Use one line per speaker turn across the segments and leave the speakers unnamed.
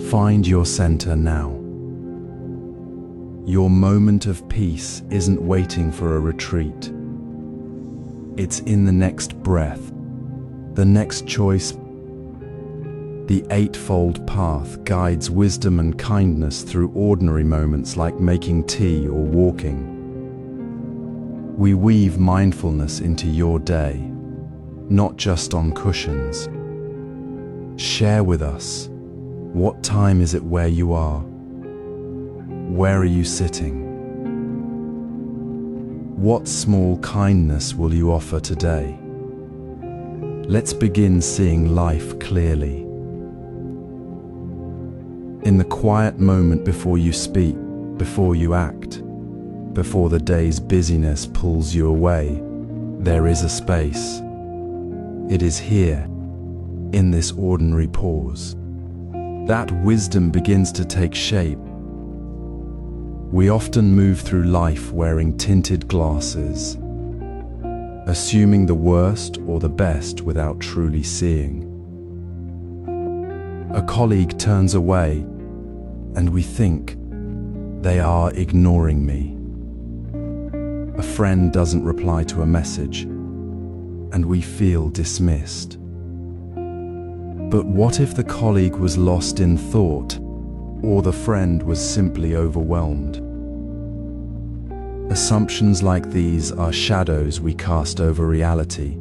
Find your center now. Your moment of peace isn't waiting for a retreat. It's in the next breath, the next choice. The Eightfold Path guides wisdom and kindness through ordinary moments like making tea or walking. We weave mindfulness into your day, not just on cushions. Share with us, what time is it where you are? Where are you sitting? What small kindness will you offer today? Let's begin seeing life clearly. In the quiet moment before you speak, before you act, before the day's busyness pulls you away, there is a space. It is here, in this ordinary pause, that wisdom begins to take shape. We often move through life wearing tinted glasses, assuming the worst or the best without truly seeing. A colleague turns away, and we think, they are ignoring me. A friend doesn't reply to a message, and we feel dismissed. But what if the colleague was lost in thought, or the friend was simply overwhelmed? Assumptions like these are shadows we cast over reality,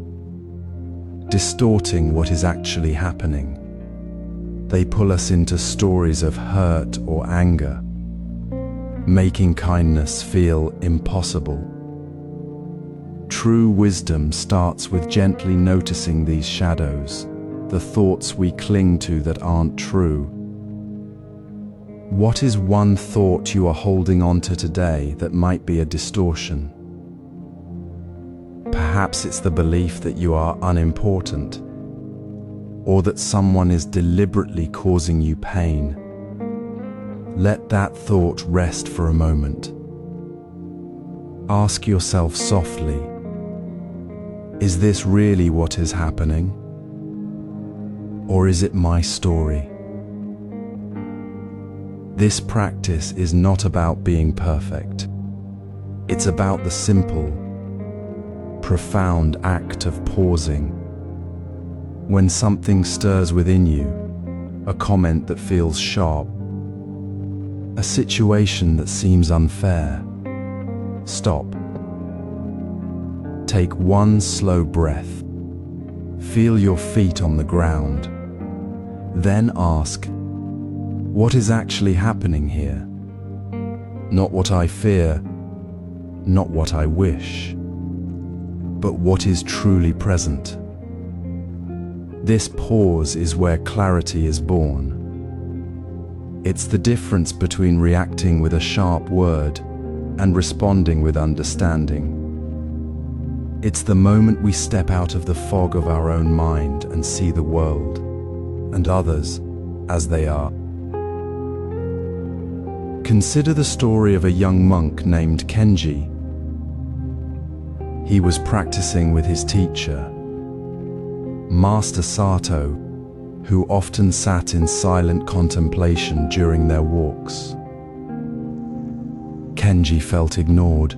distorting what is actually happening. They pull us into stories of hurt or anger, making kindness feel impossible. True wisdom starts with gently noticing these shadows, the thoughts we cling to that aren't true. What is one thought you are holding on to today that might be a distortion? Perhaps it's the belief that you are unimportant, or that someone is deliberately causing you pain. Let that thought rest for a moment. Ask yourself softly, is this really what is happening? Or is it my story? This practice is not about being perfect. It's about the simple, profound act of pausing. When something stirs within you, a comment that feels sharp, a situation that seems unfair, stop. Take one slow breath. Feel your feet on the ground. Then ask, what is actually happening here? Not what I fear, not what I wish, but what is truly present. This pause is where clarity is born. It's the difference between reacting with a sharp word and responding with understanding. It's the moment we step out of the fog of our own mind and see the world and others as they are. Consider the story of a young monk named Kenji. He was practicing with his teacher, Master Sato, who often sat in silent contemplation during their walks. Kenji felt ignored,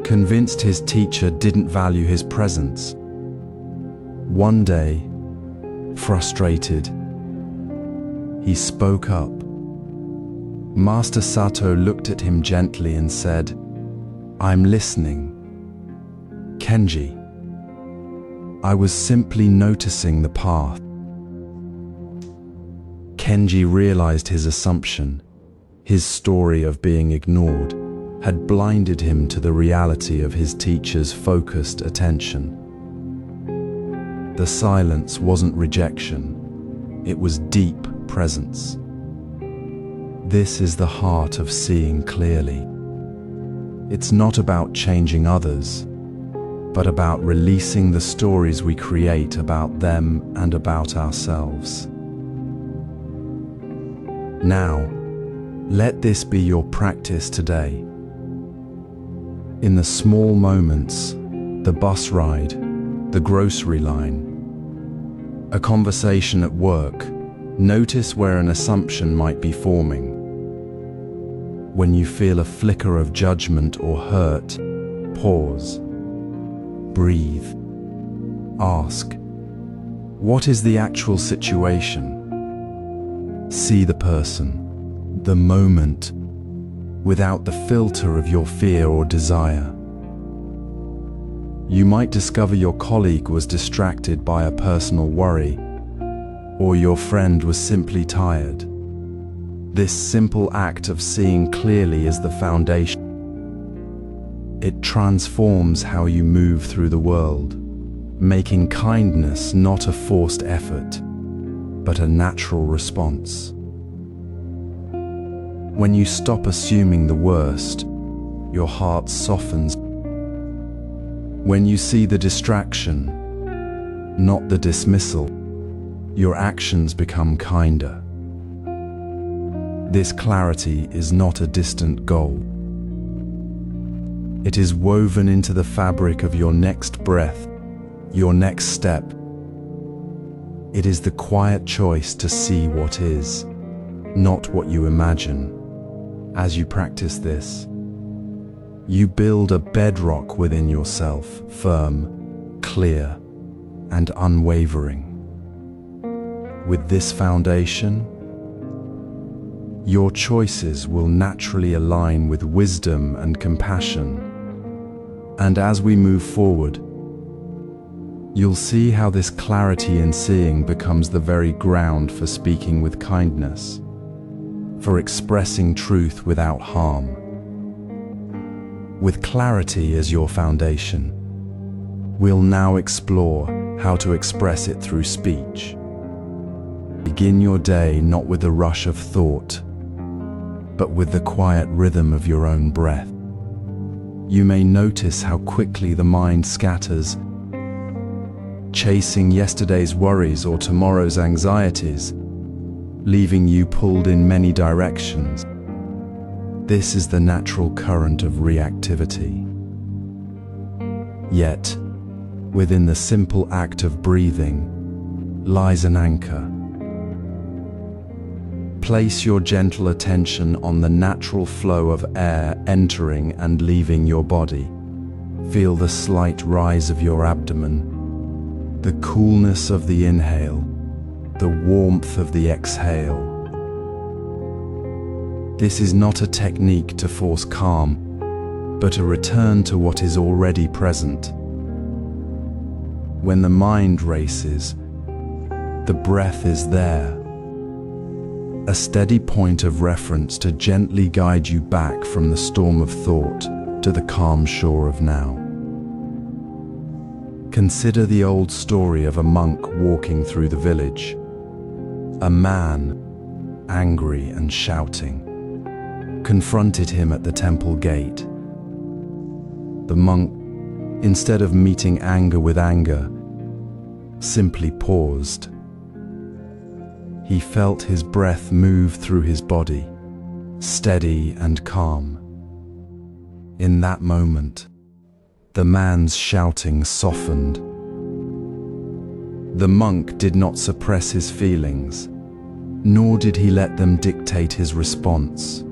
convinced his teacher didn't value his presence. One day, frustrated, he spoke up. Master Sato looked at him gently and said, "I'm listening. Kenji, I was simply noticing the path." Kenji realized his assumption, his story of being ignored, had blinded him to the reality of his teacher's focused attention. The silence wasn't rejection, it was deep presence. This is the heart of seeing clearly. It's not about changing others, but about releasing the stories we create about them and about ourselves. Now, let this be your practice today. In the small moments, the bus ride, the grocery line, a conversation at work, Notice where an assumption might be forming. When you feel a flicker of judgment or hurt, pause. Breathe. Ask, what is the actual situation? See the person, the moment, without the filter of your fear or desire. You might discover your colleague was distracted by a personal worry, or your friend was simply tired. This simple act of seeing clearly is the foundation. It transforms how you move through the world, making kindness not a forced effort, but a natural response. When you stop assuming the worst, your heart softens. When you see the distraction, not the dismissal, your actions become kinder. This clarity is not a distant goal. It is woven into the fabric of your next breath, your next step. It is the quiet choice to see what is, not what you imagine. As you practice this, you build a bedrock within yourself, firm, clear, and unwavering. With this foundation, your choices will naturally align with wisdom and compassion. And as we move forward, you'll see how this clarity in seeing becomes the very ground for speaking with kindness, for expressing truth without harm. With clarity as your foundation, we'll now explore how to express it through speech. Begin your day not with the rush of thought, but with the quiet rhythm of your own breath. You may notice how quickly the mind scatters, chasing yesterday's worries or tomorrow's anxieties, leaving you pulled in many directions. This is the natural current of reactivity. Yet, within the simple act of breathing lies an anchor. Place your gentle attention on the natural flow of air entering and leaving your body. Feel the slight rise of your abdomen, the coolness of the inhale, the warmth of the exhale. This is not a technique to force calm, but a return to what is already present. When the mind races, the breath is there, a steady point of reference to gently guide you back from the storm of thought to the calm shore of now. Consider the old story of a monk walking through the village. A man, angry and shouting, confronted him at the temple gate. The monk, instead of meeting anger with anger, simply paused. He felt his breath move through his body, steady and calm. In that moment, the man's shouting softened. The monk did not suppress his feelings, nor did he let them dictate his response.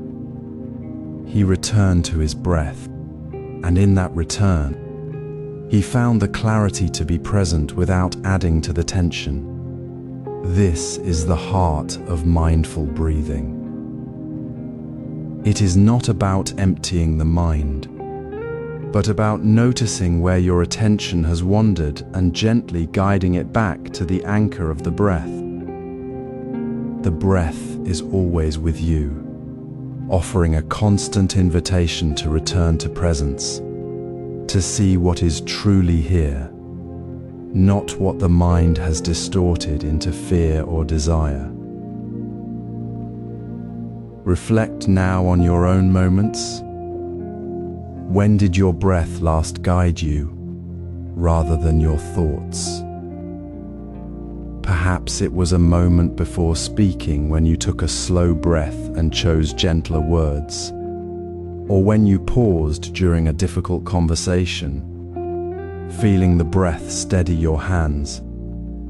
He returned to his breath, and in that return, he found the clarity to be present without adding to the tension. This is the heart of mindful breathing. It is not about emptying the mind, but about noticing where your attention has wandered and gently guiding it back to the anchor of the breath. The breath is always with you, offering a constant invitation to return to presence, to see what is truly here, not what the mind has distorted into fear or desire. Reflect now on your own moments. When did your breath last guide you, rather than your thoughts? Perhaps it was a moment before speaking when you took a slow breath and chose gentler words, or when you paused during a difficult conversation, feeling the breath steady your hands.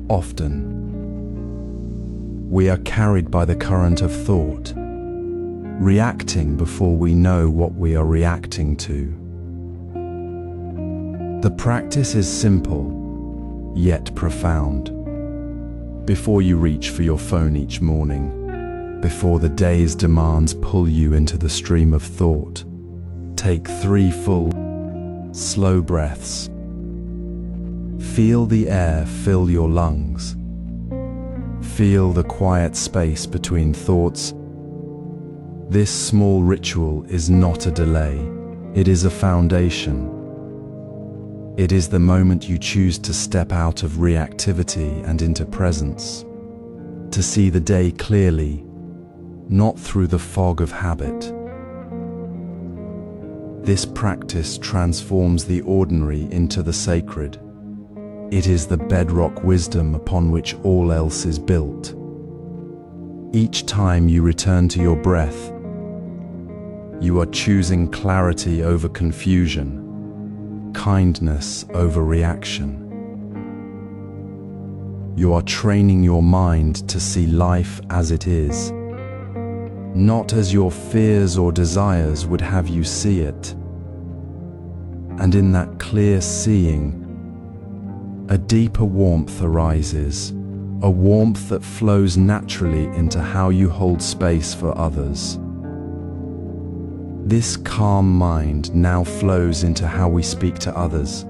Often, We are carried by the current of thought, reacting before we know what we are reacting to. The practice is simple, yet profound. Before you reach for your phone each morning, before the day's demands pull you into the stream of thought, take 3 full, slow breaths. Feel the air fill your lungs. Feel the quiet space between thoughts. This small ritual is not a delay, it is a foundation. It is the moment you choose to step out of reactivity and into presence, to see the day clearly, not through the fog of habit. This practice transforms the ordinary into the sacred. It is the bedrock wisdom upon which all else is built. Each time you return to your breath, you are choosing clarity over confusion, kindness over reaction. You are training your mind to see life as it is, not as your fears or desires would have you see it. And in that clear seeing, a deeper warmth arises, a warmth that flows naturally into how you hold space for others. This calm mind now flows into how we speak to others.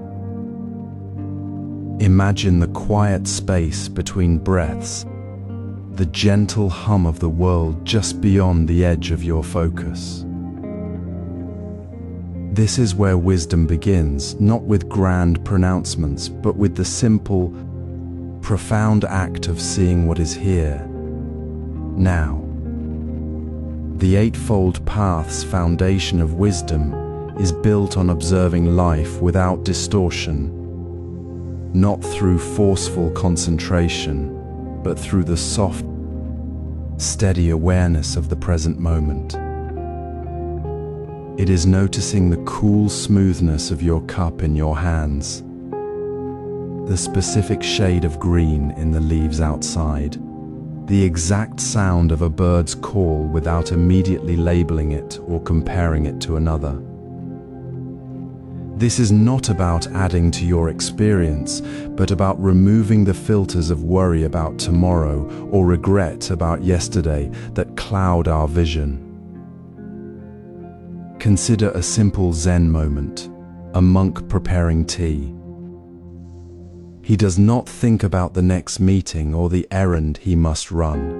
Imagine the quiet space between breaths, the gentle hum of the world just beyond the edge of your focus. This is where wisdom begins, not with grand pronouncements, but with the simple, profound act of seeing what is here, now. The Eightfold Path's foundation of wisdom is built on observing life without distortion, not through forceful concentration, but through the soft, steady awareness of the present moment. It is noticing the cool smoothness of your cup in your hands, the specific shade of green in the leaves outside, the exact sound of a bird's call without immediately labeling it or comparing it to another. This is not about adding to your experience, but about removing the filters of worry about tomorrow or regret about yesterday that cloud our vision. Consider a simple Zen moment, a monk preparing tea. He does not think about the next meeting or the errand he must run.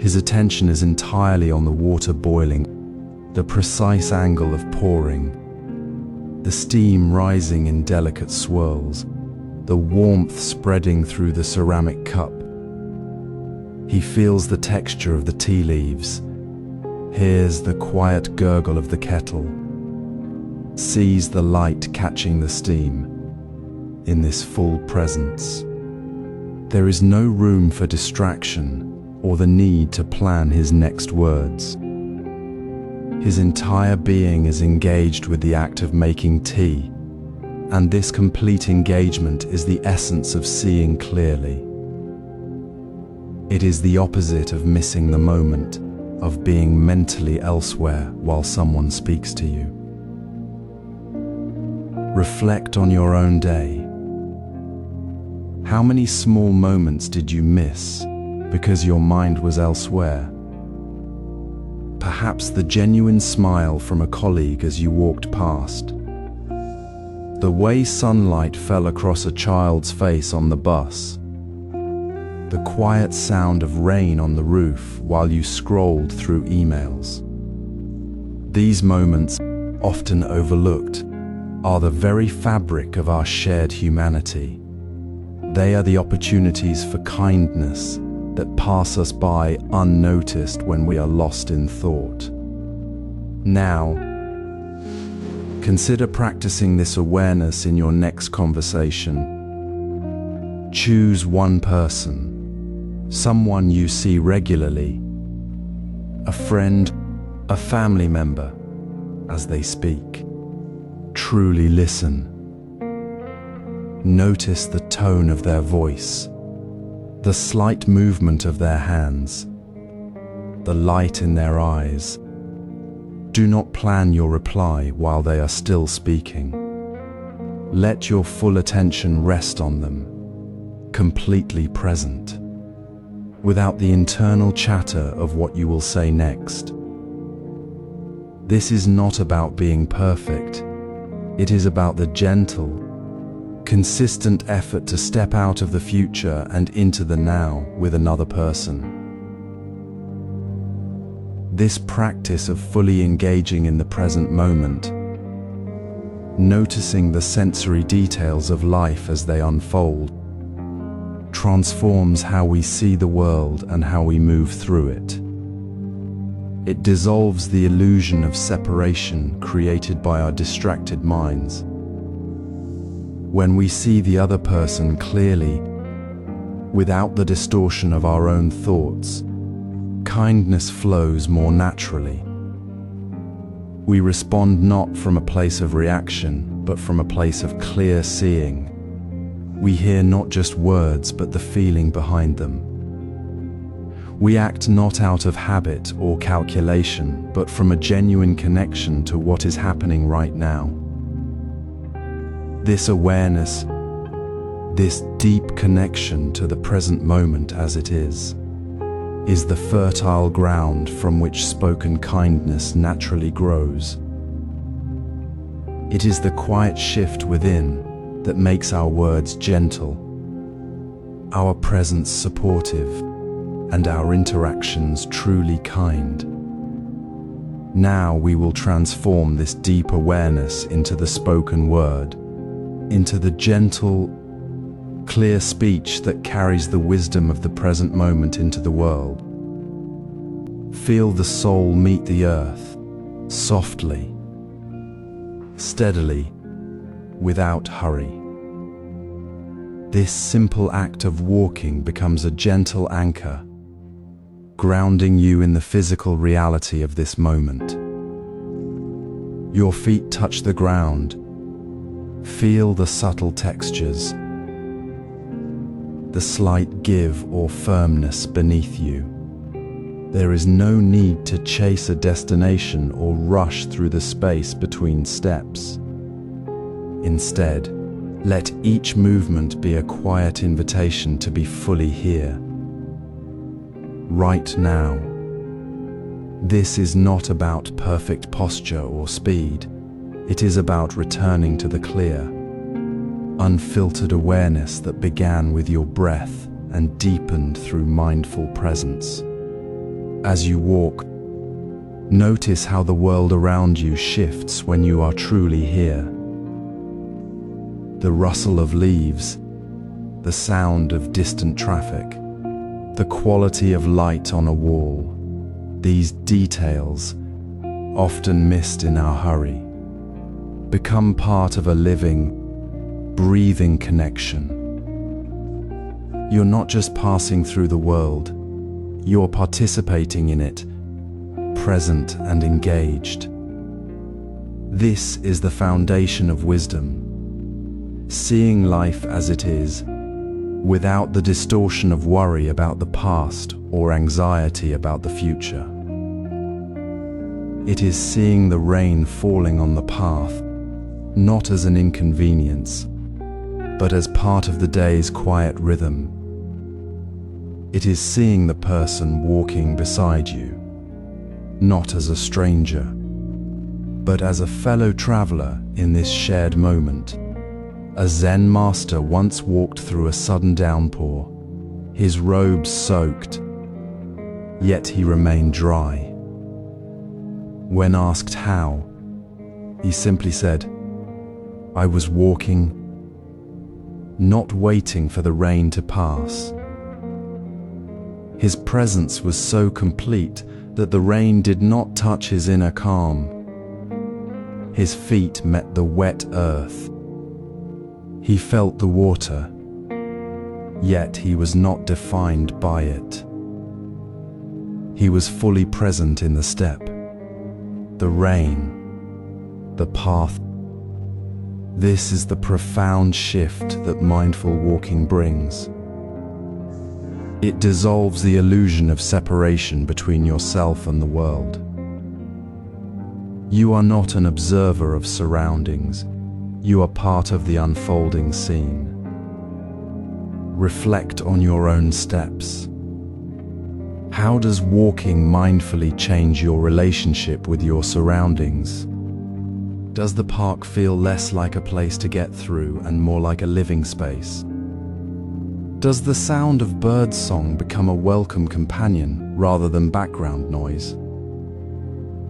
His attention is entirely on the water boiling, the precise angle of pouring, the steam rising in delicate swirls, the warmth spreading through the ceramic cup. He feels the texture of the tea leaves, hears the quiet gurgle of the kettle, sees the light catching the steam. In this full presence, there is no room for distraction or the need to plan his next words. His entire being is engaged with the act of making tea, and this complete engagement is the essence of seeing clearly. It is the opposite of missing the moment, of being mentally elsewhere while someone speaks to you. Reflect on your own day. How many small moments did you miss because your mind was elsewhere? Perhaps the genuine smile from a colleague as you walked past. The way sunlight fell across a child's face on the bus. The quiet sound of rain on the roof while you scrolled through emails. These moments, often overlooked, are the very fabric of our shared humanity. They are the opportunities for kindness that pass us by unnoticed when we are lost in thought. Now, consider practicing this awareness in your next conversation. Choose one person, someone you see regularly, a friend, a family member, as they speak. Truly listen. Notice the tone of their voice, The slight movement of their hands, the light in their eyes. Do not plan your reply while they are still speaking. Let your full attention rest on them, completely present, without the internal chatter of what you will say next. This is not about being perfect. It is about the gentle, consistent effort to step out of the future and into the now with another person. This practice of fully engaging in the present moment, noticing the sensory details of life as they unfold, transforms how we see the world and how we move through it. It dissolves the illusion of separation created by our distracted minds. When we see the other person clearly, without the distortion of our own thoughts, kindness flows more naturally. We respond not from a place of reaction, but from a place of clear seeing. We hear not just words, but the feeling behind them. We act not out of habit or calculation, but from a genuine connection to what is happening right now. This awareness, this deep connection to the present moment as it is the fertile ground from which spoken kindness naturally grows. It is the quiet shift within that makes our words gentle, our presence supportive, and our interactions truly kind. Now we will transform this deep awareness into the spoken word, into the gentle, clear speech that carries the wisdom of the present moment into the world. Feel the soul meet the earth, softly, steadily, without hurry. This simple act of walking becomes a gentle anchor, grounding you in the physical reality of this moment. Your feet touch the ground. Feel the subtle textures, the slight give or firmness beneath you. There is no need to chase a destination or rush through the space between steps. Instead, let each movement be a quiet invitation to be fully here, right now. This is not about perfect posture or speed. It is about returning to the clear, unfiltered awareness that began with your breath and deepened through mindful presence. As you walk, notice how the world around you shifts when you are truly here. The rustle of leaves, the sound of distant traffic, the quality of light on a wall. These details, often missed in our hurry, become part of a living, breathing connection. You're not just passing through the world, you're participating in it, present and engaged. This is the foundation of wisdom, seeing life as it is, without the distortion of worry about the past or anxiety about the future. It is seeing the rain falling on the path, not as an inconvenience, but as part of the day's quiet rhythm. It is seeing the person walking beside you, not as a stranger, but as a fellow traveler in this shared moment. A Zen master once walked through a sudden downpour, his robes soaked, yet he remained dry. When asked how, he simply said, "I was walking, not waiting for the rain to pass." His presence was so complete that the rain did not touch his inner calm. His feet met the wet earth. He felt the water, yet he was not defined by it. He was fully present in the step, the rain, the path. This is the profound shift that mindful walking brings. It dissolves the illusion of separation between yourself and the world. You are not an observer of surroundings. You are part of the unfolding scene. Reflect on your own steps. How does walking mindfully change your relationship with your surroundings? Does the park feel less like a place to get through and more like a living space? Does the sound of birdsong become a welcome companion rather than background noise?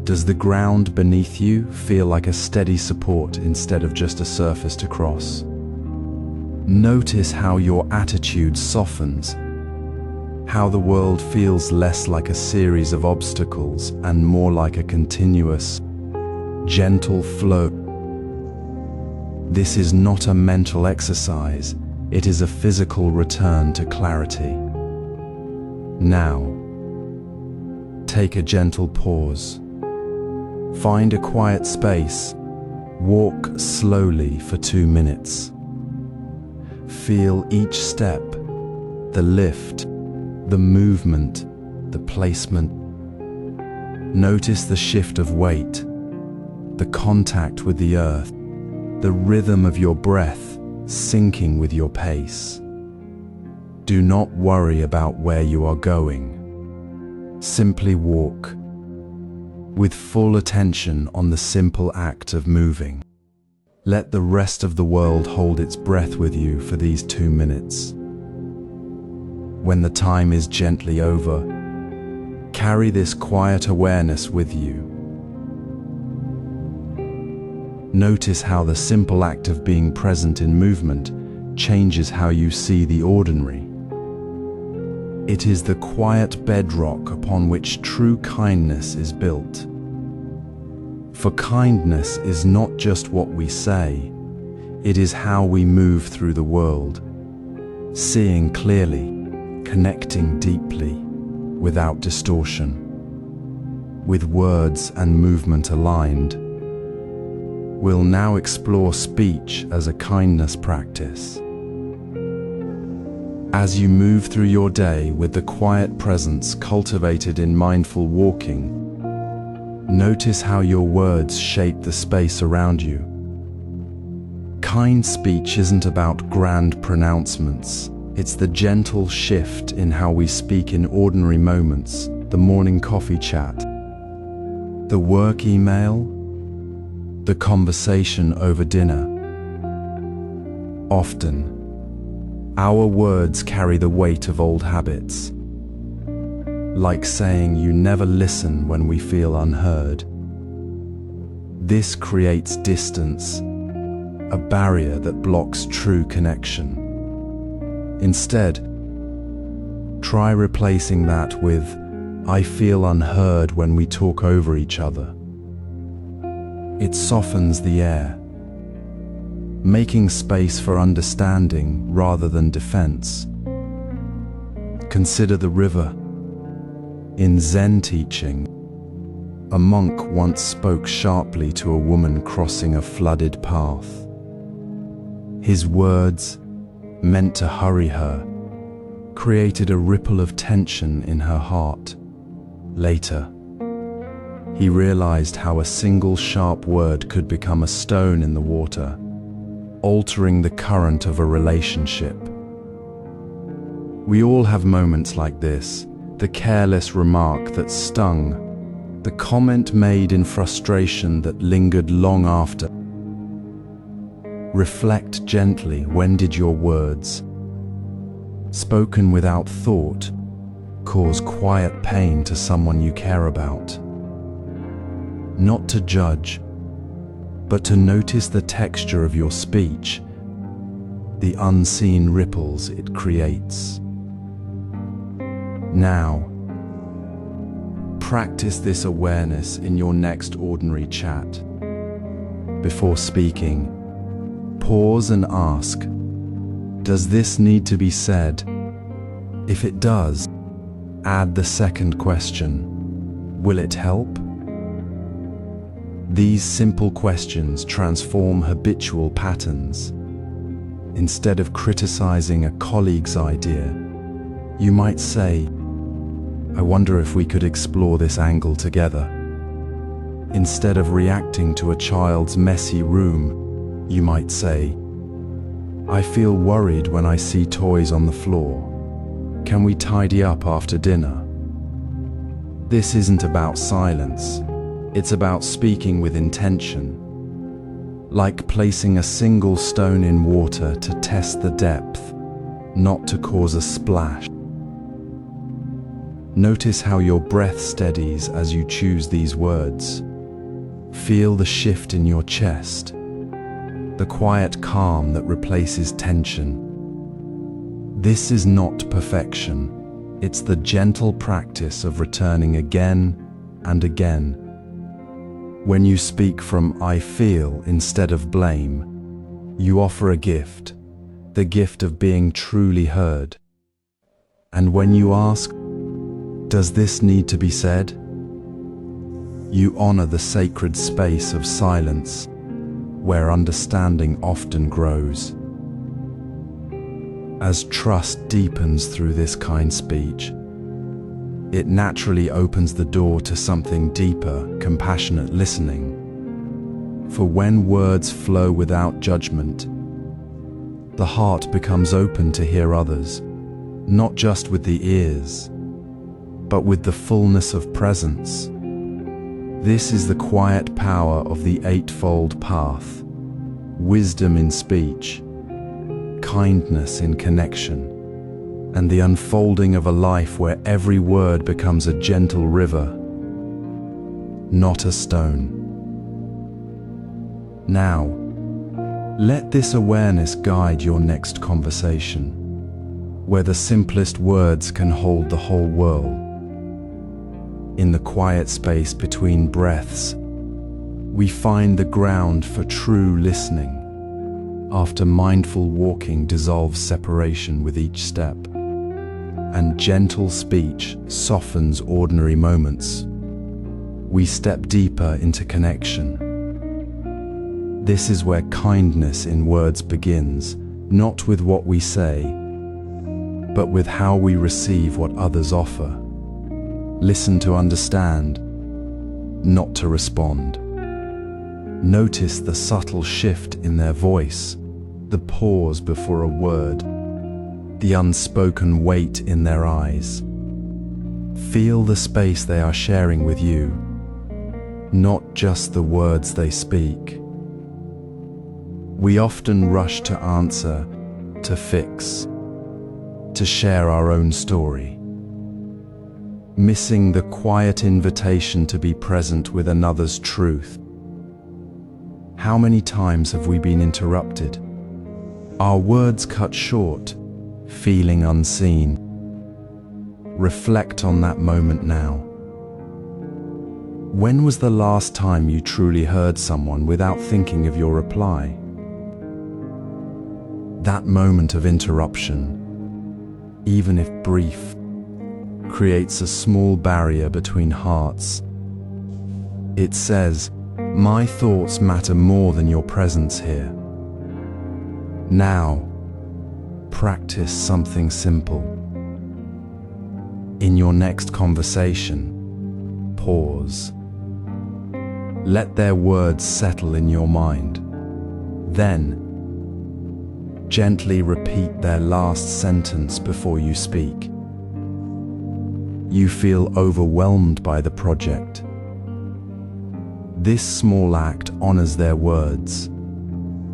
Does the ground beneath you feel like a steady support instead of just a surface to cross? Notice how your attitude softens, how the world feels less like a series of obstacles and more like a continuous, gentle flow. This is not a mental exercise, it is a physical return to clarity. Now, take a gentle pause. Find a quiet space. Walk slowly for 2 minutes. Feel each step, the lift, the movement, the placement. Notice the shift of weight, the contact with the earth, the rhythm of your breath syncing with your pace. Do not worry about where you are going. Simply walk, with full attention on the simple act of moving. Let the rest of the world hold its breath with you for these 2 minutes. When the time is gently over, carry this quiet awareness with you. Notice how the simple act of being present in movement changes how you see the ordinary. It is the quiet bedrock upon which true kindness is built. For kindness is not just what we say, it is how we move through the world, seeing clearly, connecting deeply, without distortion. With words and movement aligned, we'll now explore speech as a kindness practice. As you move through your day with the quiet presence cultivated in mindful walking, notice how your words shape the space around you. Kind speech isn't about grand pronouncements. It's the gentle shift in how we speak in ordinary moments, the morning coffee chat, the work email, the conversation over dinner. Often, our words carry the weight of old habits. Like saying you never listen when we feel unheard. This creates distance, a barrier that blocks true connection. Instead, try replacing that with, I feel unheard when we talk over each other. It softens the air, making space for understanding rather than defense. Consider the river. In Zen teaching, a monk once spoke sharply to a woman crossing a flooded path. His words, meant to hurry her, created a ripple of tension in her heart. Later, he realized how a single sharp word could become a stone in the water, altering the current of a relationship. We all have moments like this. The careless remark that stung, the comment made in frustration that lingered long after. Reflect gently. When did your words, spoken without thought, cause quiet pain to someone you care about? Not to judge, but to notice the texture of your speech, the unseen ripples it creates. Now, practice this awareness in your next ordinary chat. Before speaking, pause and ask, does this need to be said? If it does, add the second question, will it help? These simple questions transform habitual patterns. Instead of criticizing a colleague's idea, You might say, I wonder if we could explore this angle together. Instead of reacting to a child's messy room, you might say, I feel worried when I see toys on the floor. Can we tidy up after dinner? This isn't about silence. It's about speaking with intention. Like placing a single stone in water to test the depth, not to cause a splash. Notice how your breath steadies as you choose these words. Feel the shift in your chest, the quiet calm that replaces tension. This is not perfection. It's the gentle practice of returning again and again. When you speak from I feel instead of blame, you offer a gift, the gift of being truly heard. And when you ask, does this need to be said? You honor the sacred space of silence, where understanding often grows. As trust deepens through this kind speech, it naturally opens the door to something deeper, compassionate listening. For when words flow without judgment, the heart becomes open to hear others, not just with the ears, but with the fullness of presence. This is the quiet power of the Eightfold Path: wisdom in speech, kindness in connection, and the unfolding of a life where every word becomes a gentle river, not a stone. Now, let this awareness guide your next conversation, where the simplest words can hold the whole world. In the quiet space between breaths, we find the ground for true listening, after mindful walking dissolves separation with each step, and gentle speech softens ordinary moments. We step deeper into connection. This is where kindness in words begins, not with what we say, but with how we receive what others offer. Listen to understand, not to respond. Notice the subtle shift in their voice, the pause before a word, the unspoken weight in their eyes. Feel the space they are sharing with you, not just the words they speak. We often rush to answer, to fix, to share our own story, missing the quiet invitation to be present with another's truth. How many times have we been interrupted? Our words cut short, feeling unseen. Reflect on that moment now. When was the last time you truly heard someone without thinking of your reply? That moment of interruption, even if brief, creates a small barrier between hearts. It says, my thoughts matter more than your presence here. Now, practice something simple. In your next conversation, pause. Let their words settle in your mind. Then, gently repeat their last sentence before you speak. You feel overwhelmed by the project. This small act honors their words,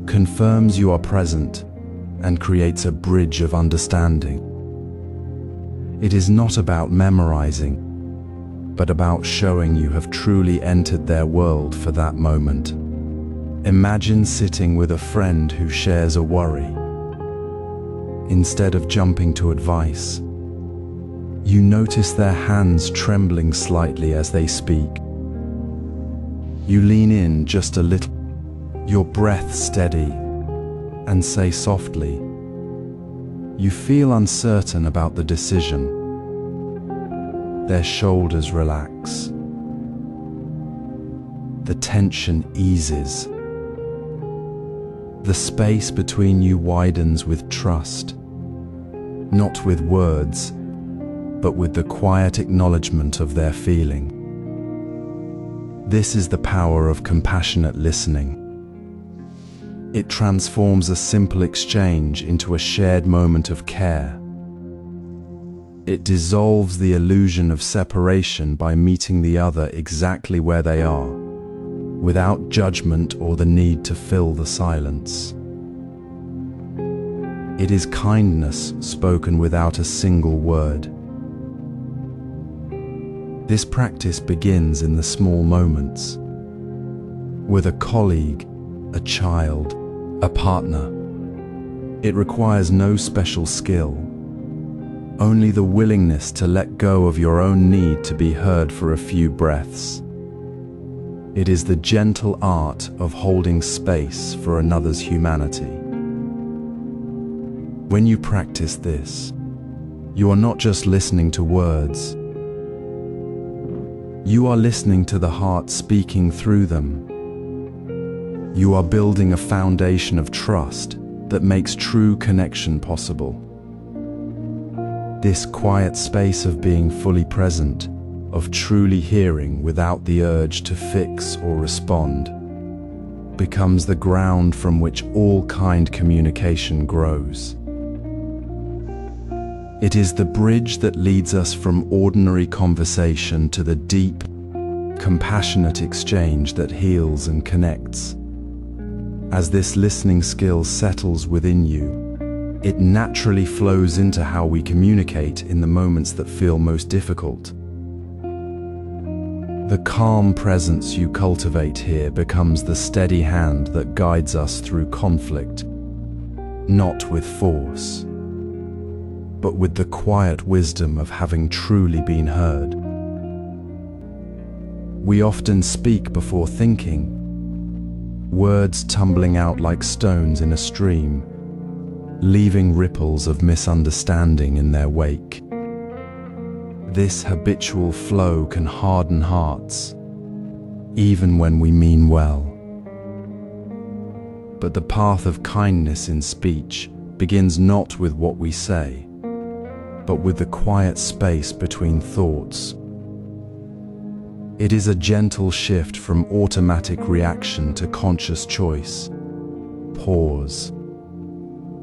confirms you are present, and creates a bridge of understanding. It is not about memorizing, but about showing you have truly entered their world for that moment. Imagine sitting with a friend who shares a worry. Instead of jumping to advice, you notice their hands trembling slightly as they speak. You lean in just a little, your breath steady, and say softly, you feel uncertain about the decision. Their shoulders relax. The tension eases. The space between you widens with trust, not with words, but with the quiet acknowledgement of their feeling. This is the power of compassionate listening. It transforms a simple exchange into a shared moment of care. It dissolves the illusion of separation by meeting the other exactly where they are, without judgment or the need to fill the silence. It is kindness spoken without a single word. This practice begins in the small moments, with a colleague, a child, a partner. It requires no special skill, only the willingness to let go of your own need to be heard for a few breaths. It is the gentle art of holding space for another's humanity. When you practice this, you are not just listening to words. You are listening to the heart speaking through them. You are building a foundation of trust that makes true connection possible. This quiet space of being fully present, of truly hearing without the urge to fix or respond, becomes the ground from which all kind communication grows. It is the bridge that leads us from ordinary conversation to the deep, compassionate exchange that heals and connects. As this listening skill settles within you, it naturally flows into how we communicate in the moments that feel most difficult. The calm presence you cultivate here becomes the steady hand that guides us through conflict, not with force, but with the quiet wisdom of having truly been heard. We often speak before thinking, words tumbling out like stones in a stream, leaving ripples of misunderstanding in their wake. This habitual flow can harden hearts, even when we mean well. But the path of kindness in speech begins not with what we say, but with the quiet space between thoughts. It is a gentle shift from automatic reaction to conscious choice. Pause.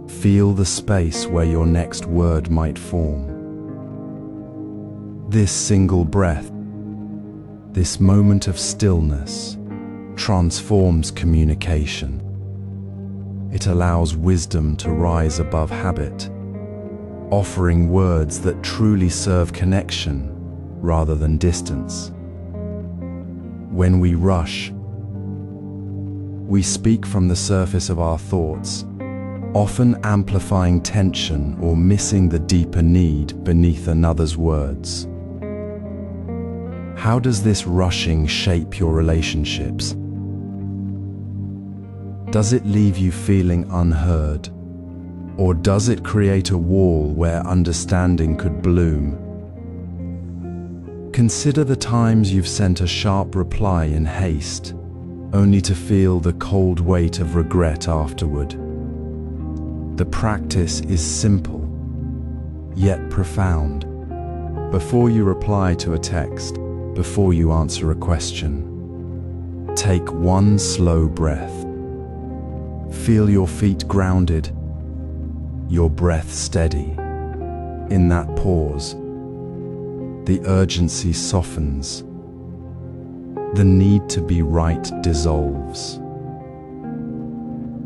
Feel the space where your next word might form. This single breath, this moment of stillness, transforms communication. It allows wisdom to rise above habit, offering words that truly serve connection rather than distance. When we rush, we speak from the surface of our thoughts, often amplifying tension or missing the deeper need beneath another's words. How does this rushing shape your relationships? Does it leave you feeling unheard? Or does it create a wall where understanding could bloom? Consider the times you've sent a sharp reply in haste, only to feel the cold weight of regret afterward. The practice is simple, yet profound. Before you reply to a text, before you answer a question, take one slow breath. Feel your feet grounded, your breath steady. In that pause, the urgency softens. The need to be right dissolves.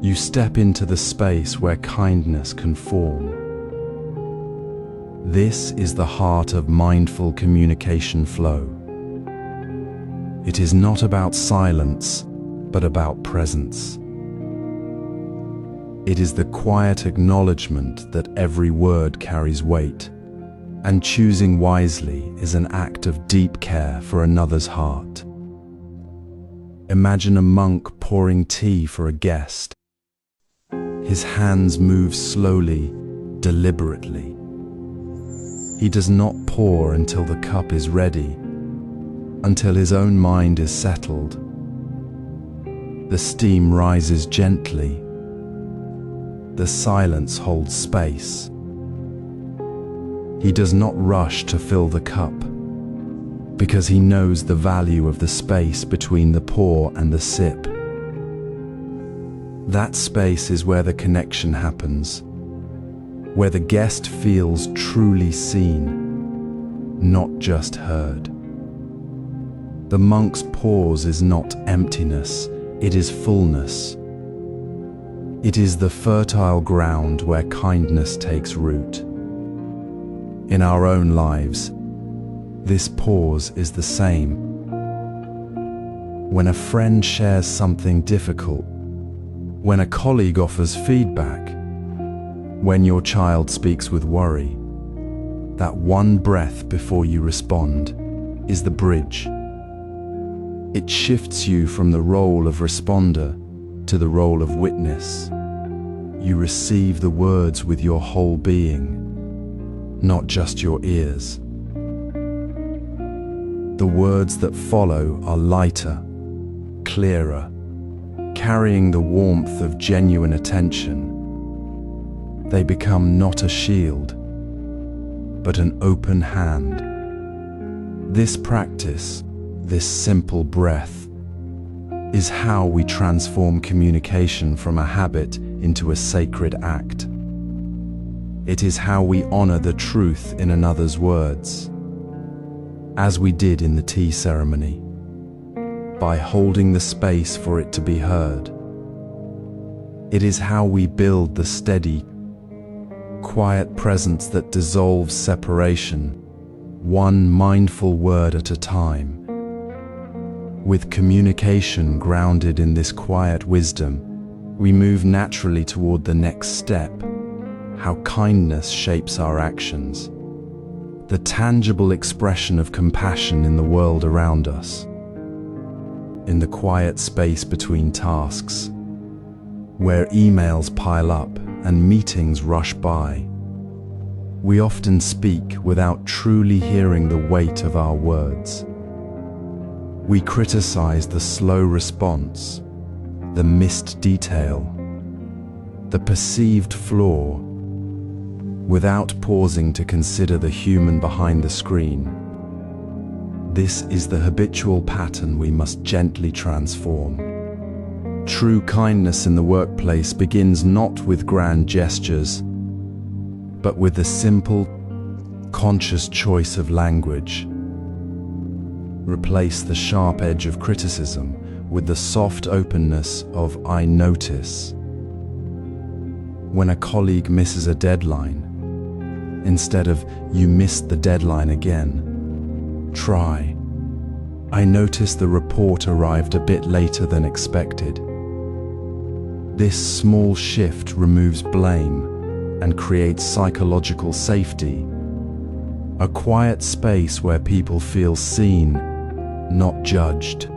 You step into the space where kindness can form. This is the heart of mindful communication flow. It is not about silence, but about presence. It is the quiet acknowledgement that every word carries weight, and choosing wisely is an act of deep care for another's heart. Imagine a monk pouring tea for a guest. His hands move slowly, deliberately. He does not pour until the cup is ready, until his own mind is settled. The steam rises gently. The silence holds space. He does not rush to fill the cup, because he knows the value of the space between the pour and the sip. That space is where the connection happens, where the guest feels truly seen, not just heard. The monk's pause is not emptiness, it is fullness. It is the fertile ground where kindness takes root. In our own lives, this pause is the same. When a friend shares something difficult, when a colleague offers feedback, when your child speaks with worry, that one breath before you respond is the bridge. It shifts you from the role of responder to the role of witness. You receive the words with your whole being, not just your ears. The words that follow are lighter, clearer, carrying the warmth of genuine attention. They become not a shield, but an open hand. This practice, this simple breath, is how we transform communication from a habit into a sacred act. It is how we honor the truth in another's words, as we did in the tea ceremony, by holding the space for it to be heard. It is how we build the steady, quiet presence that dissolves separation, one mindful word at a time. With communication grounded in this quiet wisdom, we move naturally toward the next step, how kindness shapes our actions, the tangible expression of compassion in the world around us. In the quiet space between tasks, where emails pile up and meetings rush by, we often speak without truly hearing the weight of our words. We criticize the slow response, the missed detail, the perceived flaw, without pausing to consider the human behind the screen. This is the habitual pattern we must gently transform. True kindness in the workplace begins not with grand gestures, but with the simple, conscious choice of language. Replace the sharp edge of criticism with the soft openness of "I notice." When a colleague misses a deadline, instead of "you missed the deadline again," try, "I noticed the report arrived a bit later than expected." This small shift removes blame and creates psychological safety, a quiet space where people feel seen, not judged.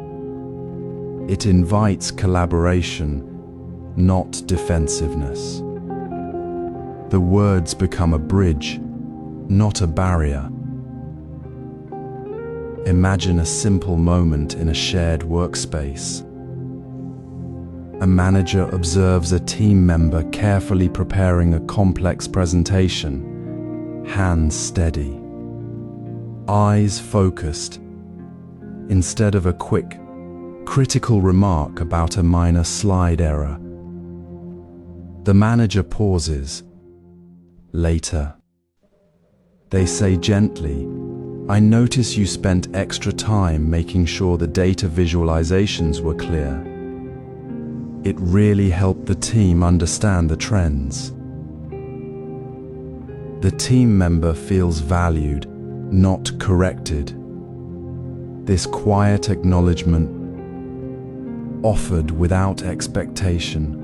It invites collaboration, not defensiveness. The words become a bridge, not a barrier. Imagine a simple moment in a shared workspace. A manager observes a team member carefully preparing a complex presentation, hands steady, eyes focused, instead of a quick, critical remark about a minor slide error. The manager pauses. Later, they say gently, "I notice you spent extra time making sure the data visualizations were clear. It really helped the team understand the trends." The team member feels valued, not corrected. This quiet acknowledgement, offered without expectation,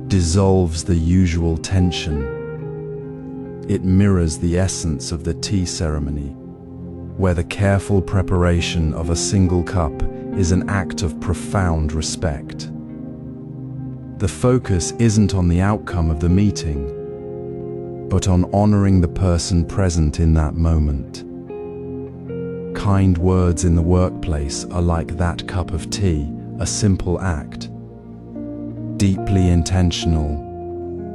dissolves the usual tension. It mirrors the essence of the tea ceremony, where the careful preparation of a single cup is an act of profound respect. The focus isn't on the outcome of the meeting, but on honoring the person present in that moment. Kind words in the workplace are like that cup of tea, a simple act, deeply intentional,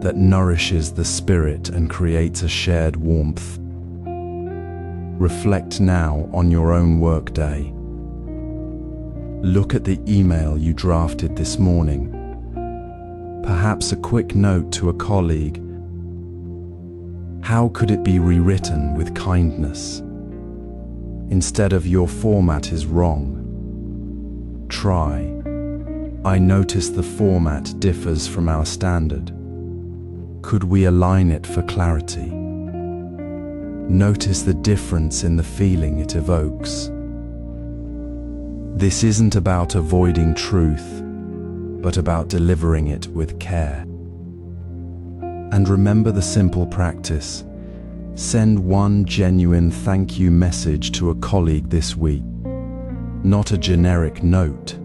that nourishes the spirit and creates a shared warmth. Reflect now on your own workday. Look at the email you drafted this morning. Perhaps a quick note to a colleague. How could it be rewritten with kindness? Instead of "your format is wrong," try, "I notice the format differs from our standard. Could we align it for clarity?" Notice the difference in the feeling it evokes. This isn't about avoiding truth, but about delivering it with care. And remember the simple practice. Send one genuine thank you message to a colleague this week. Not a generic note,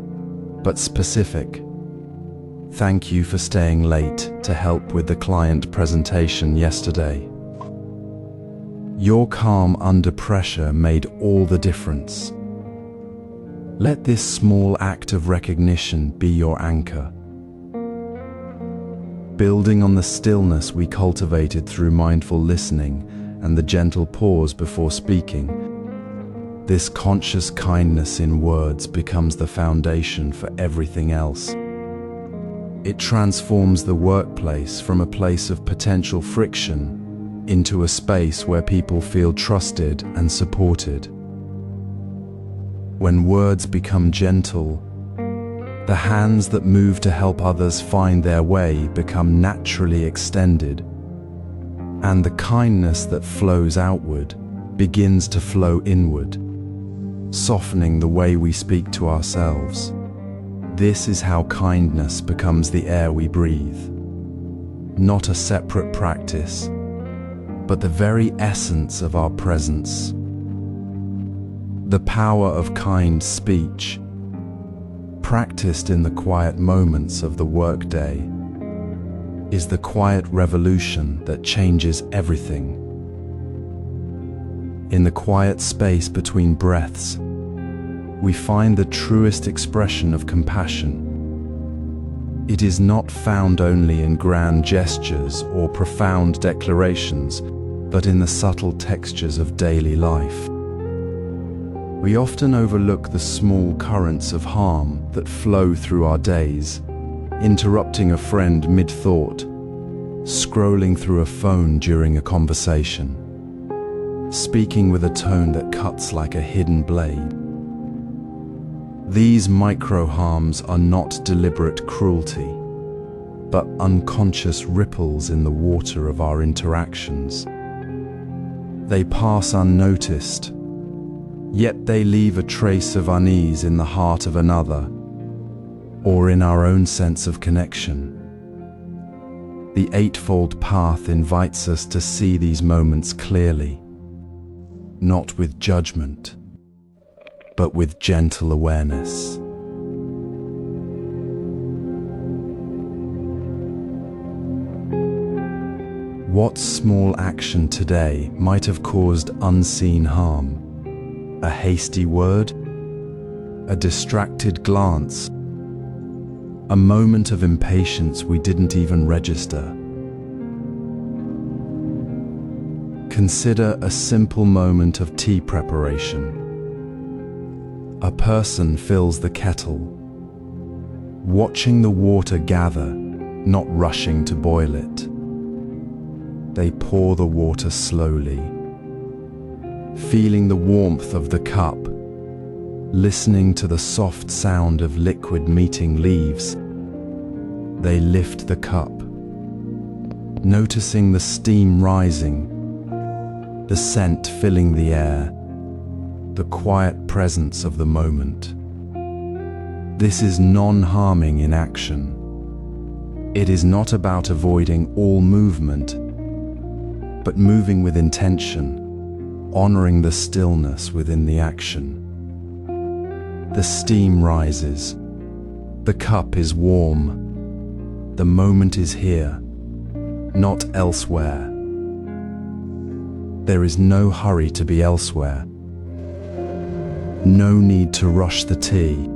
but specific. "Thank you for staying late to help with the client presentation yesterday. Your calm under pressure made all the difference." Let this small act of recognition be your anchor. Building on the stillness we cultivated through mindful listening and the gentle pause before speaking, this conscious kindness in words becomes the foundation for everything else. It transforms the workplace from a place of potential friction into a space where people feel trusted and supported. When words become gentle, the hands that move to help others find their way become naturally extended, and the kindness that flows outward begins to flow inward, softening the way we speak to ourselves. This is how kindness becomes the air we breathe. Not a separate practice, but the very essence of our presence. The power of kind speech, practiced in the quiet moments of the workday, is the quiet revolution that changes everything. In the quiet space between breaths, we find the truest expression of compassion. It is not found only in grand gestures or profound declarations, but in the subtle textures of daily life. We often overlook the small currents of harm that flow through our days, interrupting a friend mid-thought, scrolling through a phone during a conversation, speaking with a tone that cuts like a hidden blade. These micro-harms are not deliberate cruelty, but unconscious ripples in the water of our interactions. They pass unnoticed, yet they leave a trace of unease in the heart of another, or in our own sense of connection. The Eightfold Path invites us to see these moments clearly, not with judgment, but with gentle awareness. What small action today might have caused unseen harm? A hasty word? A distracted glance? A moment of impatience we didn't even register? Consider a simple moment of tea preparation. A person fills the kettle, watching the water gather, not rushing to boil it. They pour the water slowly, feeling the warmth of the cup, listening to the soft sound of liquid meeting leaves. They lift the cup, noticing the steam rising, the scent filling the air, the quiet presence of the moment. This is non-harming in action. It is not about avoiding all movement, but moving with intention, honoring the stillness within the action. The steam rises. The cup is warm. The moment is here, not elsewhere. There is no hurry to be elsewhere. No need to rush the tea.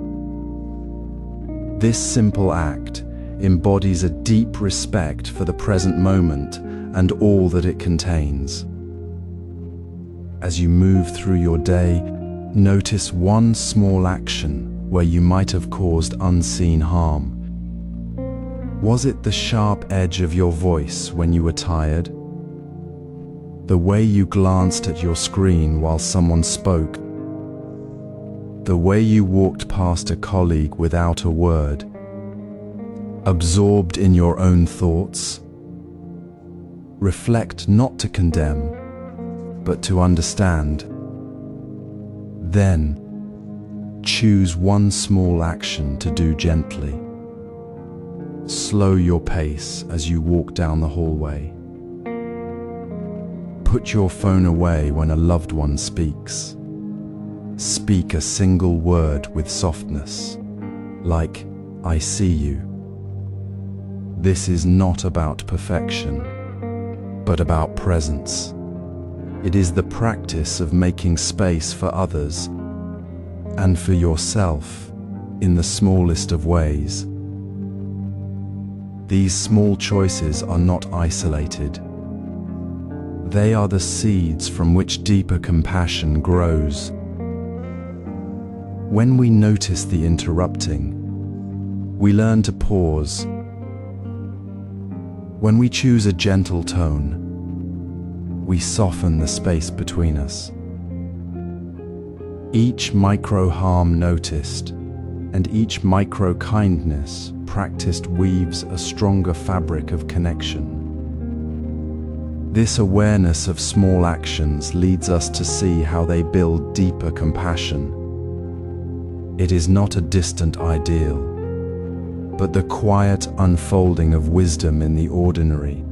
This simple act embodies a deep respect for the present moment and all that it contains. As you move through your day, notice one small action where you might have caused unseen harm. Was it the sharp edge of your voice when you were tired? The way you glanced at your screen while someone spoke? The way you walked past a colleague without a word? Absorbed in your own thoughts? Reflect not to condemn, but to understand. Then, choose one small action to do gently. Slow your pace as you walk down the hallway. Put your phone away when a loved one speaks. Speak a single word with softness, like, "I see you." This is not about perfection, but about presence. It is the practice of making space for others and for yourself in the smallest of ways. These small choices are not isolated. They are the seeds from which deeper compassion grows. When we notice the interrupting, we learn to pause. When we choose a gentle tone, we soften the space between us. Each micro-harm noticed and each micro-kindness practiced weaves a stronger fabric of connection. This awareness of small actions leads us to see how they build deeper compassion. It is not a distant ideal, but the quiet unfolding of wisdom in the ordinary.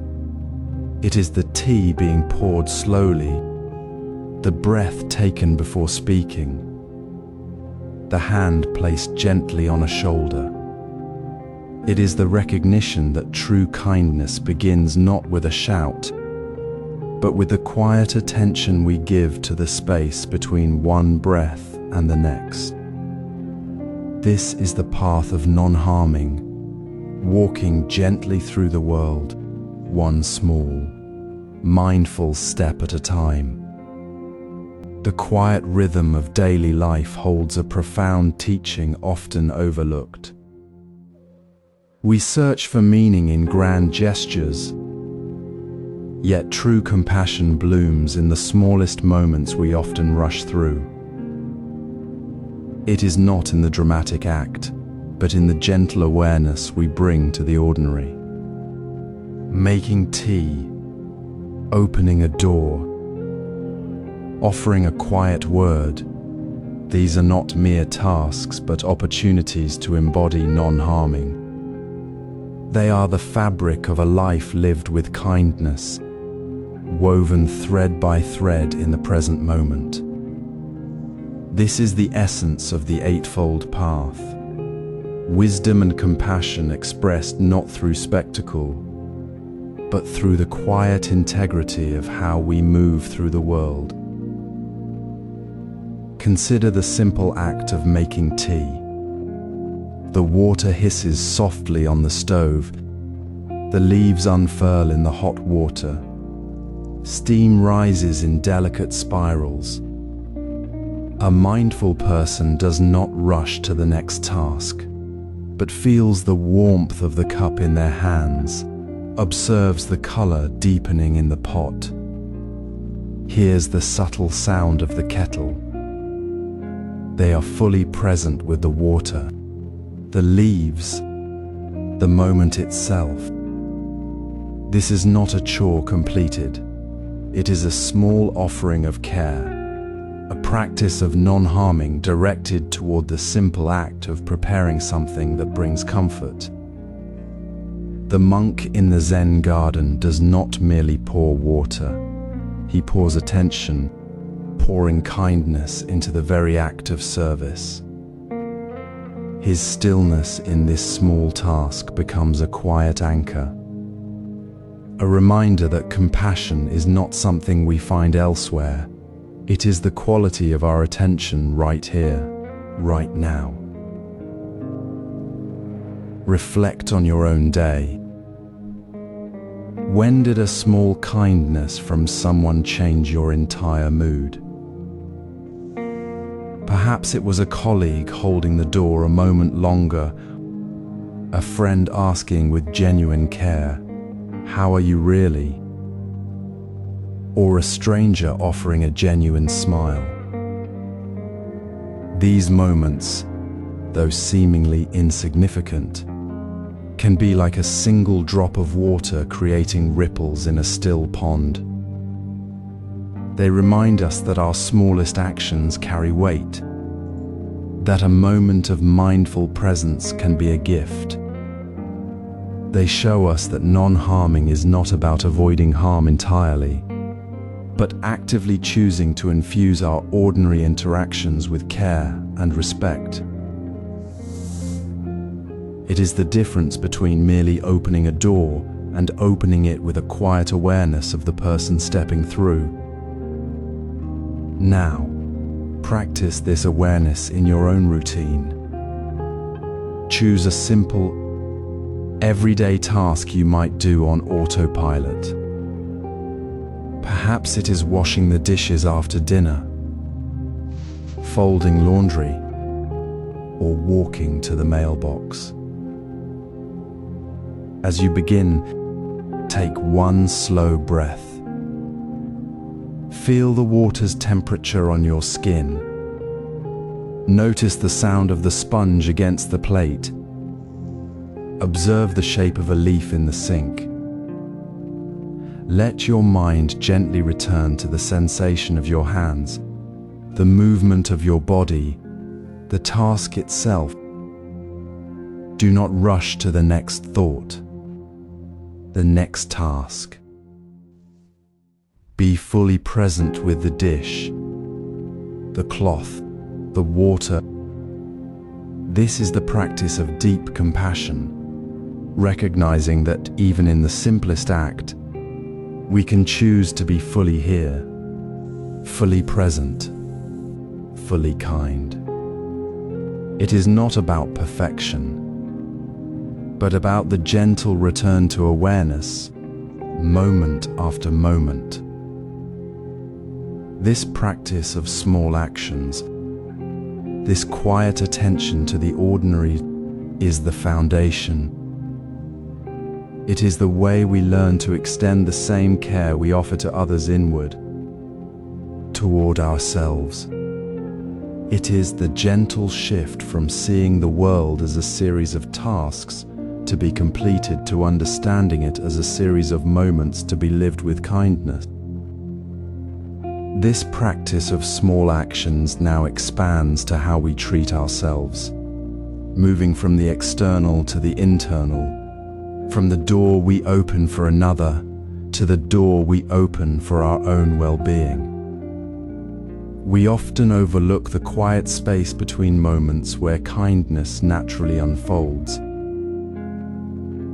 It is the tea being poured slowly, the breath taken before speaking, the hand placed gently on a shoulder. It is the recognition that true kindness begins not with a shout, but with the quiet attention we give to the space between one breath and the next. This is the path of non-harming, walking gently through the world, one small, mindful step at a time. The quiet rhythm of daily life holds a profound teaching often overlooked. We search for meaning in grand gestures, yet true compassion blooms in the smallest moments we often rush through. It is not in the dramatic act, but in the gentle awareness we bring to the ordinary. Making tea, opening a door, offering a quiet word, these are not mere tasks but opportunities to embody non-harming. They are the fabric of a life lived with kindness, woven thread by thread in the present moment. This is the essence of the Eightfold Path. Wisdom and compassion expressed not through spectacle, but through the quiet integrity of how we move through the world. Consider the simple act of making tea. The water hisses softly on the stove. The leaves unfurl in the hot water. Steam rises in delicate spirals. A mindful person does not rush to the next task, but feels the warmth of the cup in their hands, observes the color deepening in the pot, hears the subtle sound of the kettle. They are fully present with the water, the leaves, the moment itself. This is not a chore completed. It is a small offering of care, a practice of non-harming directed toward the simple act of preparing something that brings comfort. The monk in the Zen garden does not merely pour water. He pours attention, pouring kindness into the very act of service. His stillness in this small task becomes a quiet anchor, a reminder that compassion is not something we find elsewhere. It is the quality of our attention right here, right now. Reflect on your own day. When did a small kindness from someone change your entire mood? Perhaps it was a colleague holding the door a moment longer, a friend asking with genuine care, "How are you really?" Or a stranger offering a genuine smile. These moments, though seemingly insignificant, can be like a single drop of water creating ripples in a still pond. They remind us that our smallest actions carry weight, that a moment of mindful presence can be a gift. They show us that non-harming is not about avoiding harm entirely, but actively choosing to infuse our ordinary interactions with care and respect. It is the difference between merely opening a door and opening it with a quiet awareness of the person stepping through. Now, practice this awareness in your own routine. Choose a simple, everyday task you might do on autopilot. Perhaps it is washing the dishes after dinner, folding laundry, or walking to the mailbox. As you begin, take one slow breath. Feel the water's temperature on your skin. Notice the sound of the sponge against the plate. Observe the shape of a leaf in the sink. Let your mind gently return to the sensation of your hands, the movement of your body, the task itself. Do not rush to the next thought, the next task. Be fully present with the dish, the cloth, the water. This is the practice of deep compassion, recognizing that even in the simplest act, we can choose to be fully here, fully present, fully kind. It is not about perfection, but about the gentle return to awareness, moment after moment. This practice of small actions, this quiet attention to the ordinary, is the foundation. It is the way we learn to extend the same care we offer to others inward, toward ourselves. It is the gentle shift from seeing the world as a series of tasks to be completed to understanding it as a series of moments to be lived with kindness. This practice of small actions now expands to how we treat ourselves, moving from the external to the internal, from the door we open for another to the door we open for our own well-being. We often overlook the quiet space between moments where kindness naturally unfolds.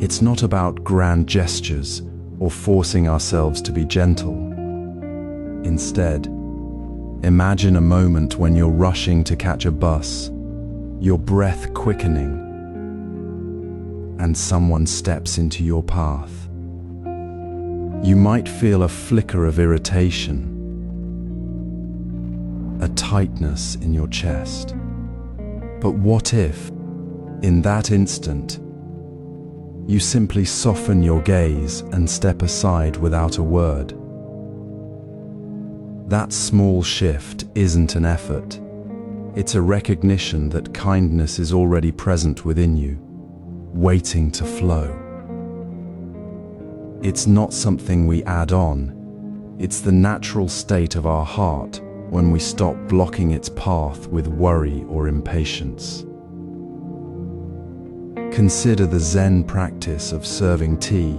It's not about grand gestures or forcing ourselves to be gentle. Instead, imagine a moment when you're rushing to catch a bus, your breath quickening, and someone steps into your path. You might feel a flicker of irritation, a tightness in your chest. But what if, in that instant, you simply soften your gaze and step aside without a word? That small shift isn't an effort. It's a recognition that kindness is already present within you, waiting to flow. It's not something we add on. It's the natural state of our heart when we stop blocking its path with worry or impatience. Consider the Zen practice of serving tea.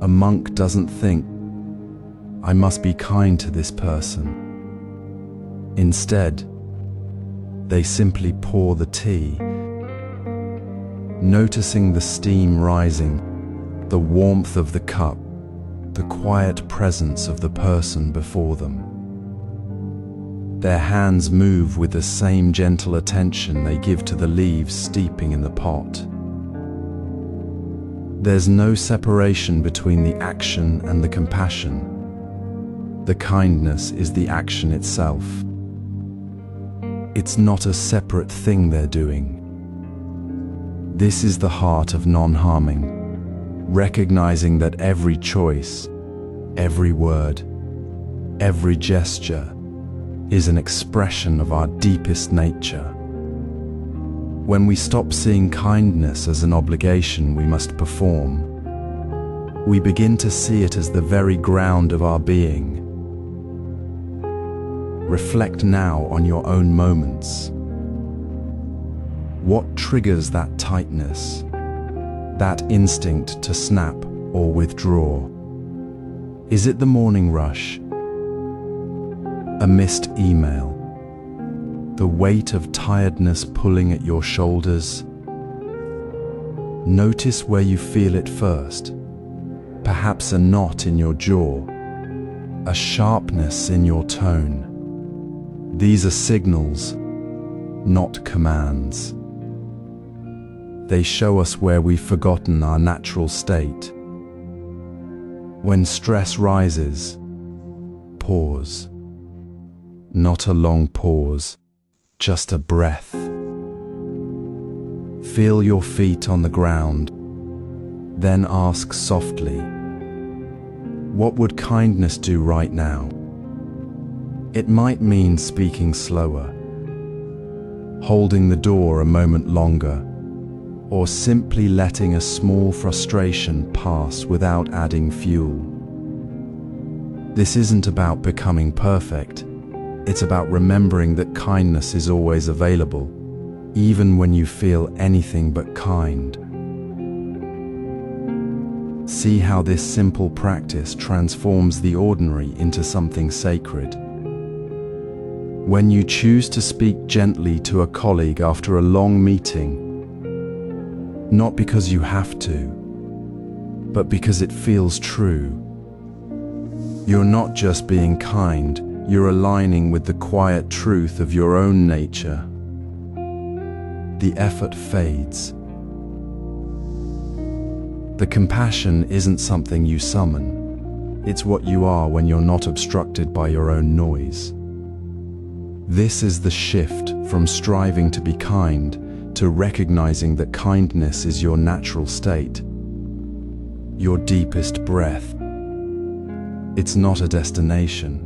A monk doesn't think, "I must be kind to this person." Instead, they simply pour the tea, noticing the steam rising, the warmth of the cup, the quiet presence of the person before them. Their hands move with the same gentle attention they give to the leaves steeping in the pot. There's no separation between the action and the compassion. The kindness is the action itself. It's not a separate thing they're doing. This is the heart of non-harming, recognizing that every choice, every word, every gesture is an expression of our deepest nature. When we stop seeing kindness as an obligation we must perform, we begin to see it as the very ground of our being. Reflect now on your own moments. What triggers that tightness, that instinct to snap or withdraw? Is it the morning rush? A missed email? The weight of tiredness pulling at your shoulders? Notice where you feel it first. Perhaps a knot in your jaw, a sharpness in your tone. These are signals, not commands. They show us where we've forgotten our natural state. When stress rises, pause. Not a long pause, just a breath. Feel your feet on the ground, then ask softly, what would kindness do right now? It might mean speaking slower, holding the door a moment longer, or simply letting a small frustration pass without adding fuel. This isn't about becoming perfect. It's about remembering that kindness is always available, even when you feel anything but kind. See how this simple practice transforms the ordinary into something sacred. When you choose to speak gently to a colleague after a long meeting, not because you have to, but because it feels true, you're not just being kind, you're aligning with the quiet truth of your own nature. The effort fades. The compassion isn't something you summon. It's what you are when you're not obstructed by your own noise. This is the shift from striving to be kind to recognizing that kindness is your natural state, your deepest breath. It's not a destination.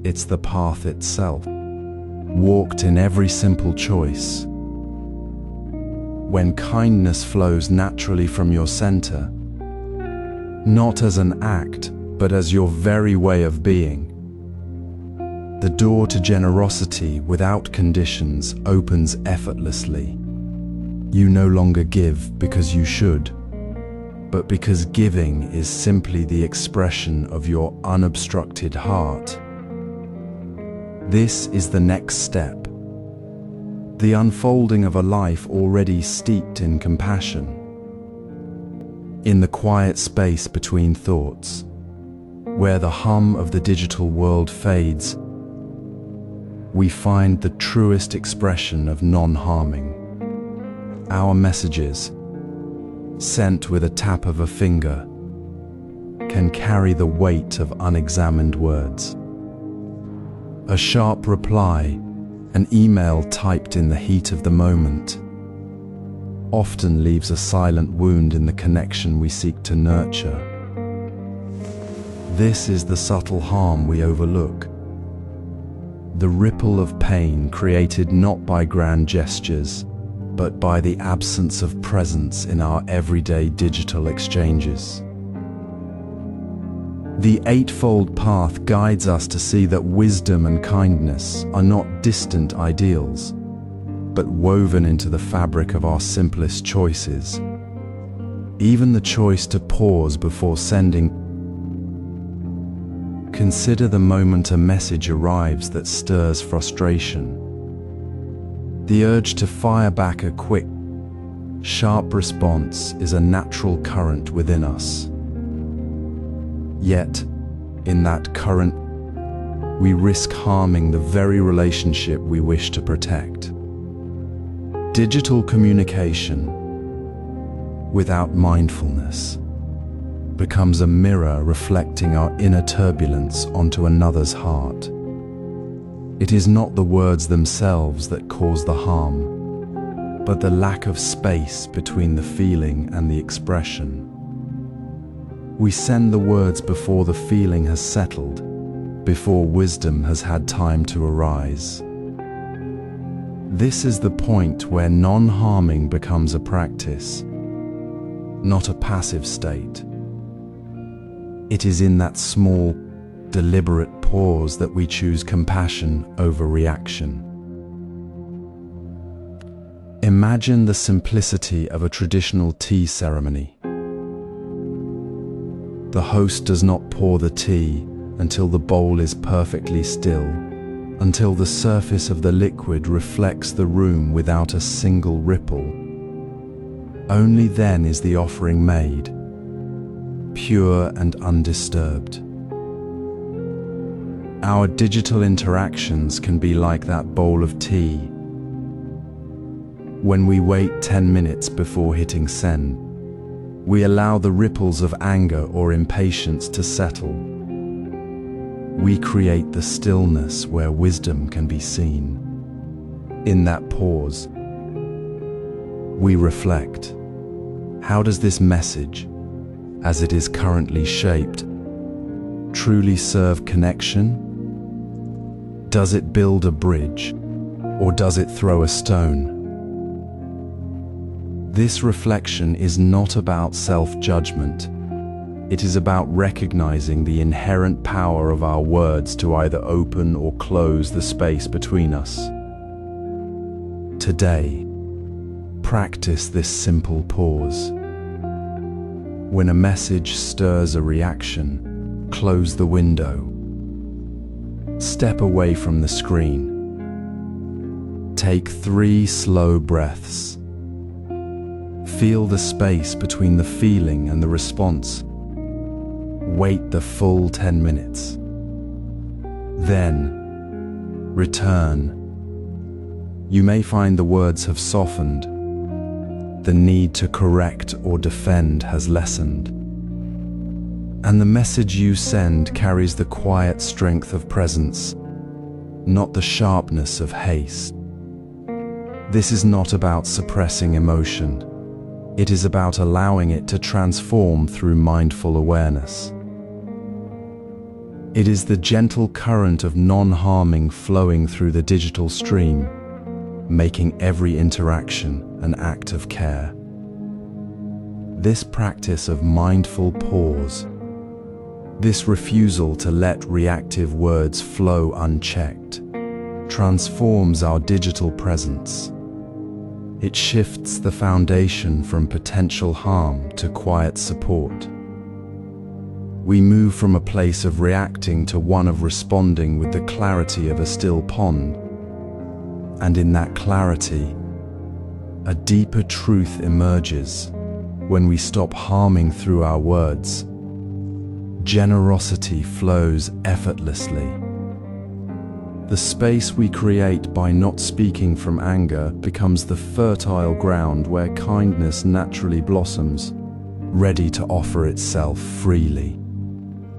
It's the path itself, walked in every simple choice. When kindness flows naturally from your center, not as an act, but as your very way of being, the door to generosity without conditions opens effortlessly. You no longer give because you should, but because giving is simply the expression of your unobstructed heart. This is the next step, the unfolding of a life already steeped in compassion. In the quiet space between thoughts, where the hum of the digital world fades, we find the truest expression of non-harming. Our messages, sent with a tap of a finger, can carry the weight of unexamined words. A sharp reply, an email typed in the heat of the moment, often leaves a silent wound in the connection we seek to nurture. This is the subtle harm we overlook. The ripple of pain created not by grand gestures, but by the absence of presence in our everyday digital exchanges. The Eightfold Path guides us to see that wisdom and kindness are not distant ideals, but woven into the fabric of our simplest choices. Even the choice to pause before sending. Consider the moment a message arrives that stirs frustration. The urge to fire back a quick, sharp response is a natural current within us. Yet, in that current, we risk harming the very relationship we wish to protect. Digital communication, without mindfulness, becomes a mirror reflecting our inner turbulence onto another's heart. It is not the words themselves that cause the harm, but the lack of space between the feeling and the expression. We send the words before the feeling has settled, before wisdom has had time to arise. This is the point where non-harming becomes a practice, not a passive state. It is in that small, deliberate pause that we choose compassion over reaction. Imagine the simplicity of a traditional tea ceremony. The host does not pour the tea until the bowl is perfectly still, until the surface of the liquid reflects the room without a single ripple. Only then is the offering made, pure and undisturbed. Our digital interactions can be like that bowl of tea. When we wait 10 minutes before hitting send, we allow the ripples of anger or impatience to settle. We create the stillness where wisdom can be seen. In that pause, we reflect. How does this message, as it is currently shaped, truly serve connection? Does it build a bridge, or does it throw a stone? This reflection is not about self-judgment. It is about recognizing the inherent power of our words to either open or close the space between us. Today, practice this simple pause. When a message stirs a reaction, close the window. Step away from the screen. Take 3 slow breaths. Feel the space between the feeling and the response. Wait the full 10 minutes. Then, return. You may find the words have softened. The need to correct or defend has lessened. And the message you send carries the quiet strength of presence, not the sharpness of haste. This is not about suppressing emotion. It is about allowing it to transform through mindful awareness. It is the gentle current of non-harming flowing through the digital stream, making every interaction an act of care. This practice of mindful pause, this refusal to let reactive words flow unchecked, transforms our digital presence. It shifts the foundation from potential harm to quiet support. We move from a place of reacting to one of responding with the clarity of a still pond. And in that clarity, a deeper truth emerges. When we stop harming through our words, generosity flows effortlessly. The space we create by not speaking from anger becomes the fertile ground where kindness naturally blossoms, ready to offer itself freely.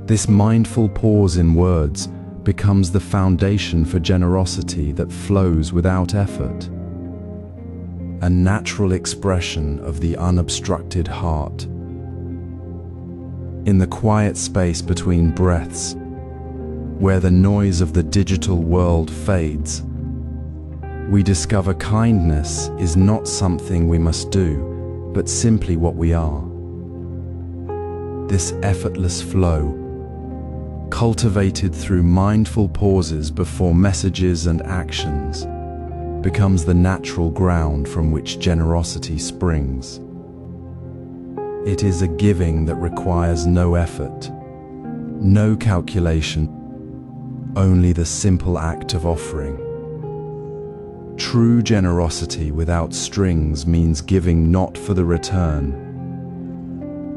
This mindful pause in words becomes the foundation for generosity that flows without effort, a natural expression of the unobstructed heart. In the quiet space between breaths, where the noise of the digital world fades, we discover kindness is not something we must do, but simply what we are. This effortless flow, cultivated through mindful pauses before messages and actions, becomes the natural ground from which generosity springs. It is a giving that requires no effort, no calculation, only the simple act of offering. True generosity without strings means giving not for the return,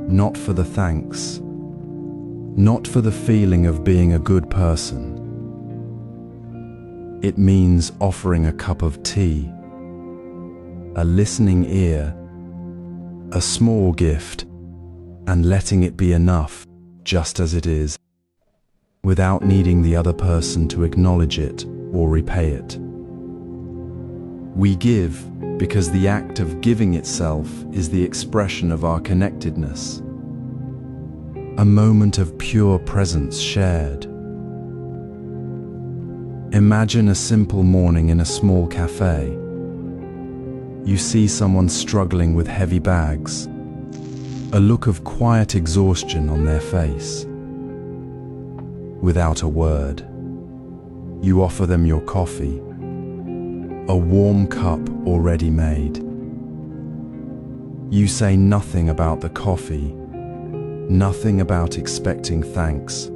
not for the thanks, not for the feeling of being a good person. It means offering a cup of tea, a listening ear, a small gift, and letting it be enough, just as it is, without needing the other person to acknowledge it or repay it. We give because the act of giving itself is the expression of our connectedness, a moment of pure presence shared. Imagine a simple morning in a small cafe. You see someone struggling with heavy bags, a look of quiet exhaustion on their face. Without a word, you offer them your coffee, a warm cup already made. You say nothing about the coffee, nothing about expecting thanks,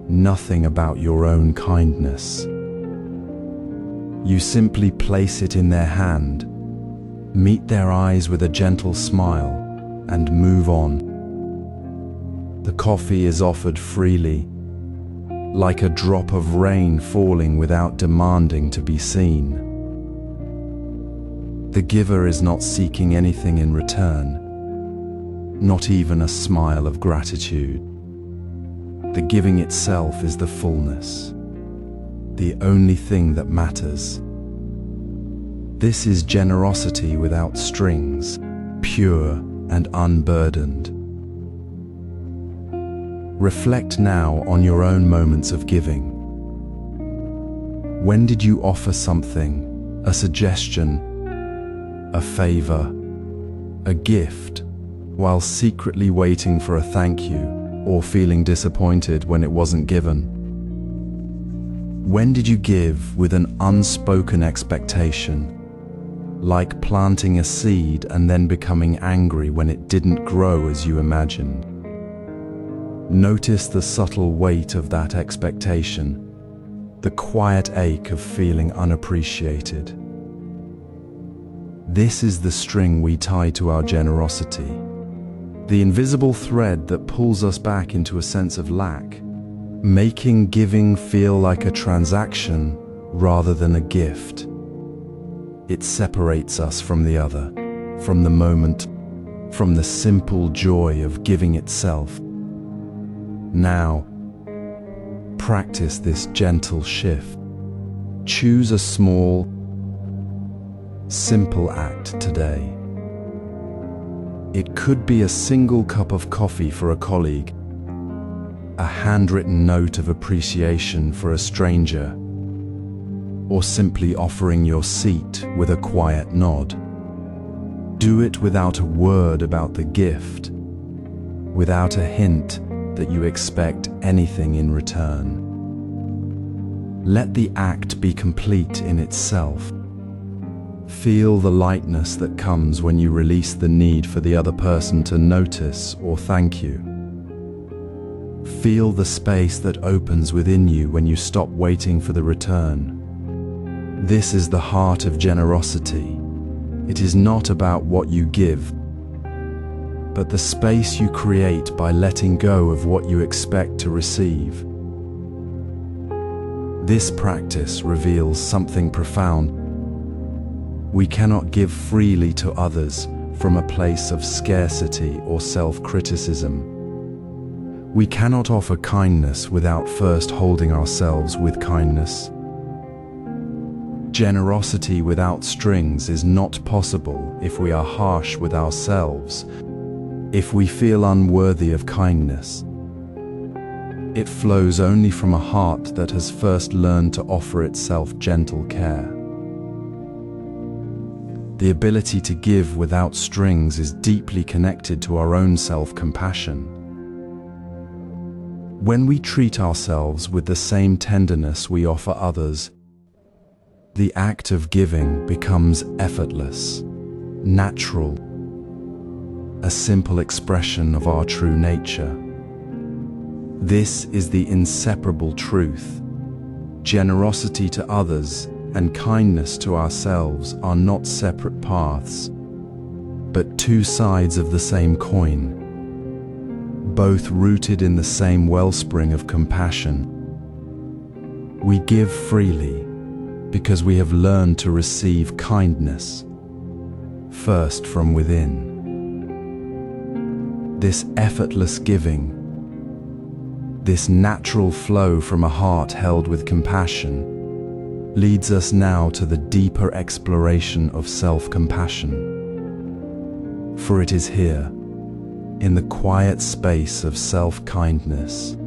nothing about your own kindness. You simply place it in their hand, meet their eyes with a gentle smile, and move on. The coffee is offered freely, like a drop of rain falling without demanding to be seen. The giver is not seeking anything in return, not even a smile of gratitude. The giving itself is the fullness, the only thing that matters. This is generosity without strings, pure and unburdened. Reflect now on your own moments of giving. When did you offer something, a suggestion, a favor, a gift, while secretly waiting for a thank you or feeling disappointed when it wasn't given? When did you give with an unspoken expectation, like planting a seed and then becoming angry when it didn't grow as you imagined? Notice the subtle weight of that expectation, the quiet ache of feeling unappreciated. This is the string we tie to our generosity, the invisible thread that pulls us back into a sense of lack, making giving feel like a transaction rather than a gift. It separates us from the other, from the moment, from the simple joy of giving itself. Now, practice this gentle shift. Choose a small, simple act today. It could be a single cup of coffee for a colleague, a handwritten note of appreciation for a stranger, or simply offering your seat with a quiet nod. Do it without a word about the gift, without a hint that you expect anything in return. Let the act be complete in itself. Feel the lightness that comes when you release the need for the other person to notice or thank you. Feel the space that opens within you when you stop waiting for the return. This is the heart of generosity. It is not about what you give, but the space you create by letting go of what you expect to receive. This practice reveals something profound. We cannot give freely to others from a place of scarcity or self-criticism. We cannot offer kindness without first holding ourselves with kindness. Generosity without strings is not possible if we are harsh with ourselves, if we feel unworthy of kindness. It flows only from a heart that has first learned to offer itself gentle care. The ability to give without strings is deeply connected to our own self-compassion. When we treat ourselves with the same tenderness we offer others, the act of giving becomes effortless, natural, a simple expression of our true nature. This is the inseparable truth. Generosity to others and kindness to ourselves are not separate paths, but two sides of the same coin, both rooted in the same wellspring of compassion. We give freely because we have learned to receive kindness, first from within. This effortless giving, this natural flow from a heart held with compassion, leads us now to the deeper exploration of self-compassion. For it is here, in the quiet space of self-kindness,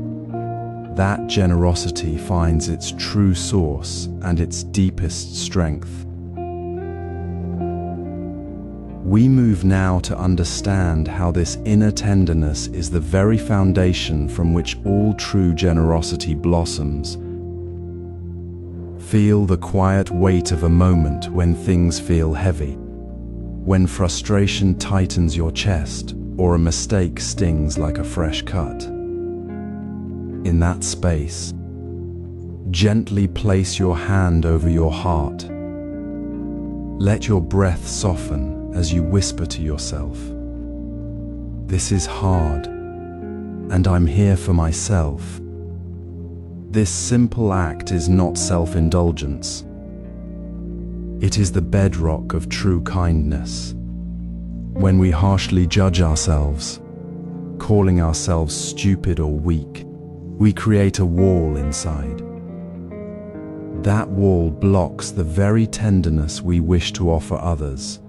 that generosity finds its true source and its deepest strength. We move now to understand how this inner tenderness is the very foundation from which all true generosity blossoms. Feel the quiet weight of a moment when things feel heavy, when frustration tightens your chest or a mistake stings like a fresh cut. In that space, gently place your hand over your heart. Let your breath soften as you whisper to yourself, "This is hard, and I'm here for myself." This simple act is not self-indulgence. It is the bedrock of true kindness. When we harshly judge ourselves, calling ourselves stupid or weak, we create a wall inside. That wall blocks the very tenderness we wish to offer others.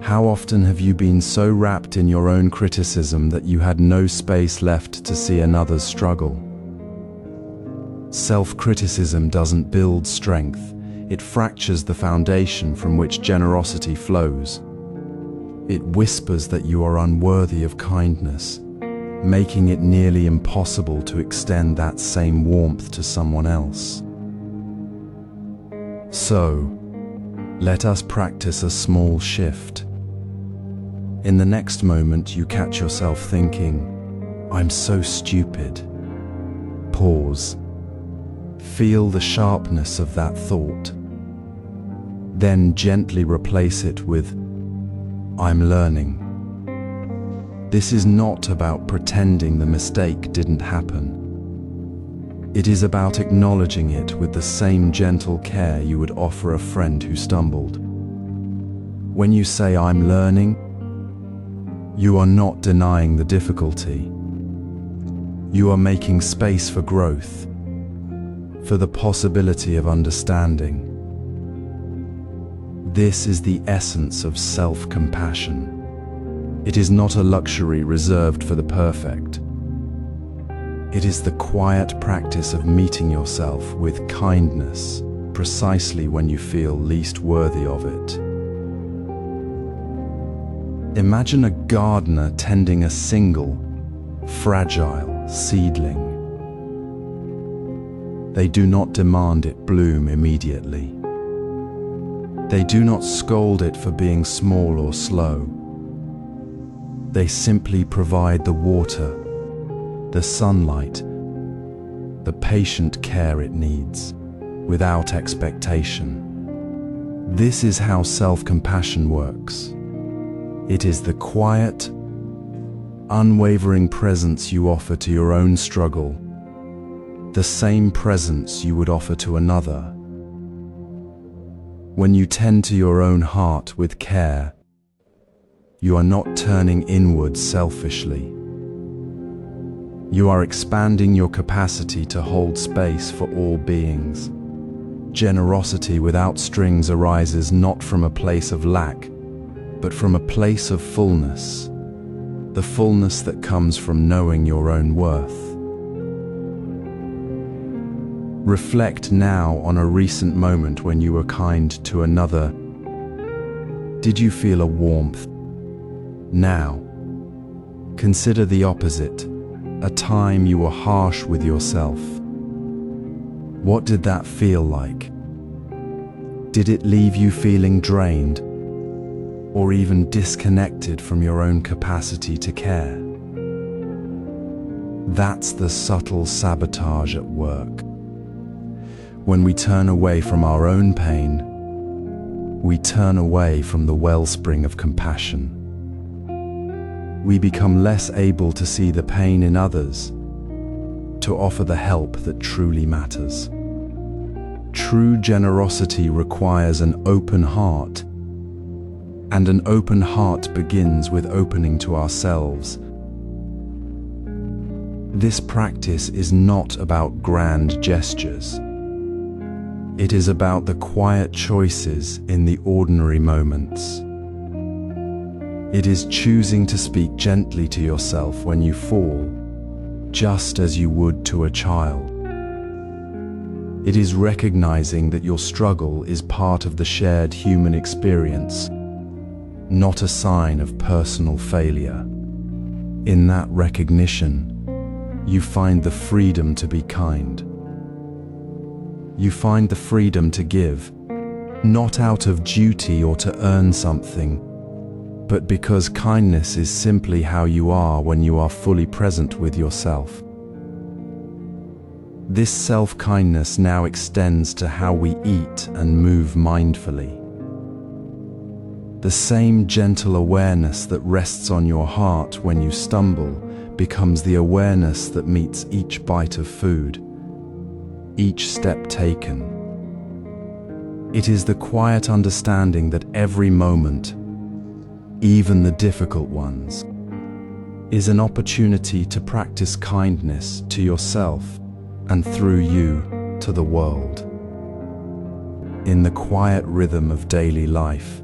How often have you been so wrapped in your own criticism that you had no space left to see another's struggle? Self-criticism doesn't build strength, it fractures the foundation from which generosity flows. It whispers that you are unworthy of kindness, making it nearly impossible to extend that same warmth to someone else. So, let us practice a small shift. In the next moment you catch yourself thinking, "I'm so stupid." Pause. Feel the sharpness of that thought. Then gently replace it with, "I'm learning." This is not about pretending the mistake didn't happen. It is about acknowledging it with the same gentle care you would offer a friend who stumbled. When you say, "I'm learning," you are not denying the difficulty. You are making space for growth, for the possibility of understanding. This is the essence of self-compassion. It is not a luxury reserved for the perfect. It is the quiet practice of meeting yourself with kindness precisely when you feel least worthy of it. Imagine a gardener tending a single, fragile seedling. They do not demand it bloom immediately. They do not scold it for being small or slow. They simply provide the water, the sunlight, the patient care it needs, without expectation. This is how self-compassion works. It is the quiet, unwavering presence you offer to your own struggle, the same presence you would offer to another. When you tend to your own heart with care, you are not turning inward selfishly. You are expanding your capacity to hold space for all beings. Generosity without strings arises not from a place of lack, but from a place of fullness, the fullness that comes from knowing your own worth. Reflect now on a recent moment when you were kind to another. Did you feel a warmth? Now, consider the opposite, a time you were harsh with yourself. What did that feel like? Did it leave you feeling drained, or even disconnected from your own capacity to care? That's the subtle sabotage at work. When we turn away from our own pain, we turn away from the wellspring of compassion. We become less able to see the pain in others, to offer the help that truly matters. True generosity requires an open heart And an open heart begins with opening to ourselves. This practice is not about grand gestures. It is about the quiet choices in the ordinary moments. It is choosing to speak gently to yourself when you fall, just as you would to a child. It is recognizing that your struggle is part of the shared human experience, not a sign of personal failure. In that recognition, you find the freedom to be kind. You find the freedom to give, not out of duty or to earn something, but because kindness is simply how you are when you are fully present with yourself. This self-kindness now extends to how we eat and move mindfully. The same gentle awareness that rests on your heart when you stumble becomes the awareness that meets each bite of food, each step taken. It is the quiet understanding that every moment, even the difficult ones, is an opportunity to practice kindness to yourself and through you to the world. In the quiet rhythm of daily life,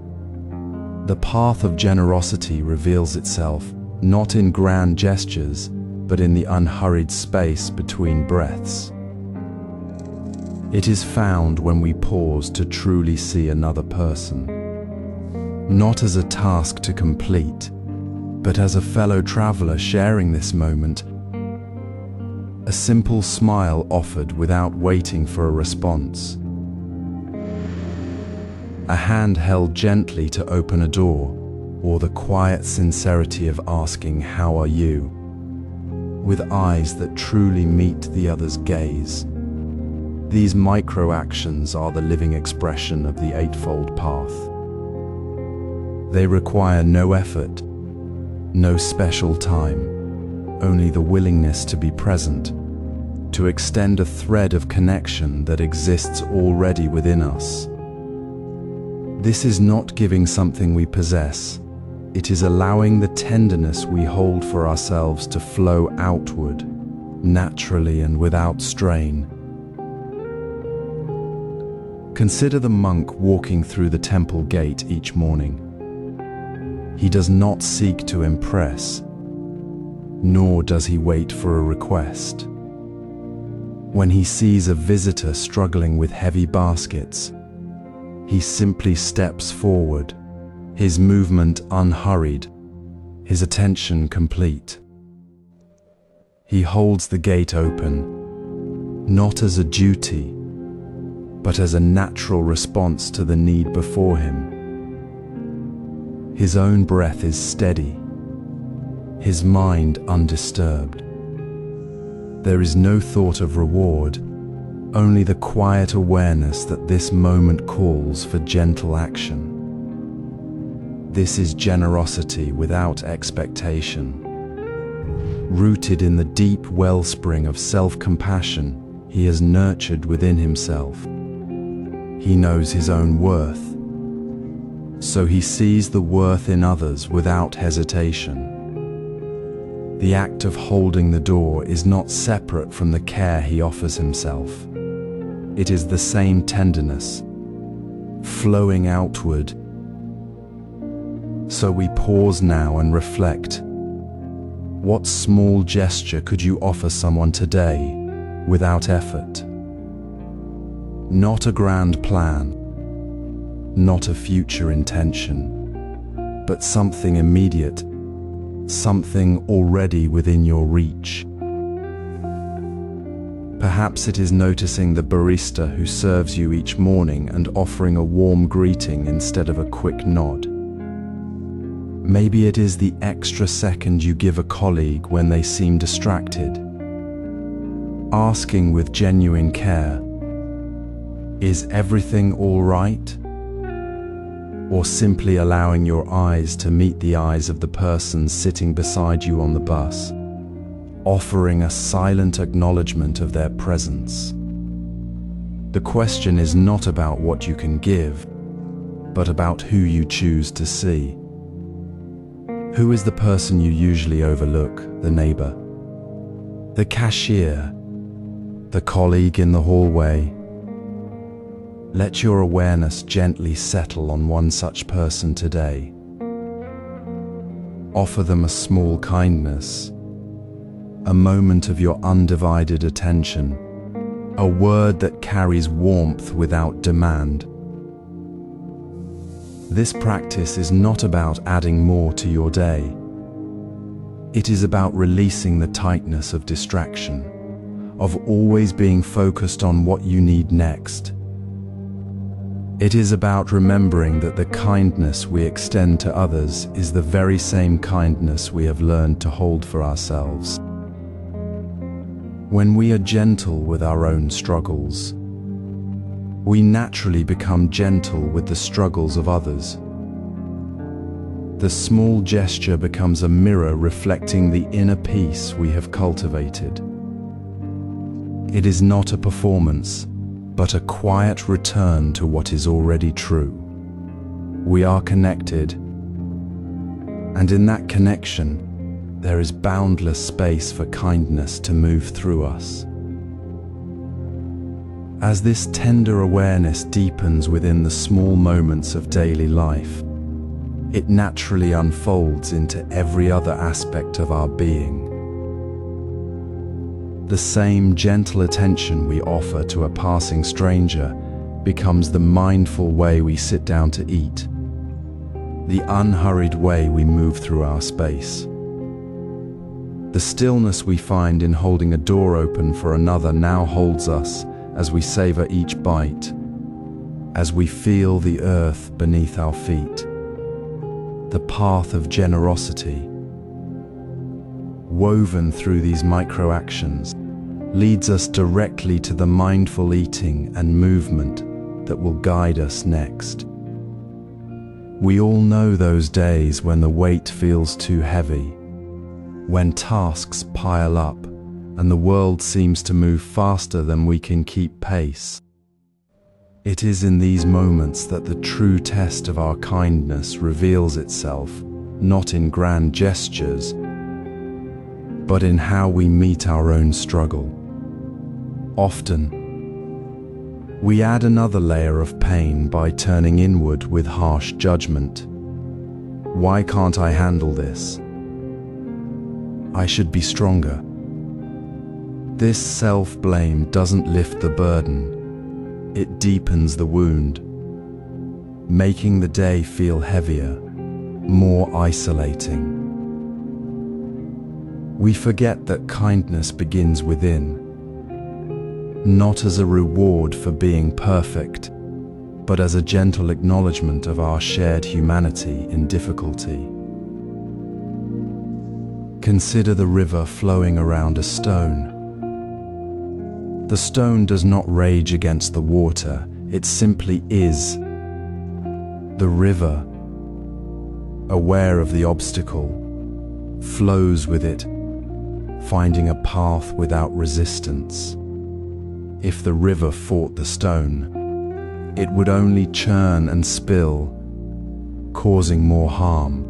the path of generosity reveals itself not in grand gestures, but in the unhurried space between breaths. It is found when we pause to truly see another person, not as a task to complete, but as a fellow traveler sharing this moment, a simple smile offered without waiting for a response, a hand held gently to open a door, or the quiet sincerity of asking, "How are you?" with eyes that truly meet the other's gaze. These micro-actions are the living expression of the Eightfold Path. They require no effort, no special time, only the willingness to be present, to extend a thread of connection that exists already within us. This is not giving something we possess. It is allowing the tenderness we hold for ourselves to flow outward, naturally and without strain. Consider the monk walking through the temple gate each morning. He does not seek to impress, nor does he wait for a request. When he sees a visitor struggling with heavy baskets, he simply steps forward, his movement unhurried, his attention complete. He holds the gate open, not as a duty, but as a natural response to the need before him. His own breath is steady, his mind undisturbed. There is no thought of reward, only the quiet awareness that this moment calls for gentle action. This is generosity without expectation. Rooted in the deep wellspring of self-compassion he has nurtured within himself. He knows his own worth, so he sees the worth in others without hesitation. The act of holding the door is not separate from the care he offers himself. It is the same tenderness, flowing outward. So we pause now and reflect. What small gesture could you offer someone today without effort? Not a grand plan, not a future intention, but something immediate, something already within your reach. Perhaps it is noticing the barista who serves you each morning and offering a warm greeting instead of a quick nod. Maybe it is the extra second you give a colleague when they seem distracted. Asking with genuine care, "Is everything all right?" Or simply allowing your eyes to meet the eyes of the person sitting beside you on the bus, offering a silent acknowledgement of their presence. The question is not about what you can give, but about who you choose to see. Who is the person you usually overlook? The neighbor, the cashier, the colleague in the hallway. Let your awareness gently settle on one such person today. Offer them a small kindness, a moment of your undivided attention, a word that carries warmth without demand. This practice is not about adding more to your day. It is about releasing the tightness of distraction, of always being focused on what you need next. It is about remembering that the kindness we extend to others is the very same kindness we have learned to hold for ourselves. When we are gentle with our own struggles, we naturally become gentle with the struggles of others. The small gesture becomes a mirror reflecting the inner peace we have cultivated. It is not a performance, but a quiet return to what is already true. We are connected, and in that connection, there is boundless space for kindness to move through us. As this tender awareness deepens within the small moments of daily life, it naturally unfolds into every other aspect of our being. The same gentle attention we offer to a passing stranger becomes the mindful way we sit down to eat, the unhurried way we move through our space. The stillness we find in holding a door open for another now holds us as we savor each bite, as we feel the earth beneath our feet. The path of generosity, woven through these micro-actions, leads us directly to the mindful eating and movement that will guide us next. We all know those days when the weight feels too heavy, when tasks pile up and the world seems to move faster than we can keep pace. It is in these moments that the true test of our kindness reveals itself, not in grand gestures, but in how we meet our own struggle. Often, we add another layer of pain by turning inward with harsh judgment. Why can't I handle this? I should be stronger. This self-blame doesn't lift the burden, it deepens the wound, making the day feel heavier, more isolating. We forget that kindness begins within, not as a reward for being perfect, but as a gentle acknowledgement of our shared humanity in difficulty. Consider the river flowing around a stone. The stone does not rage against the water, it simply is. The river, aware of the obstacle, flows with it, finding a path without resistance. If the river fought the stone, it would only churn and spill, causing more harm.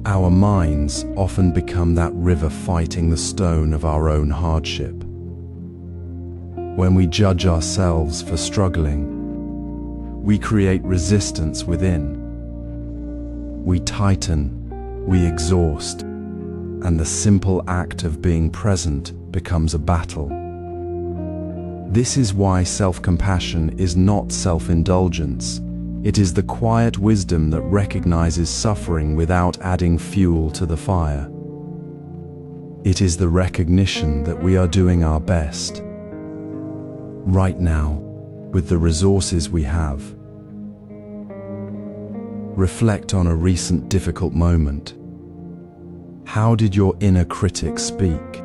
Our minds often become that river fighting the stone of our own hardship. When we judge ourselves for struggling, we create resistance within. We tighten, we exhaust, and the simple act of being present becomes a battle. This is why self-compassion is not self-indulgence. It is the quiet wisdom that recognizes suffering without adding fuel to the fire. It is the recognition that we are doing our best, right now, with the resources we have. Reflect on a recent difficult moment. How did your inner critic speak?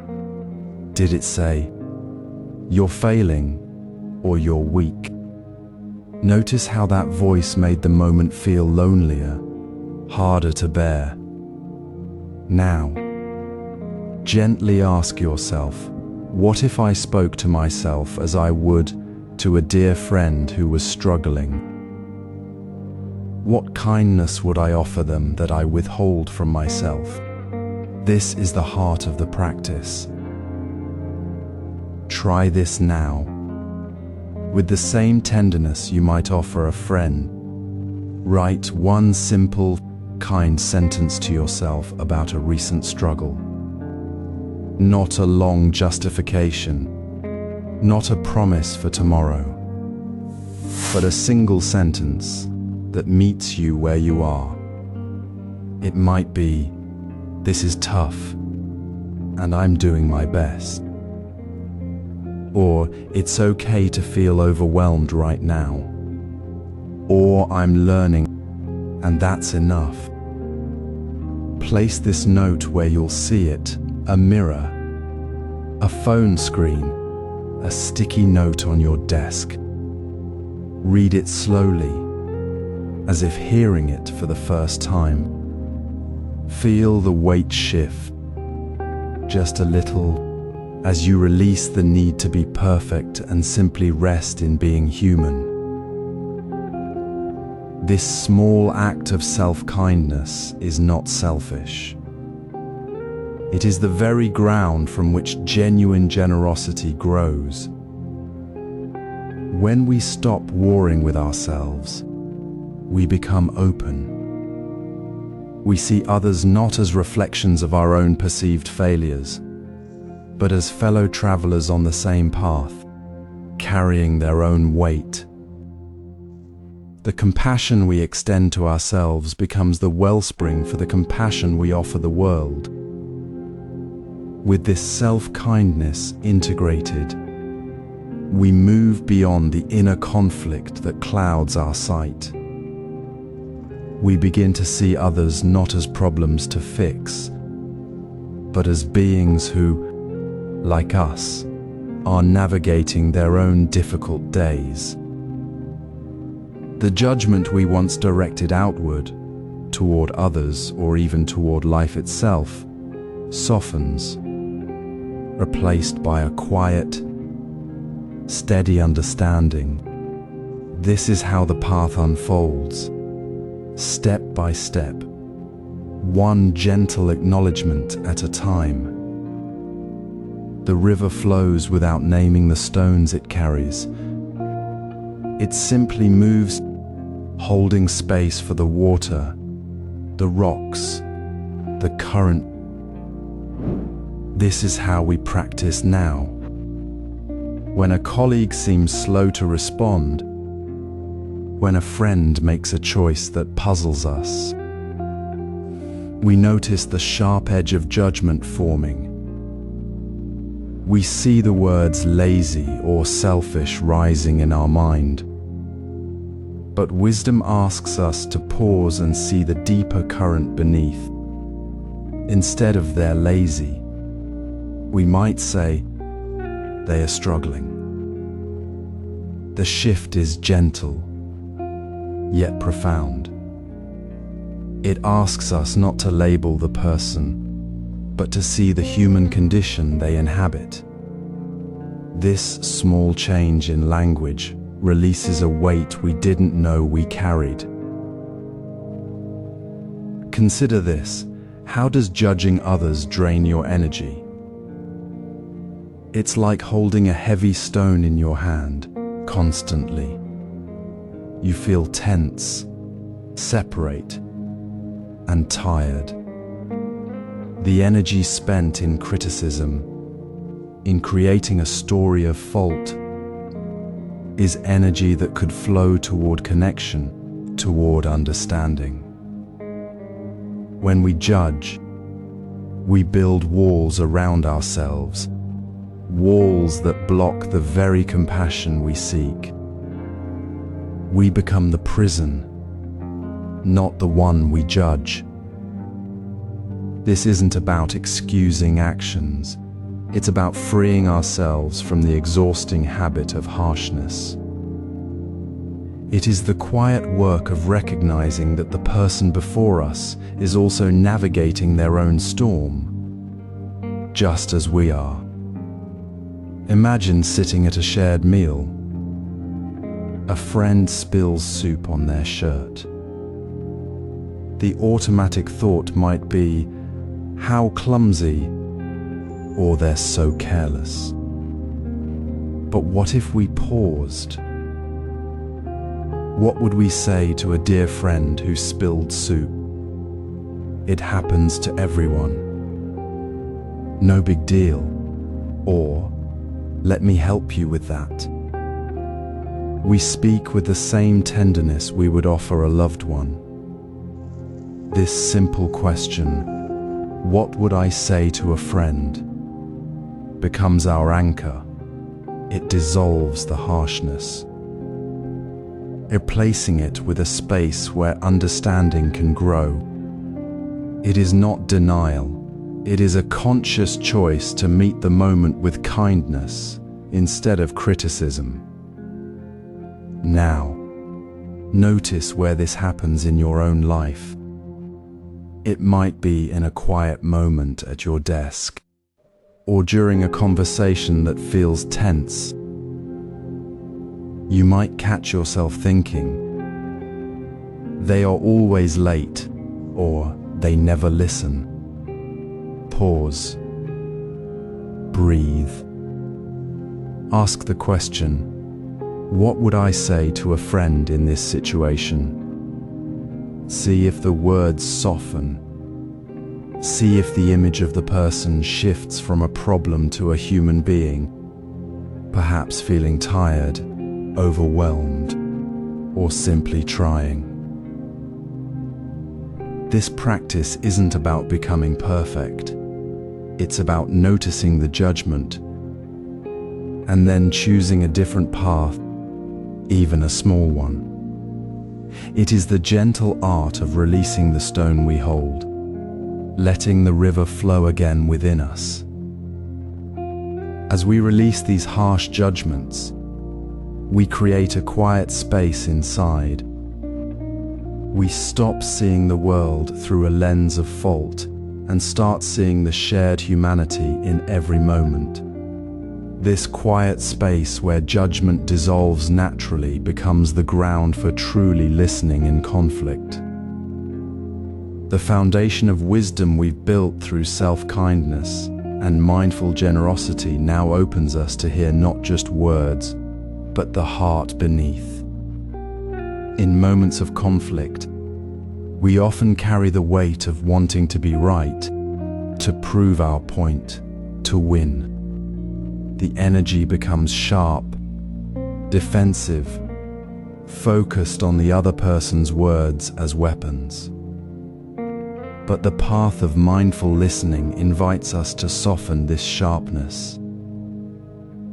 Did it say, "You're failing," or "You're weak"? Notice how that voice made the moment feel lonelier, harder to bear. Now, gently ask yourself, what if I spoke to myself as I would to a dear friend who was struggling? What kindness would I offer them that I withhold from myself? This is the heart of the practice. Try this now. With the same tenderness you might offer a friend, write one simple, kind sentence to yourself about a recent struggle. Not a long justification, not a promise for tomorrow, but a single sentence that meets you where you are. It might be, "This is tough, and I'm doing my best." Or, "It's okay to feel overwhelmed right now." Or, "I'm learning, and that's enough." Place this note where you'll see it: a mirror, a phone screen, a sticky note on your desk. Read it slowly, as if hearing it for the first time. Feel the weight shift, just a little, as you release the need to be perfect and simply rest in being human. This small act of self-kindness is not selfish. It is the very ground from which genuine generosity grows. When we stop warring with ourselves, we become open. We see others not as reflections of our own perceived failures, but as fellow travelers on the same path, carrying their own weight. The compassion we extend to ourselves becomes the wellspring for the compassion we offer the world. With this self-kindness integrated, we move beyond the inner conflict that clouds our sight. We begin to see others not as problems to fix, but as beings who, like us, are navigating their own difficult days. The judgment we once directed outward, toward others or even toward life itself, softens, replaced by a quiet, steady understanding. This is how the path unfolds, step by step, one gentle acknowledgement at a time. The river flows without naming the stones it carries. It simply moves, holding space for the water, the rocks, the current. This is how we practice now. When a colleague seems slow to respond, when a friend makes a choice that puzzles us, we notice the sharp edge of judgment forming. We see the words lazy or selfish rising in our mind. But wisdom asks us to pause and see the deeper current beneath. Instead of "they're lazy," we might say, "they are struggling." The shift is gentle, yet profound. It asks us not to label the person, but to see the human condition they inhabit. This small change in language releases a weight we didn't know we carried. Consider this: how does judging others drain your energy? It's like holding a heavy stone in your hand, constantly. You feel tense, separate, and tired. The energy spent in criticism, in creating a story of fault, is energy that could flow toward connection, toward understanding. When we judge, we build walls around ourselves, walls that block the very compassion we seek. We become the prison, not the one we judge. This isn't about excusing actions. It's about freeing ourselves from the exhausting habit of harshness. It is the quiet work of recognizing that the person before us is also navigating their own storm, just as we are. Imagine sitting at a shared meal. A friend spills soup on their shirt. the automatic thought might be, "How clumsy," or "They're so careless." But what if we paused? What would we say to a dear friend who spilled soup? "It happens to everyone. No big deal." Or, "Let me help you with that." We speak with the same tenderness we would offer a loved one. This simple question, "What would I say to a friend?" becomes our anchor. It dissolves the harshness, replacing it with a space where understanding can grow. It is not denial. It is a conscious choice to meet the moment with kindness instead of criticism. Now, notice where this happens in your own life. It might be in a quiet moment at your desk, or during a conversation that feels tense. You might catch yourself thinking, "They are always late," or "They never listen." Pause. Breathe. Ask the question, "What would I say to a friend in this situation?" See if the words soften. See if the image of the person shifts from a problem to a human being, perhaps feeling tired, overwhelmed, or simply trying. This practice isn't about becoming perfect. It's about noticing the judgment and then choosing a different path, even a small one. It is the gentle art of releasing the stone we hold, letting the river flow again within us. As we release these harsh judgments, we create a quiet space inside. We stop seeing the world through a lens of fault and start seeing the shared humanity in every moment. This quiet space where judgment dissolves naturally becomes the ground for truly listening in conflict. The foundation of wisdom we've built through self-kindness and mindful generosity now opens us to hear not just words, but the heart beneath. In moments of conflict, we often carry the weight of wanting to be right, to prove our point, to win. The energy becomes sharp, defensive, focused on the other person's words as weapons. But the path of mindful listening invites us to soften this sharpness.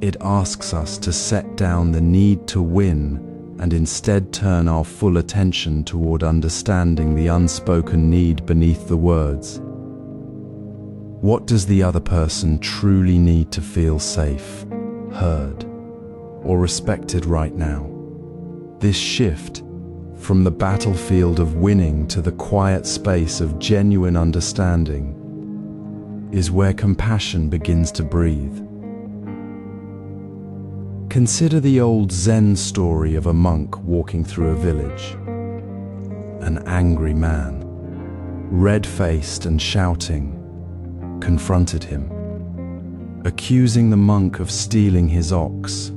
It asks us to set down the need to win and instead turn our full attention toward understanding the unspoken need beneath the words. What does the other person truly need to feel safe, heard, or respected right now? This shift from the battlefield of winning to the quiet space of genuine understanding is where compassion begins to breathe. Consider the old Zen story of a monk walking through a village. An angry man, red-faced and shouting, confronted him, accusing the monk of stealing his ox.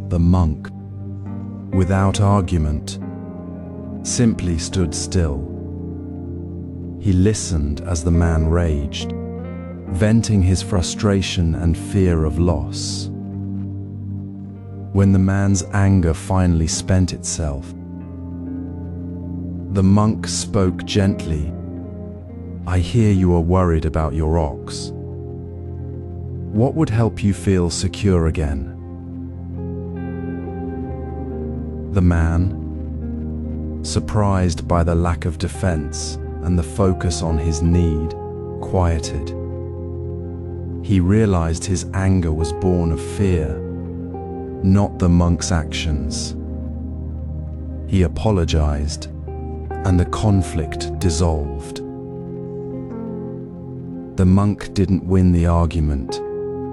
The monk, without argument, simply stood still. He listened as the man raged, venting his frustration and fear of loss. When the man's anger finally spent itself, the monk spoke gently, "I hear you are worried about your ox. What would help you feel secure again?" The man, surprised by the lack of defense and the focus on his need, quieted. He realized his anger was born of fear, not the monk's actions. He apologized, and the conflict dissolved. The monk didn't win the argument.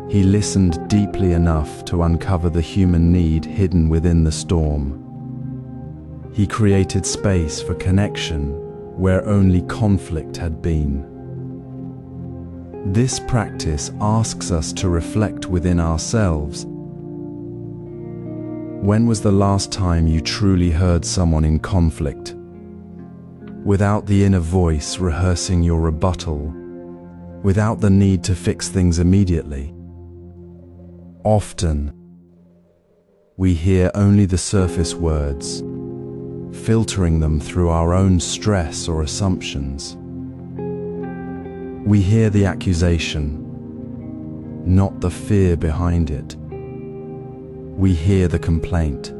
He listened deeply enough to uncover the human need hidden within the storm. He created space for connection where only conflict had been. This practice asks us to reflect within ourselves. When was the last time you truly heard someone in conflict, without the inner voice rehearsing your rebuttal, without the need to fix things immediately? Often, we hear only the surface words, filtering them through our own stress or assumptions. We hear the accusation, not the fear behind it. We hear the complaint,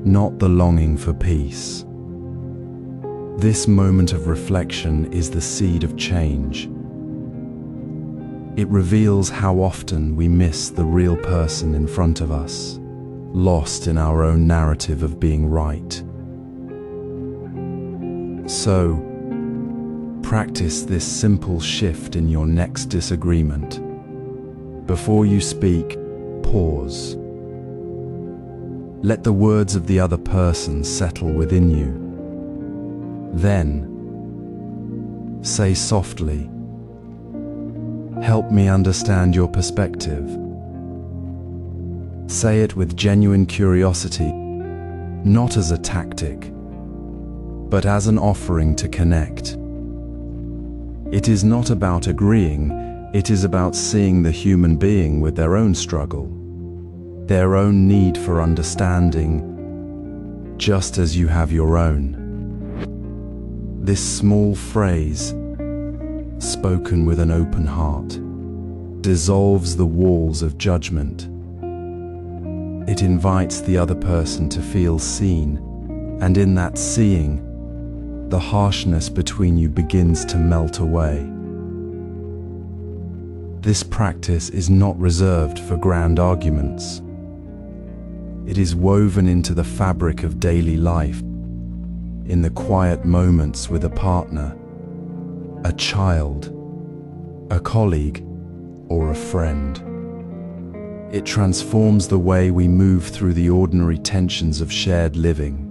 not the longing for peace. This moment of reflection is the seed of change. It reveals how often we miss the real person in front of us, lost in our own narrative of being right. So, practice this simple shift in your next disagreement. Before you speak, pause. Let the words of the other person settle within you. Then, say softly, "Help me understand your perspective." Say it with genuine curiosity, not as a tactic, but as an offering to connect. It is not about agreeing, it is about seeing the human being with their own struggle, their own need for understanding, just as you have your own. This small phrase, spoken with an open heart, dissolves the walls of judgment. It invites the other person to feel seen, and in that seeing, the harshness between you begins to melt away. This practice is not reserved for grand arguments. It is woven into the fabric of daily life, in the quiet moments with a partner, a child, a colleague, or a friend. It transforms the way we move through the ordinary tensions of shared living.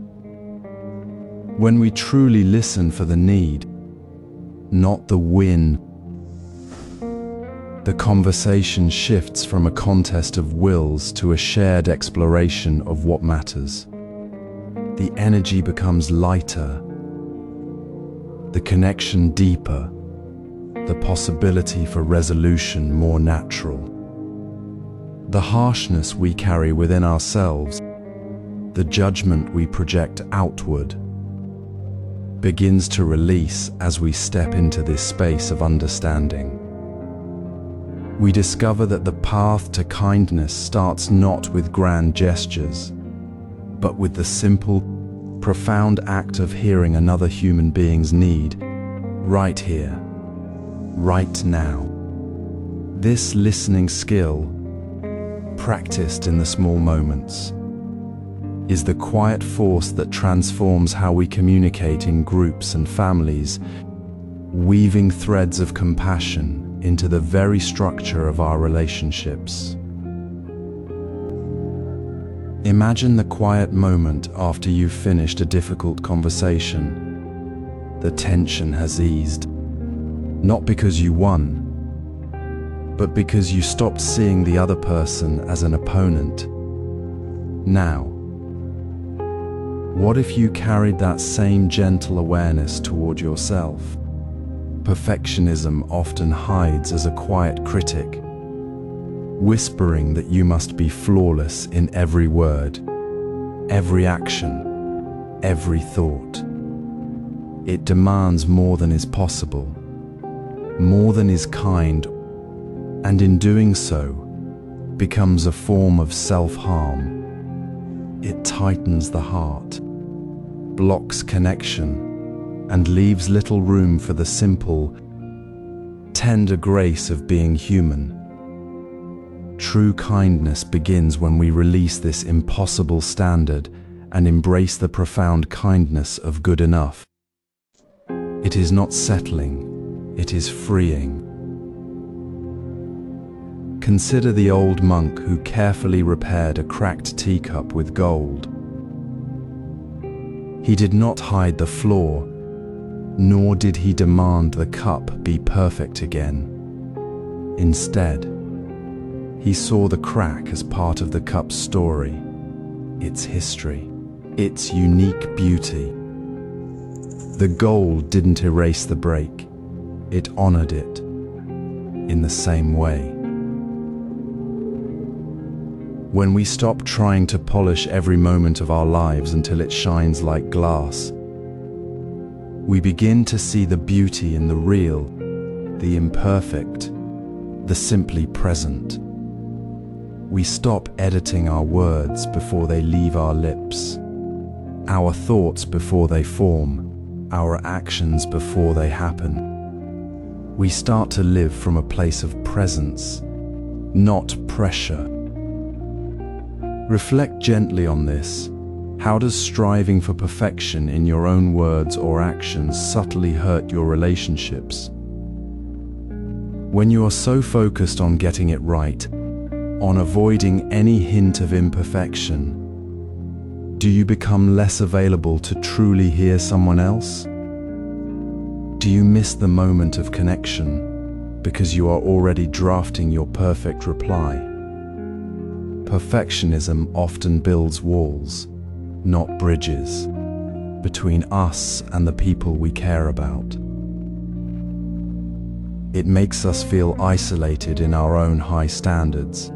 When we truly listen for the need, not the win, the conversation shifts from a contest of wills to a shared exploration of what matters. The energy becomes lighter, the connection deeper, the possibility for resolution more natural. The harshness we carry within ourselves, the judgment we project outward, begins to release as we step into this space of understanding. We discover that the path to kindness starts not with grand gestures, but with the simple, profound act of hearing another human being's need, right here, right now. This listening skill, practiced in the small moments, is the quiet force that transforms how we communicate in groups and families, weaving threads of compassion into the very structure of our relationships. Imagine the quiet moment after you've finished a difficult conversation. The tension has eased, not because you won, but because you stopped seeing the other person as an opponent. Now, what if you carried that same gentle awareness toward yourself? Perfectionism often hides as a quiet critic, whispering that you must be flawless in every word, every action, every thought. It demands more than is possible, more than is kind, and in doing so, becomes a form of self-harm. It tightens the heart, blocks connection, and leaves little room for the simple, tender grace of being human. True kindness begins when we release this impossible standard and embrace the profound kindness of good enough. It is not settling, it is freeing. Consider the old monk who carefully repaired a cracked teacup with gold. He did not hide the flaw, nor did he demand the cup be perfect again. Instead, he saw the crack as part of the cup's story, its history, its unique beauty. The gold didn't erase the break, it honored it in the same way. When we stop trying to polish every moment of our lives until it shines like glass, we begin to see the beauty in the real, the imperfect, the simply present. We stop editing our words before they leave our lips, our thoughts before they form, our actions before they happen. We start to live from a place of presence, not pressure. Reflect gently on this. How does striving for perfection in your own words or actions subtly hurt your relationships? When you are so focused on getting it right, on avoiding any hint of imperfection, do you become less available to truly hear someone else? Do you miss the moment of connection because you are already drafting your perfect reply? Perfectionism often builds walls, not bridges, between us and the people we care about. It makes us feel isolated in our own high standards,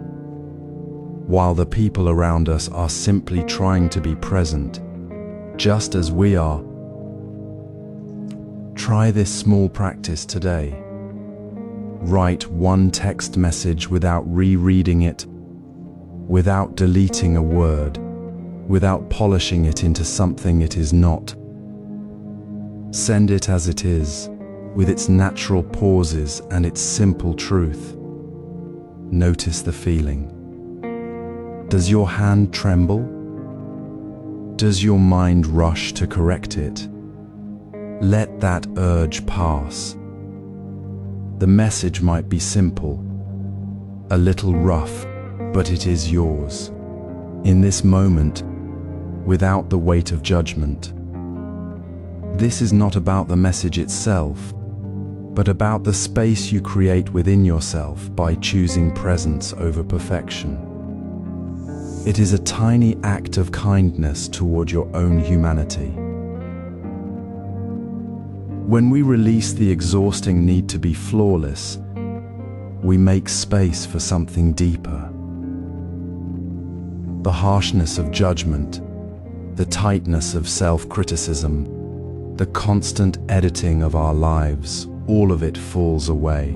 while the people around us are simply trying to be present, just as we are. Try this small practice today. Write one text message without rereading it, without deleting a word, without polishing it into something it is not. Send it as it is, with its natural pauses and its simple truth. Notice the feeling. Does your hand tremble? Does your mind rush to correct it? Let that urge pass. The message might be simple, a little rough, but it is yours. In this moment, without the weight of judgment. This is not about the message itself, but about the space you create within yourself by choosing presence over perfection. It is a tiny act of kindness toward your own humanity. When we release the exhausting need to be flawless, we make space for something deeper. The harshness of judgment, the tightness of self-criticism, the constant editing of our lives, all of it falls away.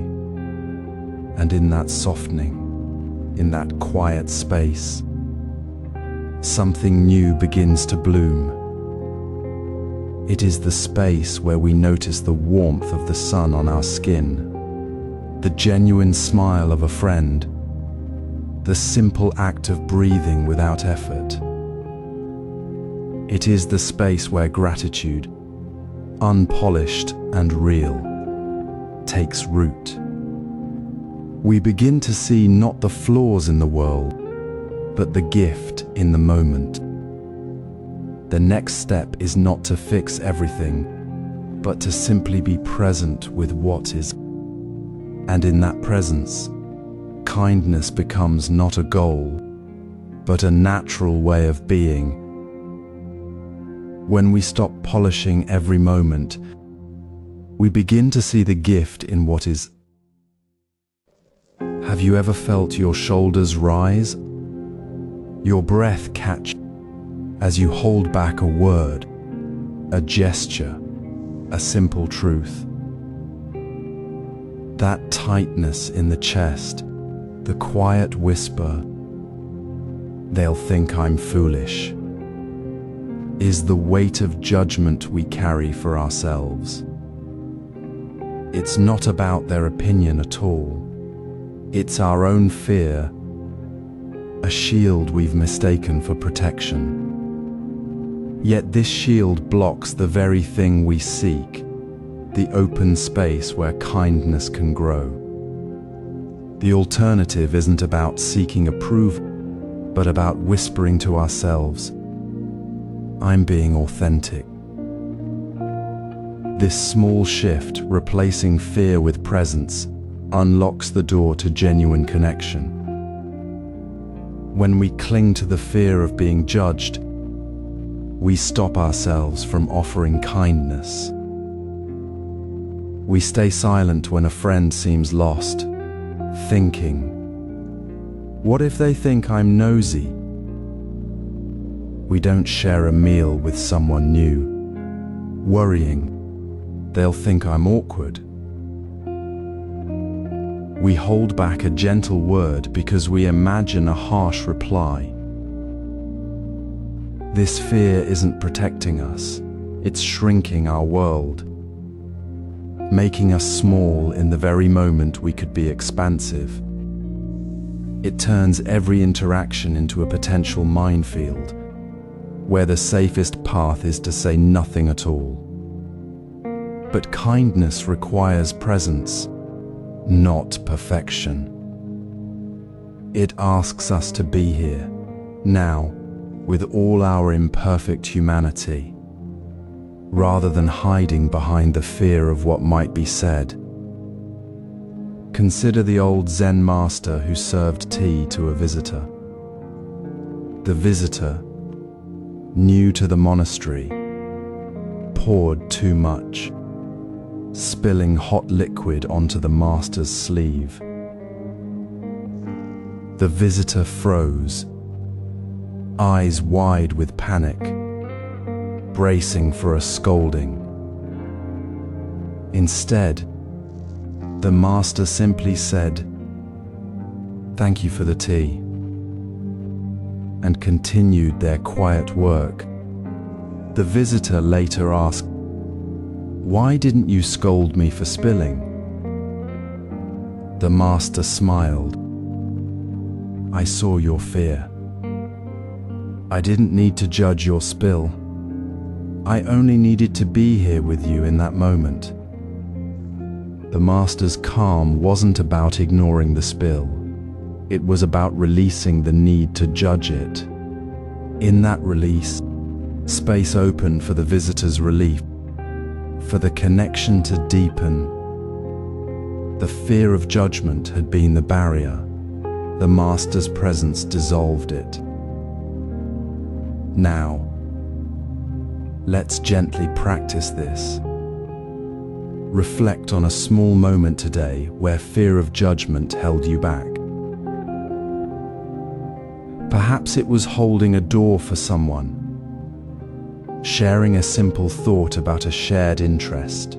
And in that softening, in that quiet space, something new begins to bloom. It is the space where we notice the warmth of the sun on our skin, the genuine smile of a friend, the simple act of breathing without effort. It is the space where gratitude, unpolished and real, takes root. We begin to see not the flaws in the world, but the gift in the moment. The next step is not to fix everything, but to simply be present with what is. And in that presence, kindness becomes not a goal, but a natural way of being. When we stop polishing every moment, we begin to see the gift in what is. Have you ever felt your shoulders rise, your breath catch, as you hold back a word, a gesture, a simple truth? That tightness in the chest, the quiet whisper, "They'll think I'm foolish," is the weight of judgment we carry for ourselves. It's not about their opinion at all. It's our own fear, a shield we've mistaken for protection. Yet this shield blocks the very thing we seek, the open space where kindness can grow. The alternative isn't about seeking approval, but about whispering to ourselves, "I'm being authentic." This small shift, replacing fear with presence, unlocks the door to genuine connection. When we cling to the fear of being judged, we stop ourselves from offering kindness. We stay silent when a friend seems lost, thinking, "What if they think I'm nosy?" We don't share a meal with someone new, worrying, "They'll think I'm awkward." We hold back a gentle word because we imagine a harsh reply. This fear isn't protecting us, it's shrinking our world, making us small in the very moment we could be expansive. It turns every interaction into a potential minefield, where the safest path is to say nothing at all. But kindness requires presence, not perfection. It asks us to be here, now, with all our imperfect humanity, rather than hiding behind the fear of what might be said. Consider the old Zen master who served tea to a visitor. The visitor, new to the monastery, poured too much, spilling hot liquid onto the master's sleeve. The visitor froze, eyes wide with panic, bracing for a scolding. Instead, the master simply said, "Thank you for the tea," and continued their quiet work. The visitor later asked, "Why didn't you scold me for spilling?" The master smiled. "I saw your fear. I didn't need to judge your spill. I only needed to be here with you in that moment." The master's calm wasn't about ignoring the spill. It was about releasing the need to judge it. In that release, space opened for the visitor's relief, for the connection to deepen. The fear of judgment had been the barrier. The master's presence dissolved it. Now, let's gently practice this. Reflect on a small moment today where fear of judgment held you back. Perhaps it was holding a door for someone, sharing a simple thought about a shared interest,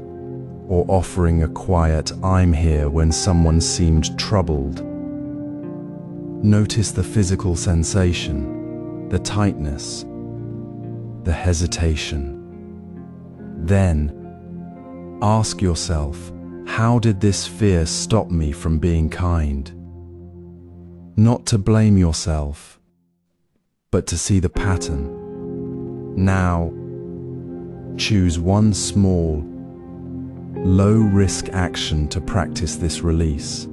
or offering a quiet "I'm here" when someone seemed troubled. Notice the physical sensation, the tightness, the hesitation. Then, ask yourself, how did this fear stop me from being kind? Not to blame yourself, but to see the pattern. Now, choose one small, low-risk action to practice this release.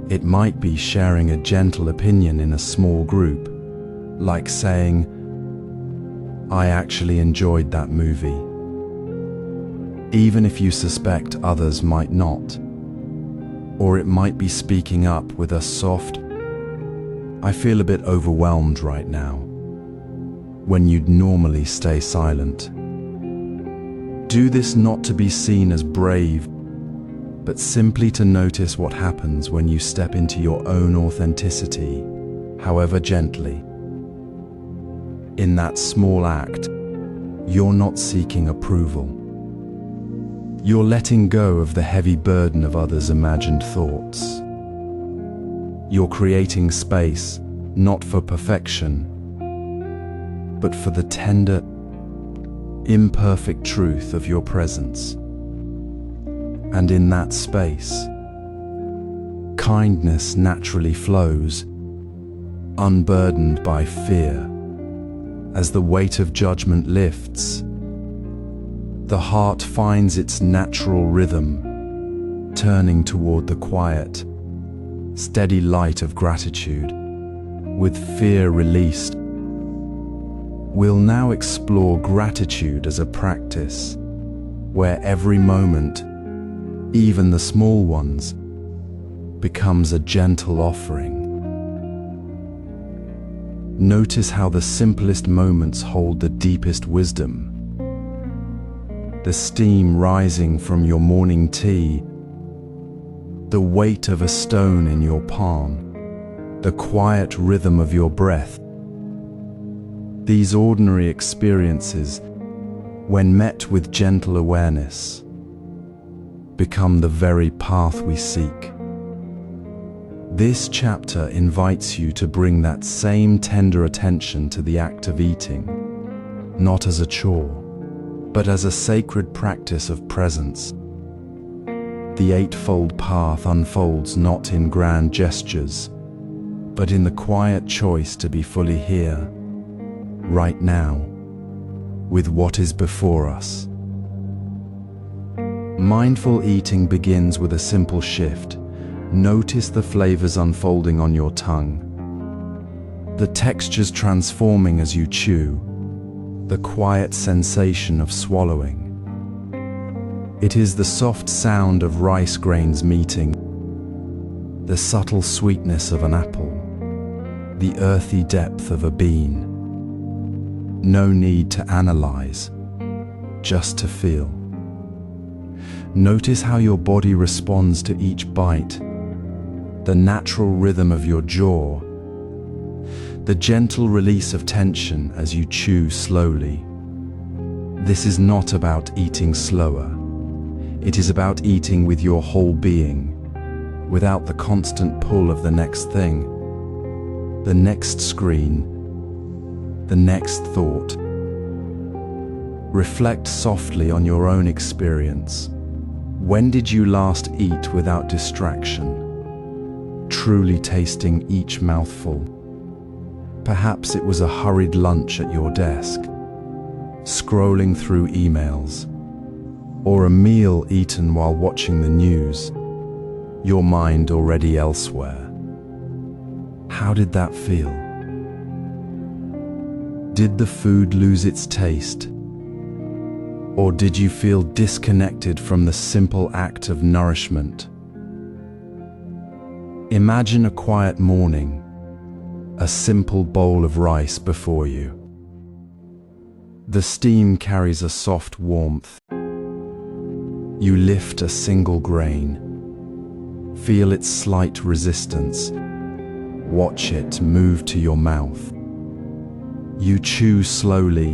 It might be sharing a gentle opinion in a small group, like saying, "I actually enjoyed that movie," even if you suspect others might not. Or it might be speaking up with a soft, "I feel a bit overwhelmed right now," when you'd normally stay silent. Do this not to be seen as brave, but simply to notice what happens when you step into your own authenticity, however gently. In that small act, you're not seeking approval. You're letting go of the heavy burden of others' imagined thoughts. You're creating space, not for perfection, but for the tender, imperfect truth of your presence. And in that space, kindness naturally flows, unburdened by fear. As the weight of judgment lifts, the heart finds its natural rhythm, turning toward the quiet, steady light of gratitude. With fear released, we'll now explore gratitude as a practice, where every moment, even the small ones, becomes a gentle offering. Notice how the simplest moments hold the deepest wisdom. The steam rising from your morning tea, the weight of a stone in your palm, the quiet rhythm of your breath. These ordinary experiences, when met with gentle awareness, become the very path we seek. This chapter invites you to bring that same tender attention to the act of eating, not as a chore, but as a sacred practice of presence. The Eightfold Path unfolds not in grand gestures, but in the quiet choice to be fully here, right now, with what is before us. Mindful eating begins with a simple shift. Notice the flavors unfolding on your tongue, the textures transforming as you chew, the quiet sensation of swallowing. It is the soft sound of rice grains meeting, the subtle sweetness of an apple, the earthy depth of a bean. No need to analyze, just to feel. Notice how your body responds to each bite, the natural rhythm of your jaw, the gentle release of tension as you chew slowly. This is not about eating slower. It is about eating with your whole being, without the constant pull of the next thing, the next screen, the next thought. Reflect softly on your own experience. When did you last eat without distraction, truly tasting each mouthful? Perhaps it was a hurried lunch at your desk, scrolling through emails, or a meal eaten while watching the news, your mind already elsewhere. How did that feel? Did the food lose its taste? Or did you feel disconnected from the simple act of nourishment? Imagine a quiet morning, a simple bowl of rice before you. The steam carries a soft warmth. You lift a single grain, feel its slight resistance, watch it move to your mouth. You chew slowly,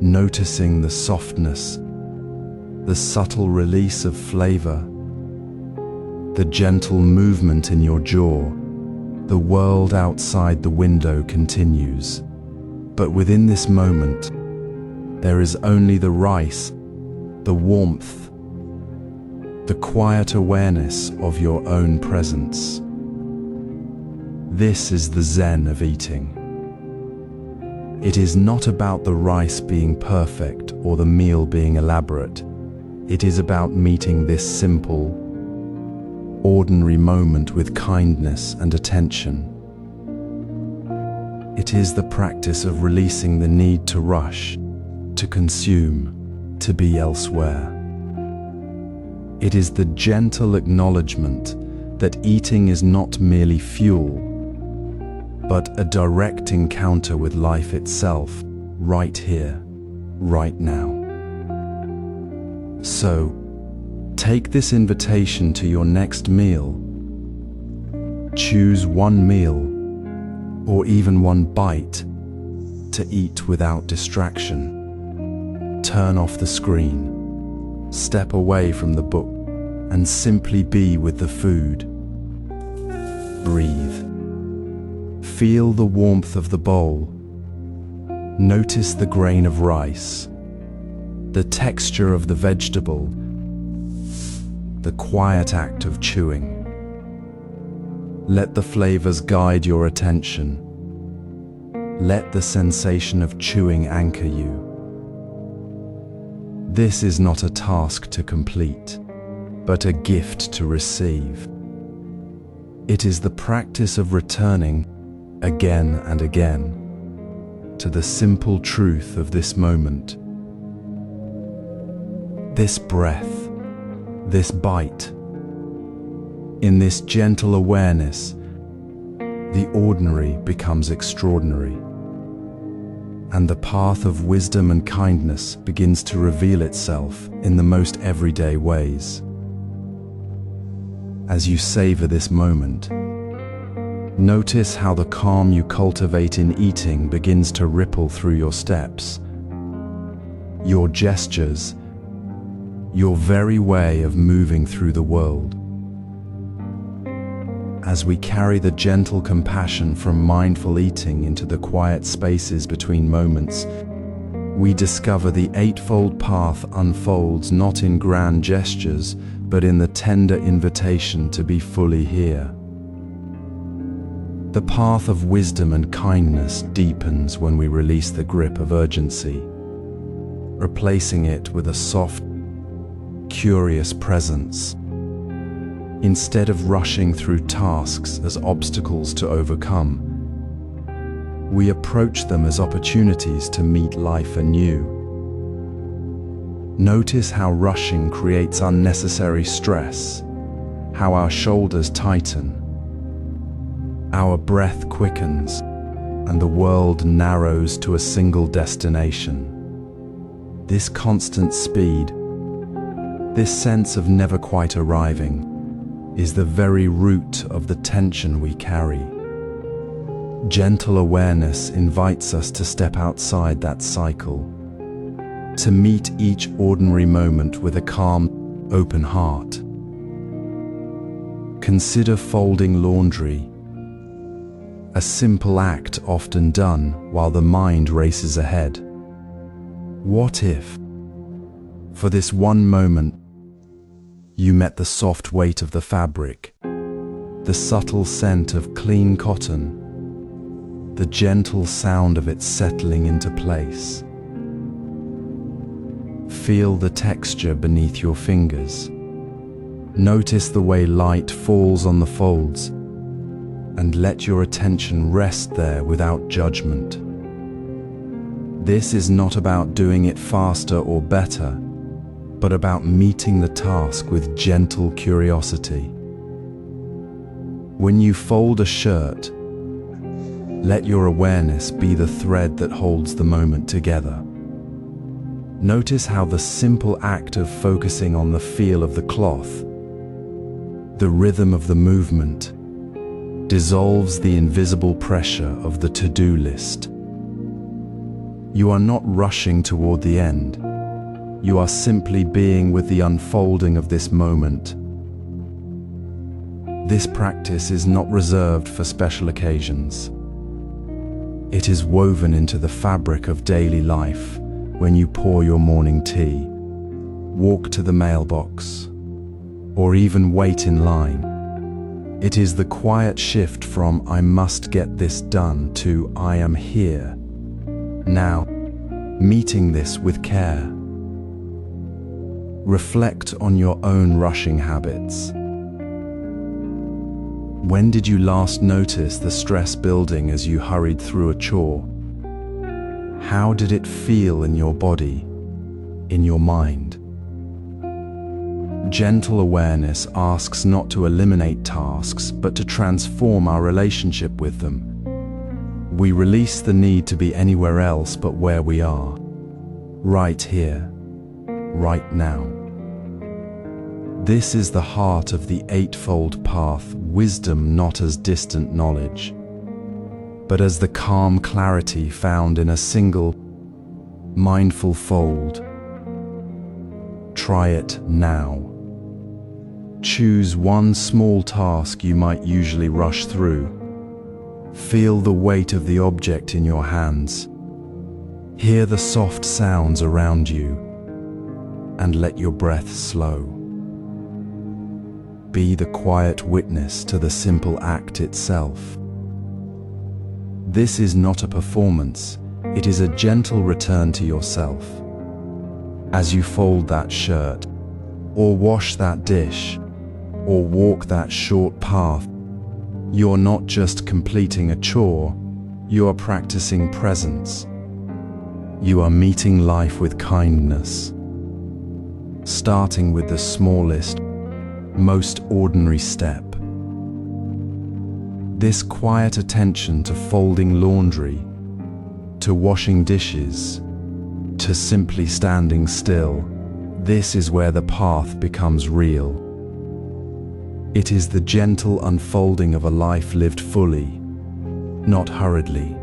noticing the softness, the subtle release of flavor, the gentle movement in your jaw. The world outside the window continues, but within this moment, there is only the rice, the warmth, the quiet awareness of your own presence. This is the Zen of eating. It is not about the rice being perfect or the meal being elaborate. It is about meeting this simple, ordinary moment with kindness and attention. It is the practice of releasing the need to rush, to consume, to be elsewhere. It is the gentle acknowledgement that eating is not merely fuel, but a direct encounter with life itself, right here, right now. So, take this invitation to your next meal. Choose one meal, or even one bite, to eat without distraction. Turn off the screen, step away from the book, and simply be with the food. Breathe. Feel the warmth of the bowl. Notice the grain of rice, the texture of the vegetable, the quiet act of chewing. Let the flavors guide your attention. Let the sensation of chewing anchor you. This is not a task to complete, but a gift to receive. It is the practice of returning again and again to the simple truth of this moment. this breath, this bite. In this gentle awareness, the ordinary becomes extraordinary, and the path of wisdom and kindness begins to reveal itself in the most everyday ways. As you savor this moment, notice how the calm you cultivate in eating begins to ripple through your steps, your gestures, your very way of moving through the world. As we carry the gentle compassion from mindful eating into the quiet spaces between moments, we discover the Eightfold Path unfolds not in grand gestures, but in the tender invitation to be fully here. The path of wisdom and kindness deepens when we release the grip of urgency, replacing it with a soft, curious presence. Instead of rushing through tasks as obstacles to overcome, we approach them as opportunities to meet life anew. Notice how rushing creates unnecessary stress, how our shoulders tighten, our breath quickens, and the world narrows to a single destination. This constant speed, this sense of never quite arriving, is the very root of the tension we carry. Gentle awareness invites us to step outside that cycle, to meet each ordinary moment with a calm, open heart. Consider folding laundry, a simple act often done while the mind races ahead. What if, for this one moment, you met the soft weight of the fabric, the subtle scent of clean cotton, the gentle sound of it settling into place? Feel the texture beneath your fingers. Notice the way light falls on the folds, and let your attention rest there without judgment. This is not about doing it faster or better, but about meeting the task with gentle curiosity. When you fold a shirt, let your awareness be the thread that holds the moment together. Notice how the simple act of focusing on the feel of the cloth, the rhythm of the movement, dissolves the invisible pressure of the to-do list. You are not rushing toward the end. You are simply being with the unfolding of this moment. This practice is not reserved for special occasions. It is woven into the fabric of daily life when you pour your morning tea, walk to the mailbox, or even wait in line. It is the quiet shift from "I must get this done" to "I am here, now," meeting this with care. Reflect on your own rushing habits. When did you last notice the stress building as you hurried through a chore? How did it feel in your body, in your mind? Gentle awareness asks not to eliminate tasks, but to transform our relationship with them. We release the need to be anywhere else but where we are, right here, right now. This is the heart of the Eightfold Path, wisdom not as distant knowledge, but as the calm clarity found in a single, mindful fold. Try it now. Choose one small task you might usually rush through. Feel the weight of the object in your hands. Hear the soft sounds around you, and let your breath slow. Be the quiet witness to the simple act itself. This is not a performance, it is a gentle return to yourself. As you fold that shirt, or wash that dish, or walk that short path, you're not just completing a chore, you are practicing presence. You are meeting life with kindness. starting with the smallest, most ordinary step. This quiet attention to folding laundry, to washing dishes, to simply standing still, this is where the path becomes real. It is the gentle unfolding of a life lived fully, not hurriedly.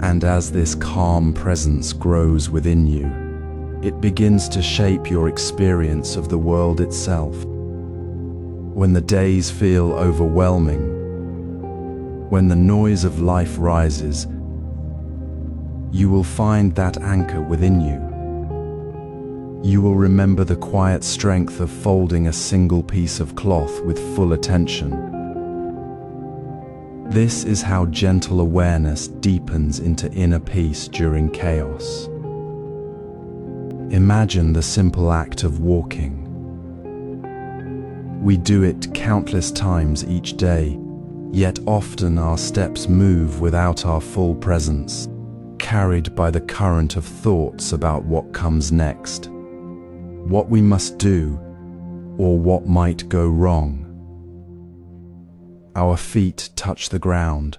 And as this calm presence grows within you, it begins to shape your experience of the world itself. When the days feel overwhelming, when the noise of life rises, you will find that anchor within you. You will remember the quiet strength of folding a single piece of cloth with full attention. This is how gentle awareness deepens into inner peace during chaos. Imagine the simple act of walking. We do it countless times each day, yet often our steps move without our full presence, carried by the current of thoughts about what comes next, what we must do, or what might go wrong. Our feet touch the ground,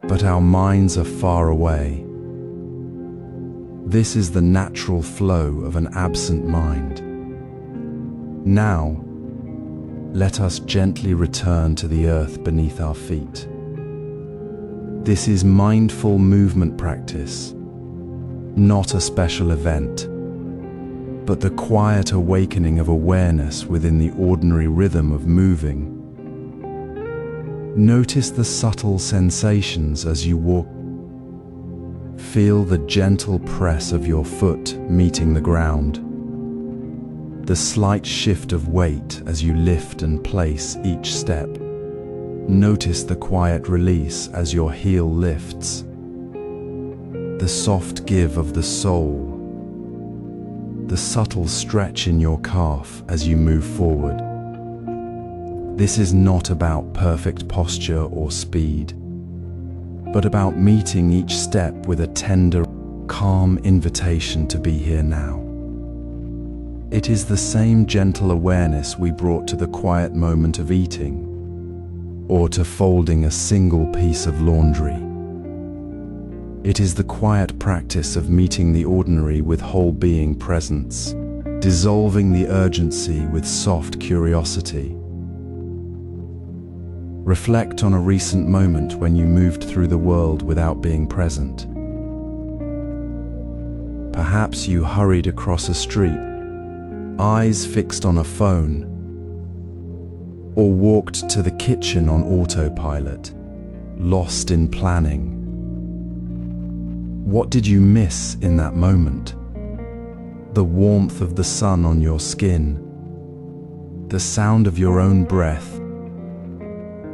but our minds are far away. This is the natural flow of an absent mind. Now, let us gently return to the earth beneath our feet. This is mindful movement practice, not a special event, but the quiet awakening of awareness within the ordinary rhythm of moving. Notice the subtle sensations as you walk. Feel the gentle press of your foot meeting the ground, the slight shift of weight as you lift and place each step. Notice the quiet release as your heel lifts, the soft give of the sole, the subtle stretch in your calf as you move forward. This is not about perfect posture or speed, but about meeting each step with a tender, calm invitation to be here now. It is the same gentle awareness we brought to the quiet moment of eating, or to folding a single piece of laundry. It is the quiet practice of meeting the ordinary with whole being presence, dissolving the urgency with soft curiosity. Reflect on a recent moment when you moved through the world without being present. Perhaps you hurried across a street, eyes fixed on a phone, or walked to the kitchen on autopilot, lost in planning. What did you miss in that moment? The warmth of the sun on your skin, the sound of your own breath,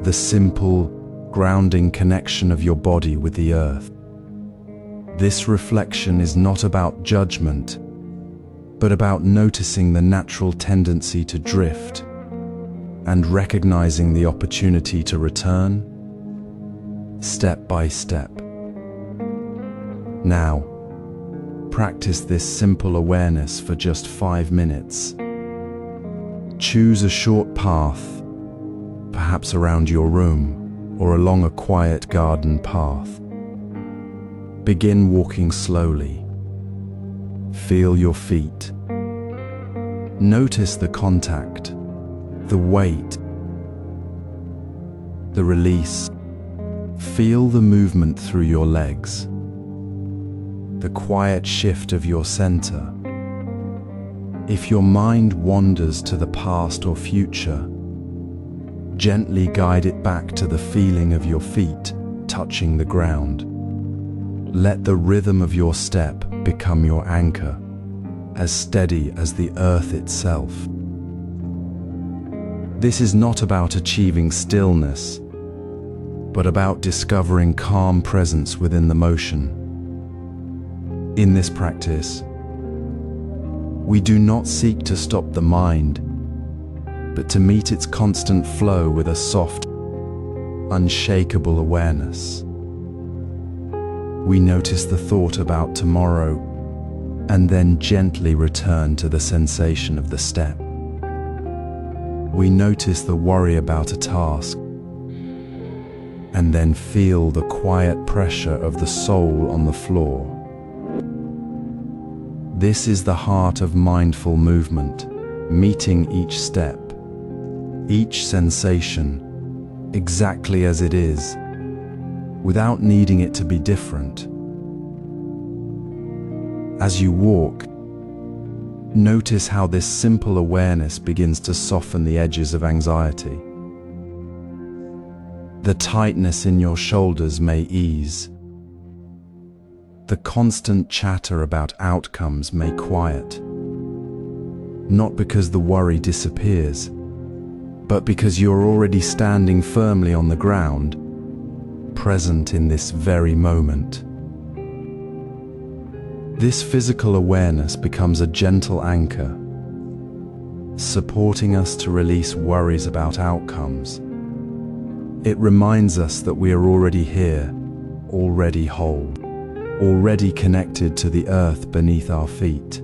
the simple, grounding connection of your body with the earth. This reflection is not about judgment, but about noticing the natural tendency to drift and recognizing the opportunity to return, step by step. Now, practice this simple awareness for just 5 minutes. Choose a short path, perhaps around your room or along a quiet garden path. Begin walking slowly. Feel your feet. Notice the contact, the weight, the release. Feel the movement through your legs, the quiet shift of your center. If your mind wanders to the past or future, gently guide it back to the feeling of your feet touching the ground. Let the rhythm of your step become your anchor, as steady as the earth itself. This is not about achieving stillness, but about discovering calm presence within the motion. In this practice, we do not seek to stop the mind, but to meet its constant flow with a soft, unshakable awareness. We notice the thought about tomorrow, and then gently return to the sensation of the step. We notice the worry about a task, and then feel the quiet pressure of the sole on the floor. This is the heart of mindful movement, meeting each step, each sensation, exactly as it is, without needing it to be different. As you walk, notice how this simple awareness begins to soften the edges of anxiety. The tightness in your shoulders may ease. The constant chatter about outcomes may quiet. Not because the worry disappears, but because you're already standing firmly on the ground, present in this very moment. This physical awareness becomes a gentle anchor, supporting us to release worries about outcomes. It reminds us that we are already here, already whole, already connected to the earth beneath our feet.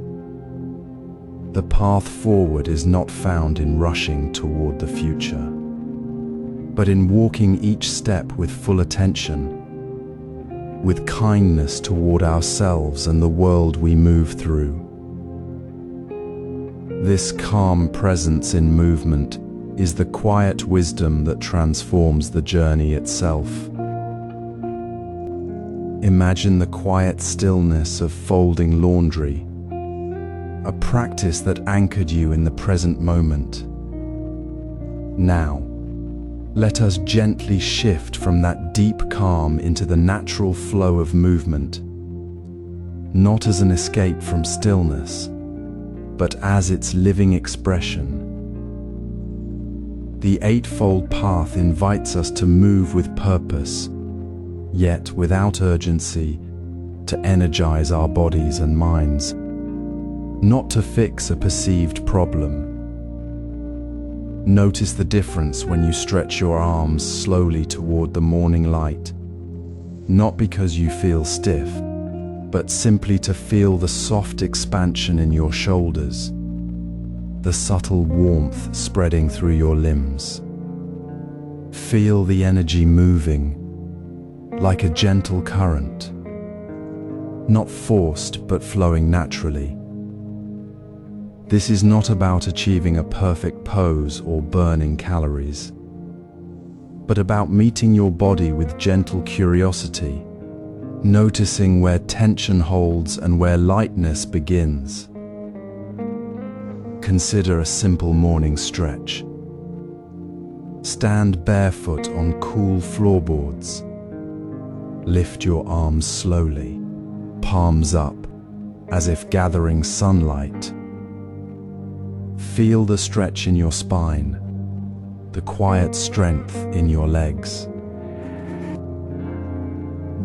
The path forward is not found in rushing toward the future, but in walking each step with full attention, with kindness toward ourselves and the world we move through. This calm presence in movement is the quiet wisdom that transforms the journey itself. Imagine the quiet stillness of folding laundry, a practice that anchored you in the present moment. Now, let us gently shift from that deep calm into the natural flow of movement, not as an escape from stillness, but as its living expression. The Eightfold Path invites us to move with purpose, yet without urgency, to energize our bodies and minds, not to fix a perceived problem. Notice the difference when you stretch your arms slowly toward the morning light, not because you feel stiff, but simply to feel the soft expansion in your shoulders, the subtle warmth spreading through your limbs. Feel the energy moving, like a gentle current, not forced but flowing naturally. This is not about achieving a perfect pose or burning calories, but about meeting your body with gentle curiosity, noticing where tension holds and where lightness begins. Consider a simple morning stretch. Stand barefoot on cool floorboards. Lift your arms slowly, palms up, as if gathering sunlight. Feel the stretch in your spine, the quiet strength in your legs.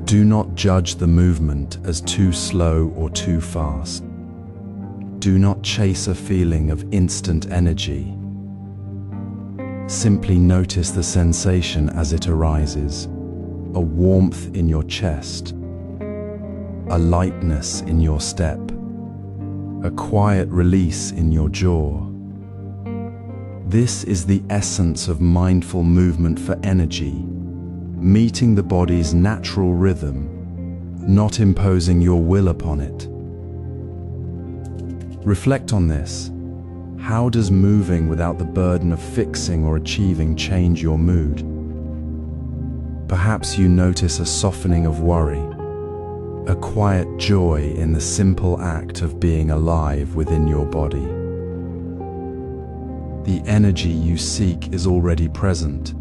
Do not judge the movement as too slow or too fast. Do not chase a feeling of instant energy. Simply notice the sensation as it arises, a warmth in your chest, a lightness in your step, a quiet release in your jaw. This is the essence of mindful movement for energy, meeting the body's natural rhythm, not imposing your will upon it. Reflect on this. How does moving without the burden of fixing or achieving change your mood? Perhaps you notice a softening of worry, a quiet joy in the simple act of being alive within your body. The energy you seek is already present,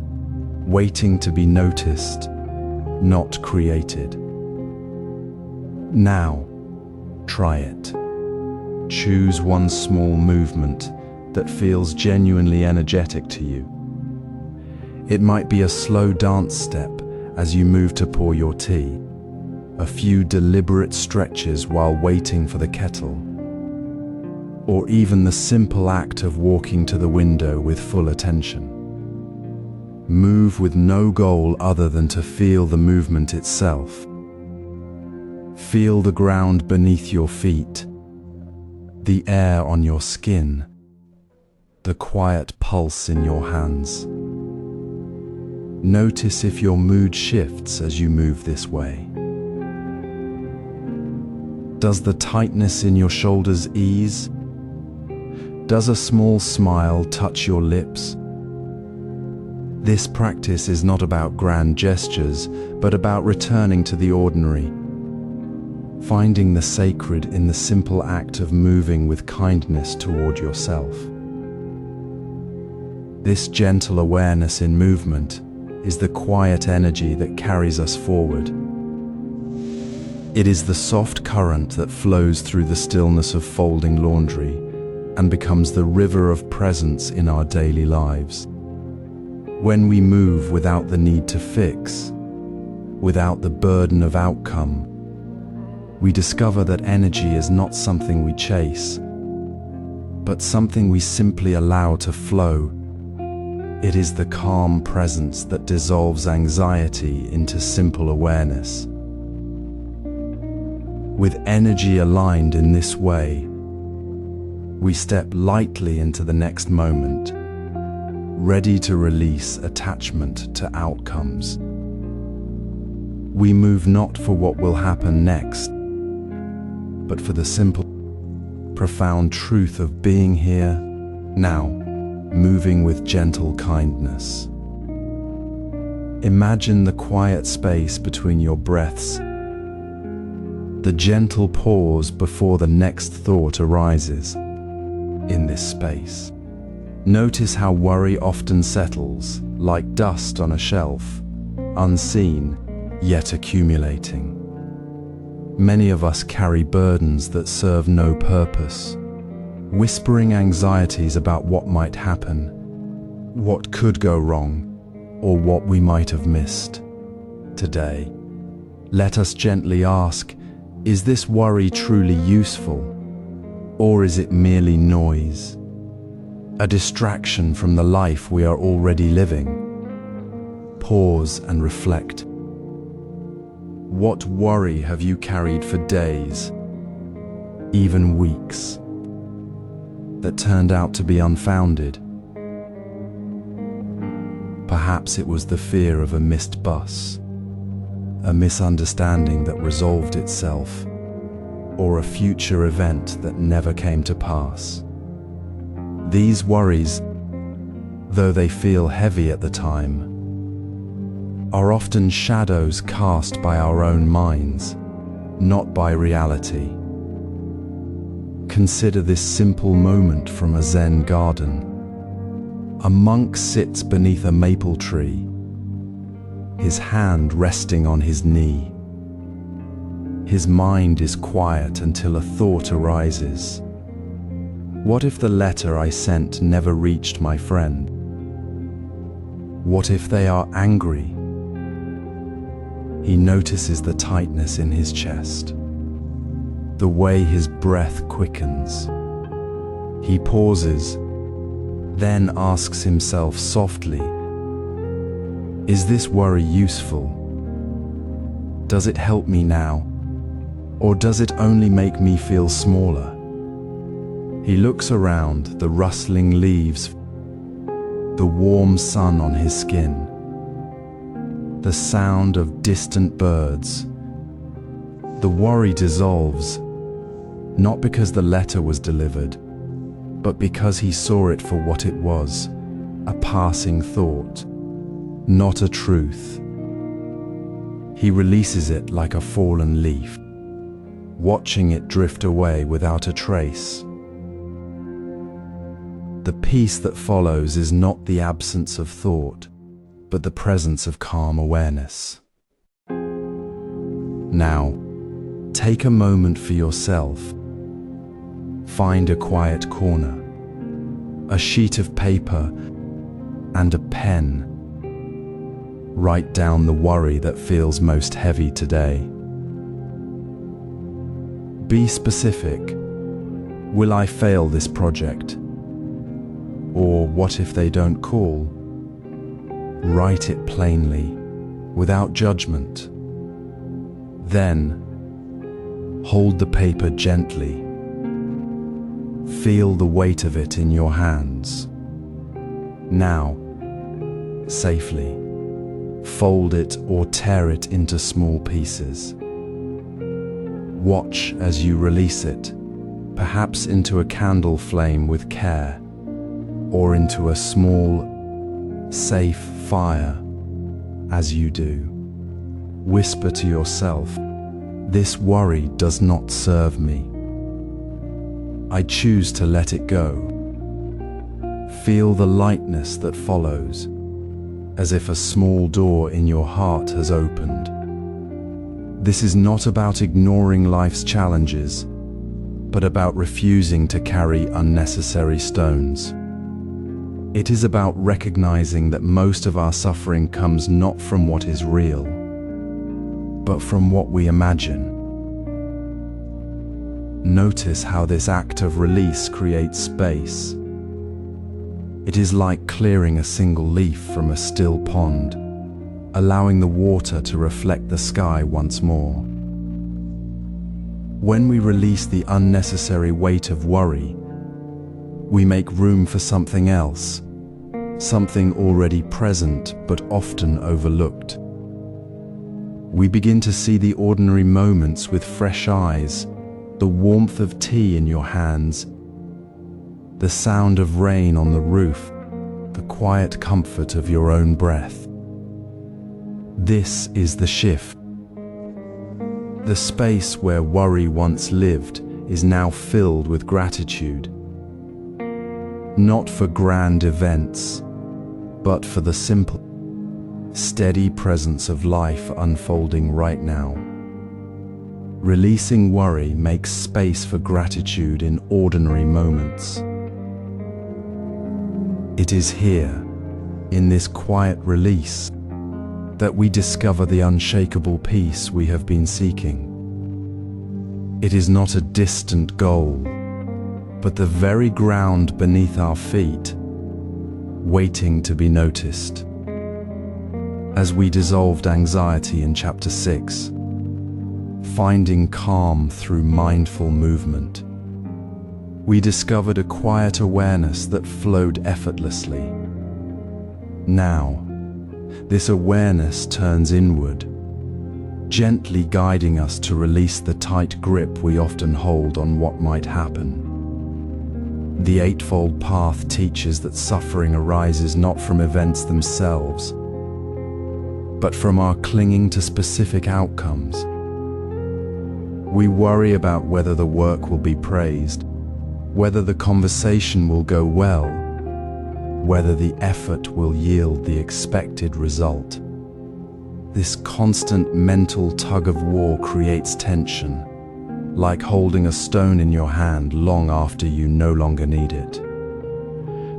waiting to be noticed, not created. Now, try it. Choose one small movement that feels genuinely energetic to you. It might be a slow dance step as you move to pour your tea, a few deliberate stretches while waiting for the kettle, or even the simple act of walking to the window with full attention. Move with no goal other than to feel the movement itself. Feel the ground beneath your feet, the air on your skin, the quiet pulse in your hands. Notice if your mood shifts as you move this way. Does the tightness in your shoulders ease? Does a small smile touch your lips? This practice is not about grand gestures, but about returning to the ordinary, finding the sacred in the simple act of moving with kindness toward yourself. This gentle awareness in movement is the quiet energy that carries us forward. It is the soft current that flows through the stillness of folding laundry and becomes the river of presence in our daily lives. When we move without the need to fix, without the burden of outcome, we discover that energy is not something we chase, but something we simply allow to flow. It is the calm presence that dissolves anxiety into simple awareness. With energy aligned in this way, we step lightly into the next moment, ready to release attachment to outcomes. We move not for what will happen next, but for the simple, profound truth of being here, now, moving with gentle kindness. Imagine the quiet space between your breaths, the gentle pause before the next thought arises. In this space, notice how worry often settles, like dust on a shelf, unseen, yet accumulating. Many of us carry burdens that serve no purpose, whispering anxieties about what might happen, what could go wrong, or what we might have missed. Today, let us gently ask, is this worry truly useful, or is it merely noise? A distraction from the life we are already living? Pause and reflect. What worry have you carried for days, even weeks, that turned out to be unfounded? Perhaps it was the fear of a missed bus, a misunderstanding that resolved itself, or a future event that never came to pass. These worries, though they feel heavy at the time, are often shadows cast by our own minds, not by reality. Consider this simple moment from a Zen garden. A monk sits beneath a maple tree, his hand resting on his knee. His mind is quiet until a thought arises. What if the letter I sent never reached my friend? What if they are angry? He notices the tightness in his chest, the way his breath quickens. He pauses, then asks himself softly, is this worry useful? Does it help me now? Or does it only make me feel smaller? He looks around, the rustling leaves, the warm sun on his skin, the sound of distant birds. The worry dissolves, not because the letter was delivered, but because he saw it for what it was, a passing thought, not a truth. He releases it like a fallen leaf, watching it drift away without a trace. The peace that follows is not the absence of thought, but the presence of calm awareness. Now, take a moment for yourself. Find a quiet corner, a sheet of paper, and a pen. Write down the worry that feels most heavy today. Be specific. Will I fail this project? Or what if they don't call? Write it plainly, without judgment. Then, hold the paper gently. Feel the weight of it in your hands. Now, safely, fold it or tear it into small pieces. Watch as you release it, perhaps into a candle flame with care, or into a small, safe fire. As you do, whisper to yourself, "This worry does not serve me. I choose to let it go." Feel the lightness that follows, as if a small door in your heart has opened. This is not about ignoring life's challenges, but about refusing to carry unnecessary stones. It is about recognizing that most of our suffering comes not from what is real, but from what we imagine. Notice how this act of release creates space. It is like clearing a single leaf from a still pond, allowing the water to reflect the sky once more. When we release the unnecessary weight of worry, we make room for something else, something already present but often overlooked. We begin to see the ordinary moments with fresh eyes, the warmth of tea in your hands, the sound of rain on the roof, the quiet comfort of your own breath. This is the shift. The space where worry once lived is now filled with gratitude. Not for grand events, but for the simple, steady presence of life unfolding right now. Releasing worry makes space for gratitude in ordinary moments. It is here, in this quiet release, that we discover the unshakable peace we have been seeking. It is not a distant goal, but the very ground beneath our feet, waiting to be noticed. As we dissolved anxiety in Chapter 6, finding calm through mindful movement, we discovered a quiet awareness that flowed effortlessly. Now, this awareness turns inward, gently guiding us to release the tight grip we often hold on what might happen. The Eightfold Path teaches that suffering arises not from events themselves, but from our clinging to specific outcomes. We worry about whether the work will be praised, whether the conversation will go well, whether the effort will yield the expected result. This constant mental tug-of-war creates tension, like holding a stone in your hand long after you no longer need it.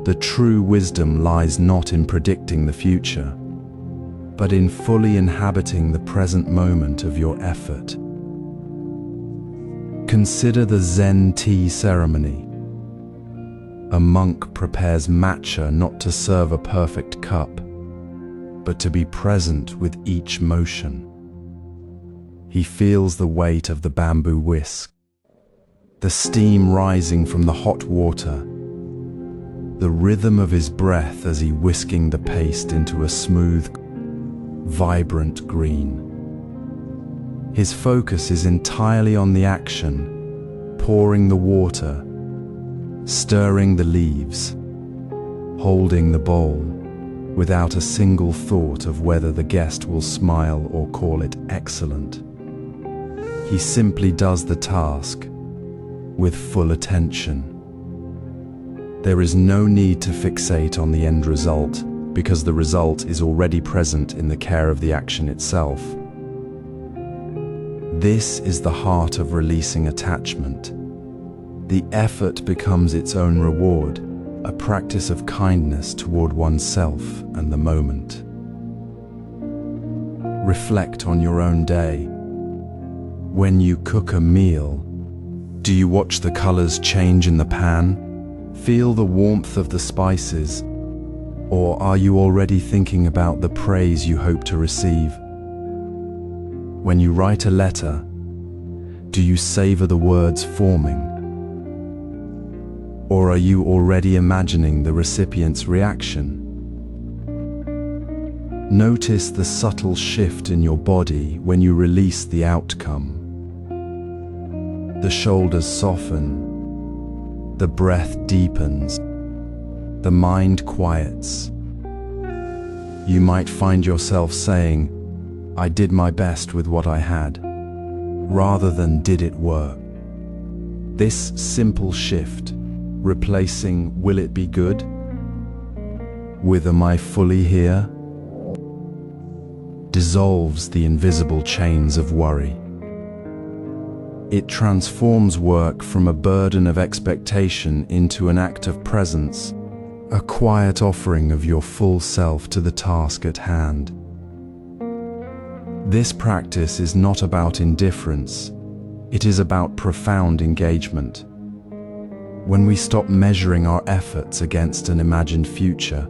The true wisdom lies not in predicting the future, but in fully inhabiting the present moment of your effort. Consider the Zen tea ceremony. A monk prepares matcha not to serve a perfect cup, but to be present with each motion. He feels the weight of the bamboo whisk, the steam rising from the hot water, the rhythm of his breath as he whisking the paste into a smooth, vibrant green. His focus is entirely on the action, pouring the water, stirring the leaves, holding the bowl, without a single thought of whether the guest will smile or call it excellent. He simply does the task with full attention. There is no need to fixate on the end result, because the result is already present in the care of the action itself. This is the heart of releasing attachment. The effort becomes its own reward, a practice of kindness toward oneself and the moment. Reflect on your own day. When you cook a meal, do you watch the colors change in the pan? Feel the warmth of the spices? Or are you already thinking about the praise you hope to receive? When you write a letter, do you savor the words forming? Or are you already imagining the recipient's reaction? Notice the subtle shift in your body when you release the outcome. The shoulders soften, the breath deepens, the mind quiets. You might find yourself saying, "I did my best with what I had," rather than "did it work?" This simple shift, replacing "will it be good?" with "am I fully here?" dissolves the invisible chains of worry. It transforms work from a burden of expectation into an act of presence, a quiet offering of your full self to the task at hand. This practice is not about indifference, it is about profound engagement. When we stop measuring our efforts against an imagined future,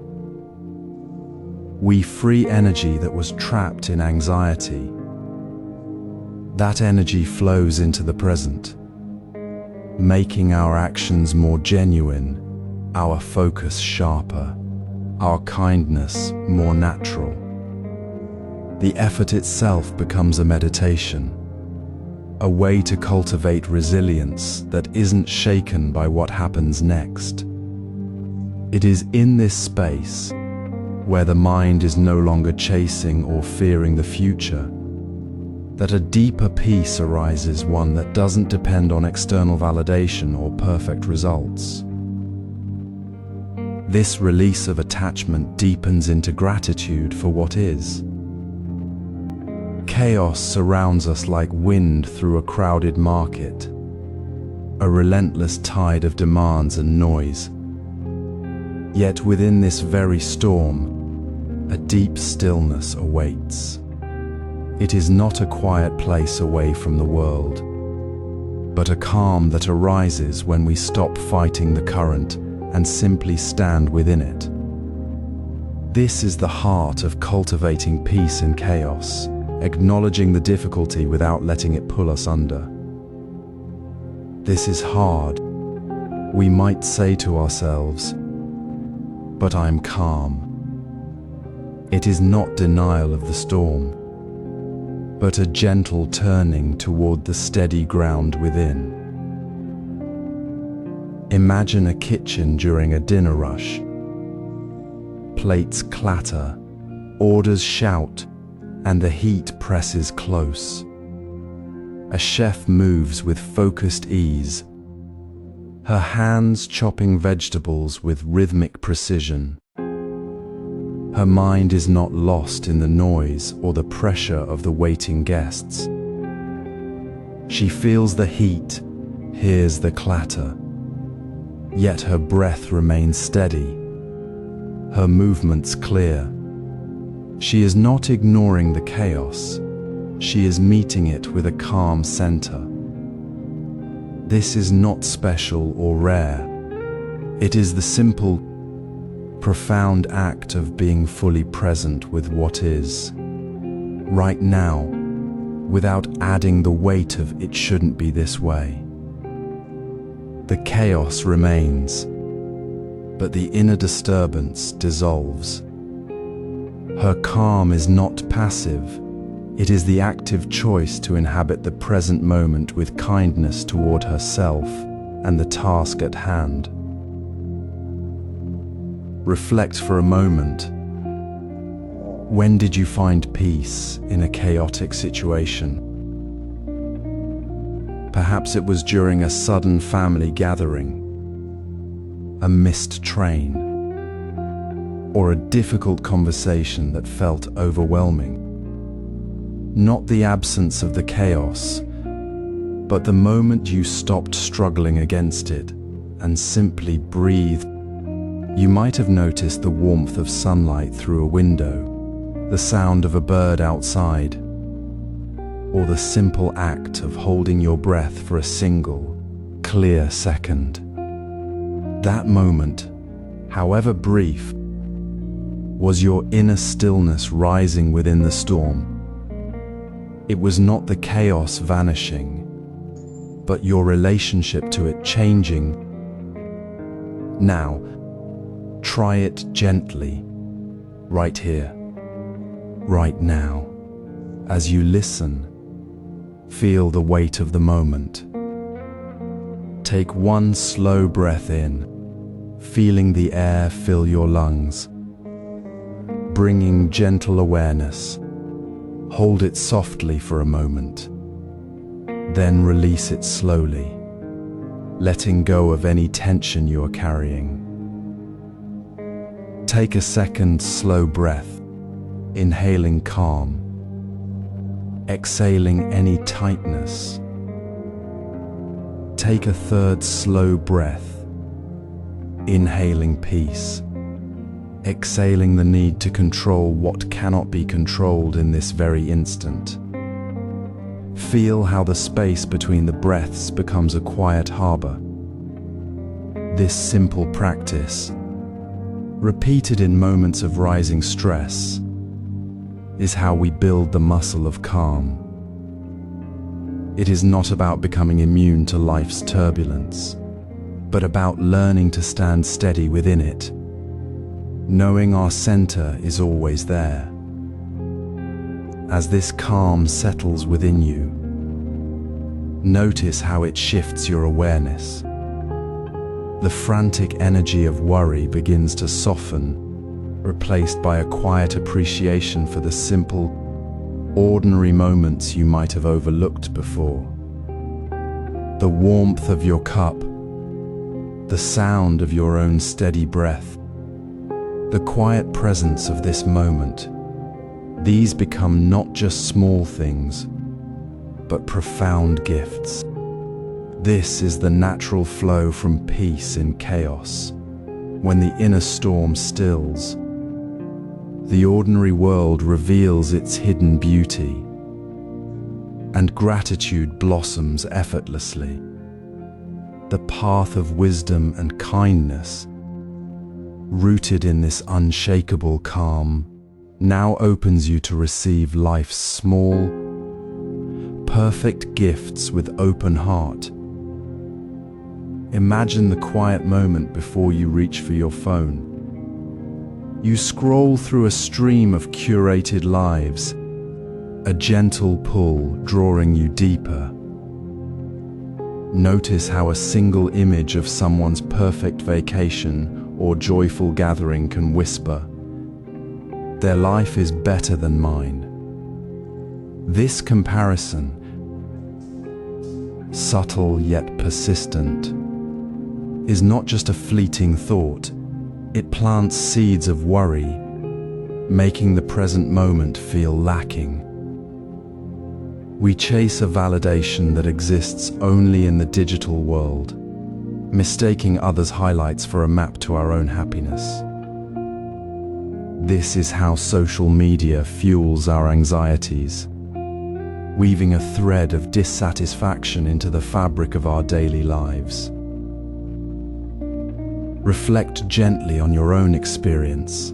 we free energy that was trapped in anxiety. That energy flows into the present, making our actions more genuine, our focus sharper, our kindness more natural. The effort itself becomes a meditation, a way to cultivate resilience that isn't shaken by what happens next. It is in this space, where the mind is no longer chasing or fearing the future, that a deeper peace arises, one that doesn't depend on external validation or perfect results. This release of attachment deepens into gratitude for what is. Chaos surrounds us like wind through a crowded market, a relentless tide of demands and noise. Yet within this very storm, a deep stillness awaits. It is not a quiet place away from the world, but a calm that arises when we stop fighting the current and simply stand within it. This is the heart of cultivating peace in chaos, acknowledging the difficulty without letting it pull us under. This is hard, we might say to ourselves, but I'm calm. It is not denial of the storm, but a gentle turning toward the steady ground within. Imagine a kitchen during a dinner rush. Plates clatter, orders shout, and the heat presses close. A chef moves with focused ease, her hands chopping vegetables with rhythmic precision. Her mind is not lost in the noise or the pressure of the waiting guests. She feels the heat, hears the clatter, yet her breath remains steady, her movements clear. She is not ignoring the chaos, she is meeting it with a calm center. This is not special or rare. It is the simple, profound act of being fully present with what is, right now, without adding the weight of "it shouldn't be this way." The chaos remains, but the inner disturbance dissolves. Her calm is not passive, it is the active choice to inhabit the present moment with kindness toward herself and the task at hand. Reflect for a moment. When did you find peace in a chaotic situation? Perhaps it was during a sudden family gathering, a missed train, or a difficult conversation that felt overwhelming. Not the absence of the chaos, but the moment you stopped struggling against it and simply breathed. You might have noticed the warmth of sunlight through a window, the sound of a bird outside, or the simple act of holding your breath for a single, clear second. That moment, however brief, was your inner stillness rising within the storm. It was not the chaos vanishing, but your relationship to it changing. Now, try it gently, right here, right now. As you listen, feel the weight of the moment. Take one slow breath in, feeling the air fill your lungs, bringing gentle awareness. Hold it softly for a moment, then release it slowly, letting go of any tension you are carrying. Take a second slow breath, inhaling calm, exhaling any tightness. Take a third slow breath, inhaling peace, exhaling the need to control what cannot be controlled in this very instant. Feel how the space between the breaths becomes a quiet harbor. This simple practice, repeated in moments of rising stress, is how we build the muscle of calm. It is not about becoming immune to life's turbulence, but about learning to stand steady within it, knowing our center is always there. As this calm settles within you, notice how it shifts your awareness. The frantic energy of worry begins to soften, replaced by a quiet appreciation for the simple, ordinary moments you might have overlooked before. The warmth of your cup, the sound of your own steady breath, the quiet presence of this moment, these become not just small things, but profound gifts. This is the natural flow from peace in chaos. When the inner storm stills, the ordinary world reveals its hidden beauty, and gratitude blossoms effortlessly. The path of wisdom and kindness, rooted in this unshakable calm, now opens you to receive life's small, perfect gifts with open heart. Imagine the quiet moment before you reach for your phone. You scroll through a stream of curated lives, a gentle pull drawing you deeper. Notice how a single image of someone's perfect vacation or joyful gathering can whisper, "Their life is better than mine." This comparison, subtle yet persistent, is not just a fleeting thought. It plants seeds of worry, making the present moment feel lacking. We chase a validation that exists only in the digital world, mistaking others' highlights for a map to our own happiness. This is how social media fuels our anxieties, weaving a thread of dissatisfaction into the fabric of our daily lives. Reflect gently on your own experience.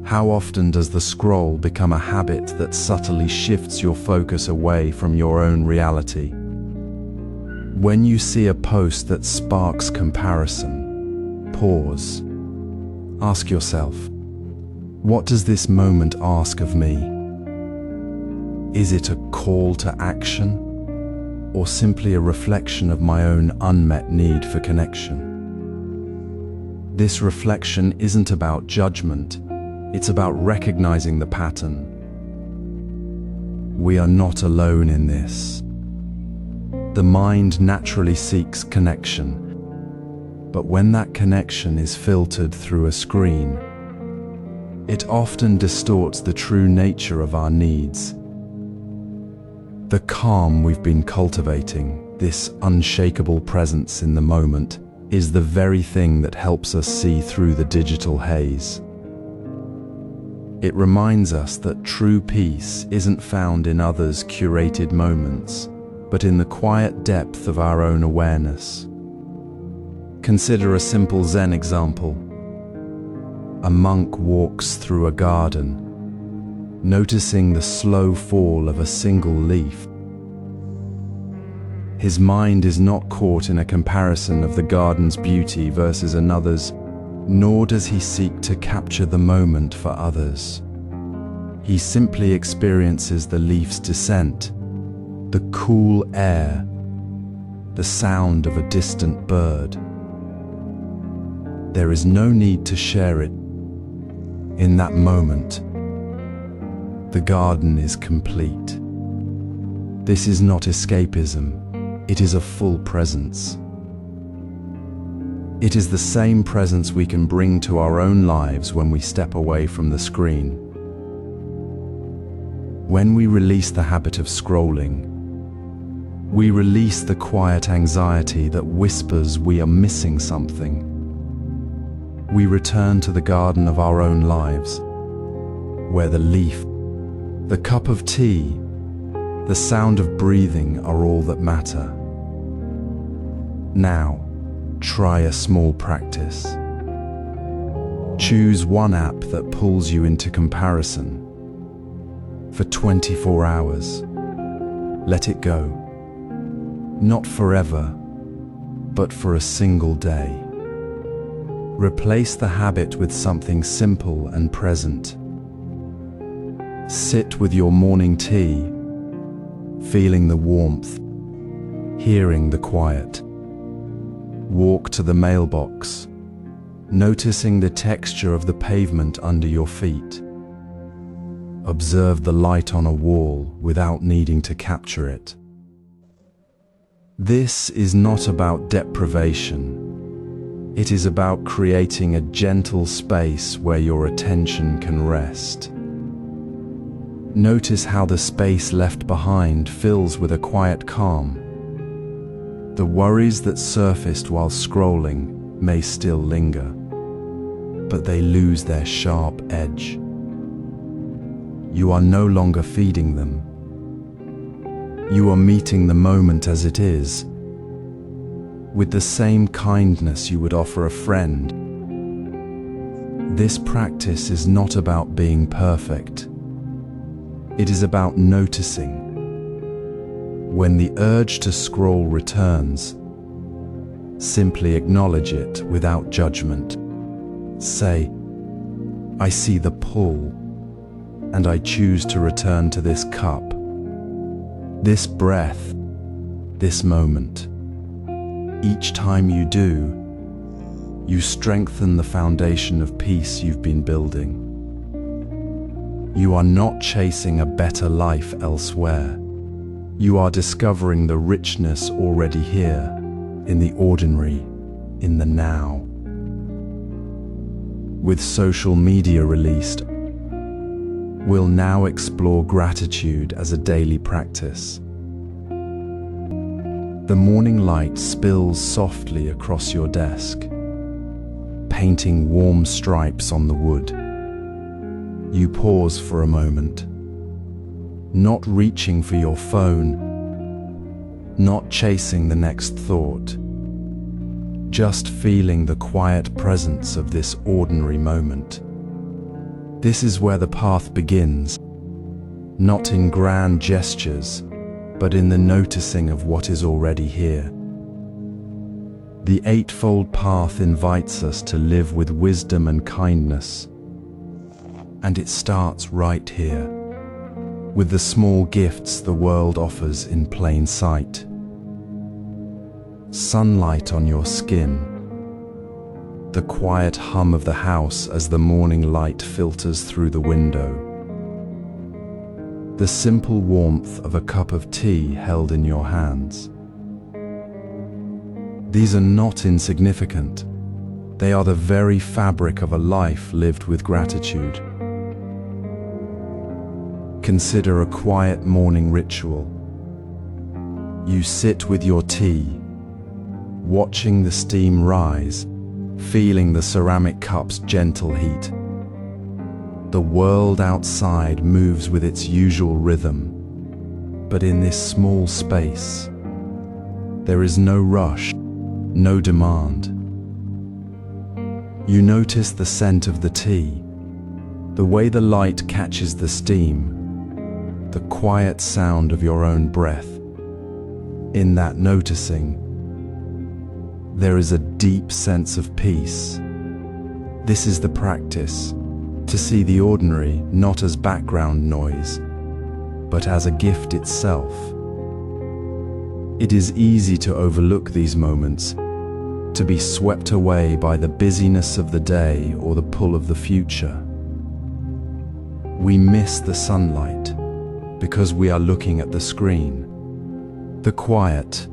How often does the scroll become a habit that subtly shifts your focus away from your own reality? When you see a post that sparks comparison, pause. Ask yourself, what does this moment ask of me? Is it a call to action, or simply a reflection of my own unmet need for connection? This reflection isn't about judgment, it's about recognizing the pattern. We are not alone in this. The mind naturally seeks connection, but when that connection is filtered through a screen, it often distorts the true nature of our needs. The calm we've been cultivating, this unshakable presence in the moment, is the very thing that helps us see through the digital haze. It reminds us that true peace isn't found in others' curated moments, but in the quiet depth of our own awareness. Consider a simple Zen example. A monk walks through a garden, noticing the slow fall of a single leaf. His mind is not caught in a comparison of the garden's beauty versus another's, nor does he seek to capture the moment for others. He simply experiences the leaf's descent, the cool air, the sound of a distant bird. There is no need to share it. In that moment, the garden is complete. This is not escapism, it is a full presence. It is the same presence we can bring to our own lives when we step away from the screen. When we release the habit of scrolling, we release the quiet anxiety that whispers we are missing something. We return to the garden of our own lives, where the leaf, the cup of tea, the sound of breathing are all that matter. Now, try a small practice. Choose one app that pulls you into comparison. For 24 hours, let it go. Not forever, but for a single day. Replace the habit with something simple and present. Sit with your morning tea, feeling the warmth, hearing the quiet. Walk to the mailbox, noticing the texture of the pavement under your feet. Observe the light on a wall without needing to capture it. This is not about deprivation. It is about creating a gentle space where your attention can rest. Notice how the space left behind fills with a quiet calm. The worries that surfaced while scrolling may still linger, but they lose their sharp edge. You are no longer feeding them. You are meeting the moment as it is, with the same kindness you would offer a friend. This practice is not about being perfect. It is about noticing. When the urge to scroll returns, simply acknowledge it without judgment. Say, I see the pull, and I choose to return to this cup, this breath, this moment. Each time you do, you strengthen the foundation of peace you've been building. You are not chasing a better life elsewhere. You are discovering the richness already here, in the ordinary, in the now. With social media released, we'll now explore gratitude as a daily practice. The morning light spills softly across your desk, painting warm stripes on the wood. You pause for a moment, not reaching for your phone, not chasing the next thought, just feeling the quiet presence of this ordinary moment. This is where the path begins, not in grand gestures, but in the noticing of what is already here. The Eightfold Path invites us to live with wisdom and kindness, and it starts right here, with the small gifts the world offers in plain sight. Sunlight on your skin, the quiet hum of the house as the morning light filters through the window, the simple warmth of a cup of tea held in your hands. These are not insignificant. They are the very fabric of a life lived with gratitude. Consider a quiet morning ritual. You sit with your tea, watching the steam rise, feeling the ceramic cup's gentle heat. The world outside moves with its usual rhythm, but in this small space, there is no rush, no demand. You notice the scent of the tea, the way the light catches the steam, the quiet sound of your own breath. In that noticing, there is a deep sense of peace. This is the practice, to see the ordinary not as background noise, but as a gift itself. It is easy to overlook these moments, to be swept away by the busyness of the day or the pull of the future. We miss the sunlight because we are looking at the screen, the quiet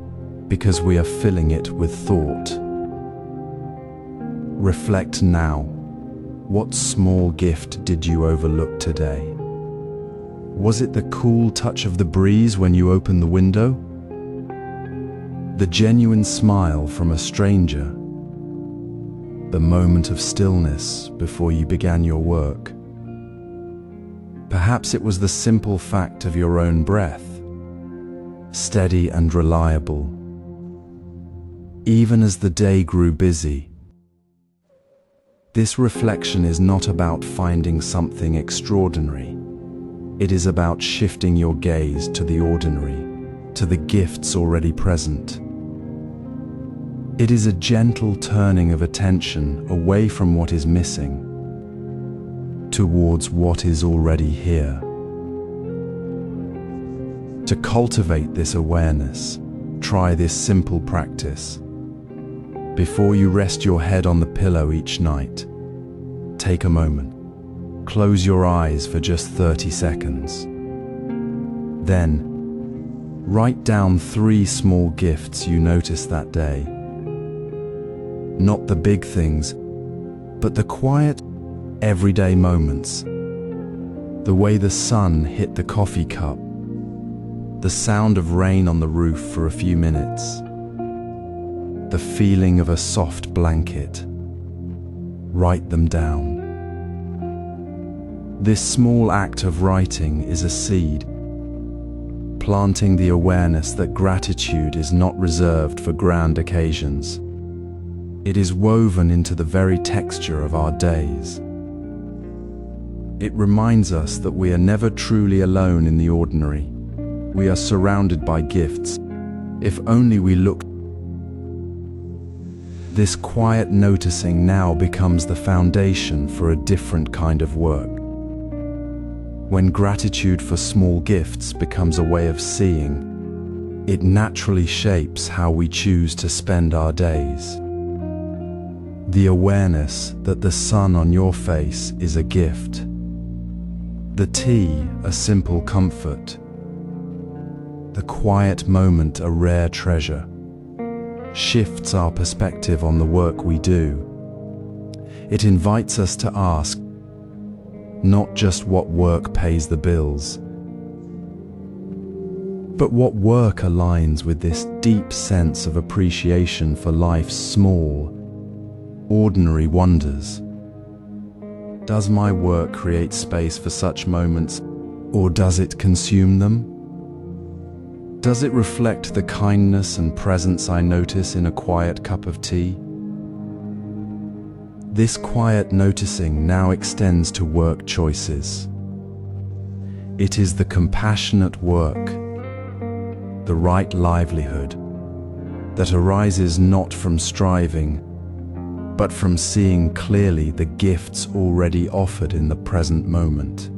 because we are filling it with thought. Reflect now. What small gift did you overlook today? Was it the cool touch of the breeze when you opened the window? The genuine smile from a stranger? The moment of stillness before you began your work? Perhaps it was the simple fact of your own breath, steady and reliable. Even as the day grew busy, this reflection is not about finding something extraordinary. It is about shifting your gaze to the ordinary, to the gifts already present. It is a gentle turning of attention away from what is missing, towards what is already here. To cultivate this awareness, try this simple practice. Before you rest your head on the pillow each night, take a moment. Close your eyes for just 30 seconds. Then, write down 3 small gifts you noticed that day. Not the big things, but the quiet, everyday moments. The way the sun hit the coffee cup, the sound of rain on the roof for a few minutes, the feeling of a soft blanket. Write them down. This small act of writing is a seed, planting the awareness that gratitude is not reserved for grand occasions. It is woven into the very texture of our days. It reminds us that we are never truly alone in the ordinary. We are surrounded by gifts, if only we look. This quiet noticing now becomes the foundation for a different kind of work. When gratitude for small gifts becomes a way of seeing, it naturally shapes how we choose to spend our days. The awareness that the sun on your face is a gift, the tea a simple comfort, the quiet moment a rare treasure, shifts our perspective on the work we do. It invites us to ask, not just what work pays the bills, but what work aligns with this deep sense of appreciation for life's small, ordinary wonders. Does my work create space for such moments, or does it consume them? Does it reflect the kindness and presence I notice in a quiet cup of tea? This quiet noticing now extends to work choices. It is the compassionate work, the right livelihood, that arises not from striving, but from seeing clearly the gifts already offered in the present moment.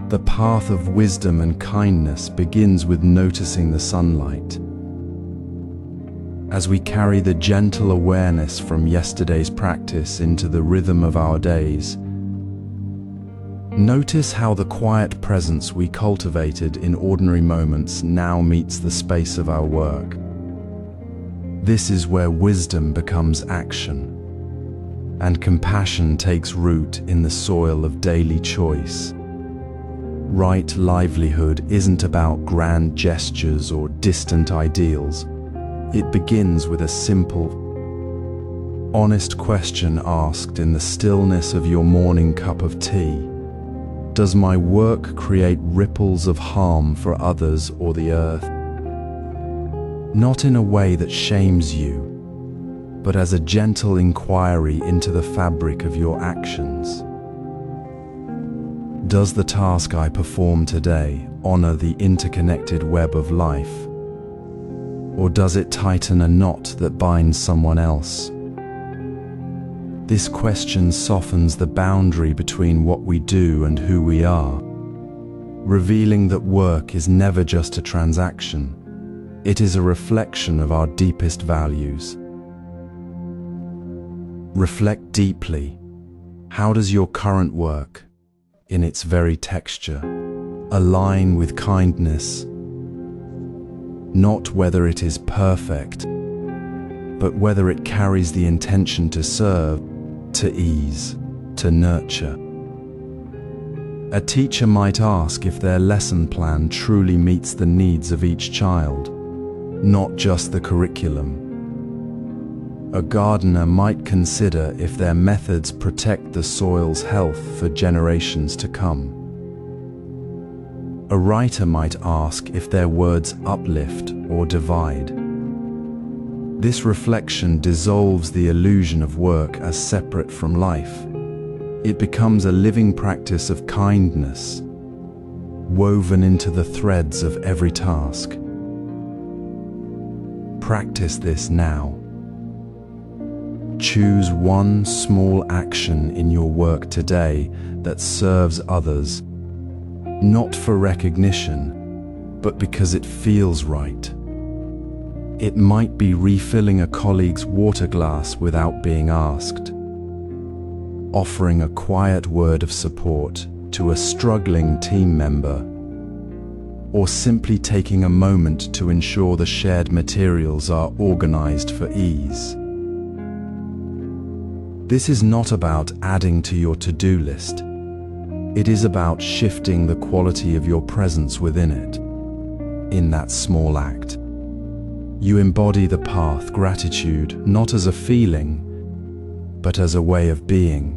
The path of wisdom and kindness begins with noticing the sunlight. As we carry the gentle awareness from yesterday's practice into the rhythm of our days, notice how the quiet presence we cultivated in ordinary moments now meets the space of our work. This is where wisdom becomes action, and compassion takes root in the soil of daily choice. Right livelihood isn't about grand gestures or distant ideals. It begins with a simple, honest question asked in the stillness of your morning cup of tea. Does my work create ripples of harm for others or the earth? Not in a way that shames you, but as a gentle inquiry into the fabric of your actions. Does the task I perform today honor the interconnected web of life? Or does it tighten a knot that binds someone else? This question softens the boundary between what we do and who we are, revealing that work is never just a transaction. It is a reflection of our deepest values. Reflect deeply. How does your current work, in its very texture, align with kindness? Not whether it is perfect, but whether it carries the intention to serve, to ease, to nurture. A teacher might ask if their lesson plan truly meets the needs of each child, not just the curriculum. A gardener might consider if their methods protect the soil's health for generations to come. A writer might ask if their words uplift or divide. This reflection dissolves the illusion of work as separate from life. It becomes a living practice of kindness, woven into the threads of every task. Practice this now. Choose one small action in your work today that serves others, not for recognition, but because it feels right. It might be refilling a colleague's water glass without being asked, offering a quiet word of support to a struggling team member, or simply taking a moment to ensure the shared materials are organized for ease. This is not about adding to your to-do list. It is about shifting the quality of your presence within it. In that small act, you embody the path, gratitude, not as a feeling, but as a way of being.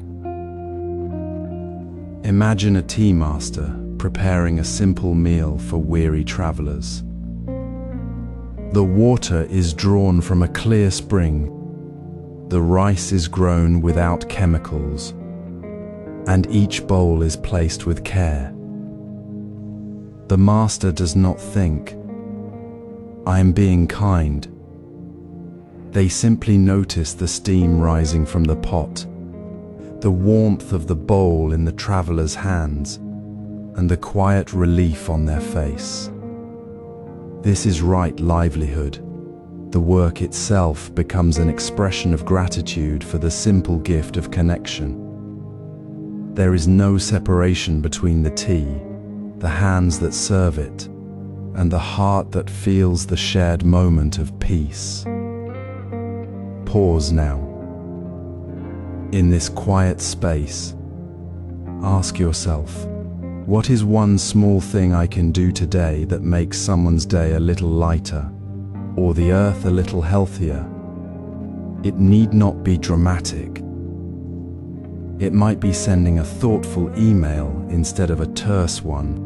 Imagine a tea master preparing a simple meal for weary travelers. The water is drawn from a clear spring. The rice is grown without chemicals, and each bowl is placed with care. The master does not think, "I am being kind." They simply notice the steam rising from the pot, the warmth of the bowl in the traveler's hands, and the quiet relief on their face. This is right livelihood. The work itself becomes an expression of gratitude for the simple gift of connection. There is no separation between the tea, the hands that serve it, and the heart that feels the shared moment of peace. Pause now. In this quiet space, ask yourself, what is one small thing I can do today that makes someone's day a little lighter, or the earth a little healthier? It need not be dramatic. It might be sending a thoughtful email instead of a terse one,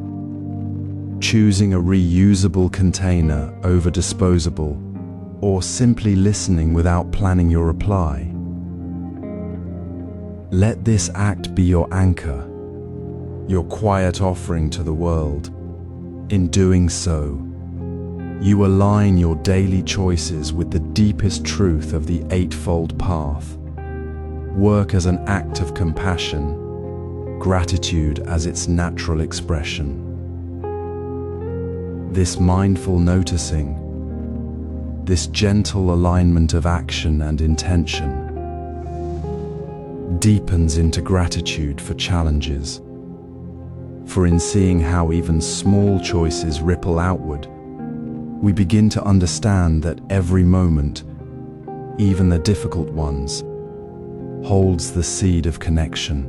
choosing a reusable container over disposable, or simply listening without planning your reply. Let this act be your anchor, your quiet offering to the world. In doing so, you align your daily choices with the deepest truth of the Eightfold Path. Work as an act of compassion, gratitude as its natural expression. This mindful noticing, this gentle alignment of action and intention, deepens into gratitude for challenges. For in seeing how even small choices ripple outward, we begin to understand that every moment, even the difficult ones, holds the seed of connection.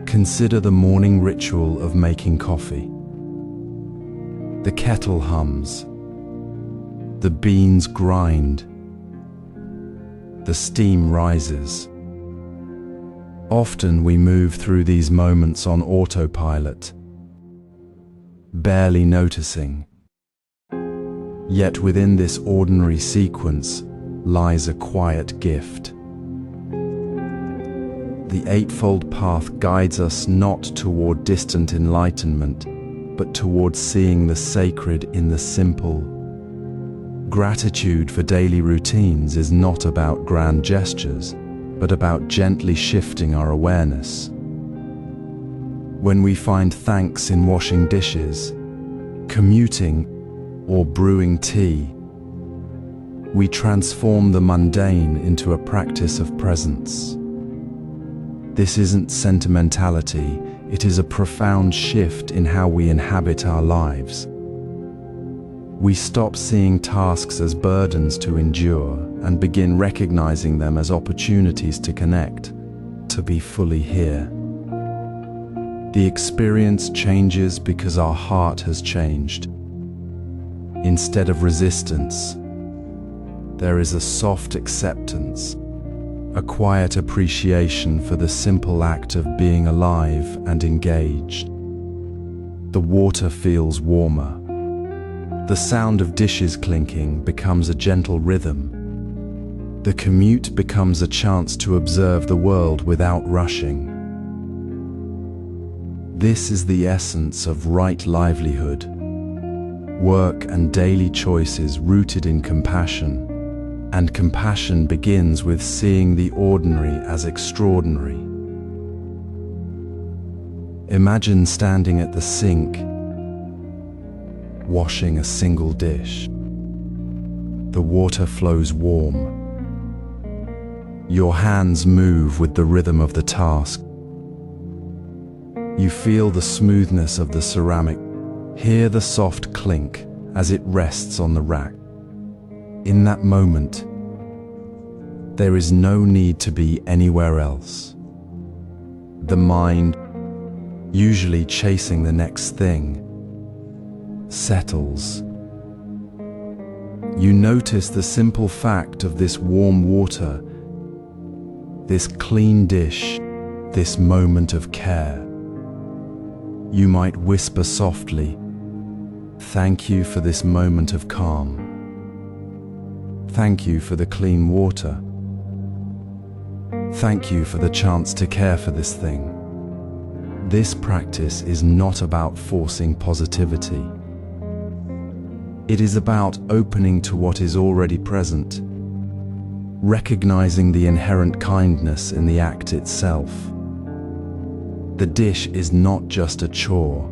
Consider the morning ritual of making coffee. The kettle hums, the beans grind, the steam rises. Often we move through these moments on autopilot, barely noticing. Yet within this ordinary sequence lies a quiet gift. The Eightfold Path guides us not toward distant enlightenment, but towards seeing the sacred in the simple. Gratitude for daily routines is not about grand gestures, but about gently shifting our awareness. When we find thanks in washing dishes, commuting, or brewing tea, we transform the mundane into a practice of presence. This isn't sentimentality, it is a profound shift in how we inhabit our lives. We stop seeing tasks as burdens to endure and begin recognizing them as opportunities to connect, to be fully here. The experience changes because our heart has changed. Instead of resistance, there is a soft acceptance, a quiet appreciation for the simple act of being alive and engaged. The water feels warmer. The sound of dishes clinking becomes a gentle rhythm. The commute becomes a chance to observe the world without rushing. This is the essence of right livelihood. Work and daily choices rooted in compassion. And compassion begins with seeing the ordinary as extraordinary. Imagine standing at the sink, washing a single dish. The water flows warm. Your hands move with the rhythm of the task. You feel the smoothness of the ceramic, hear the soft clink as it rests on the rack. In that moment, there is no need to be anywhere else. The mind, usually chasing the next thing, settles. You notice the simple fact of this warm water, this clean dish, this moment of care. You might whisper softly, "Thank you for this moment of calm. Thank you for the clean water. Thank you for the chance to care for this thing." This practice is not about forcing positivity. It is about opening to what is already present, recognizing the inherent kindness in the act itself. The dish is not just a chore,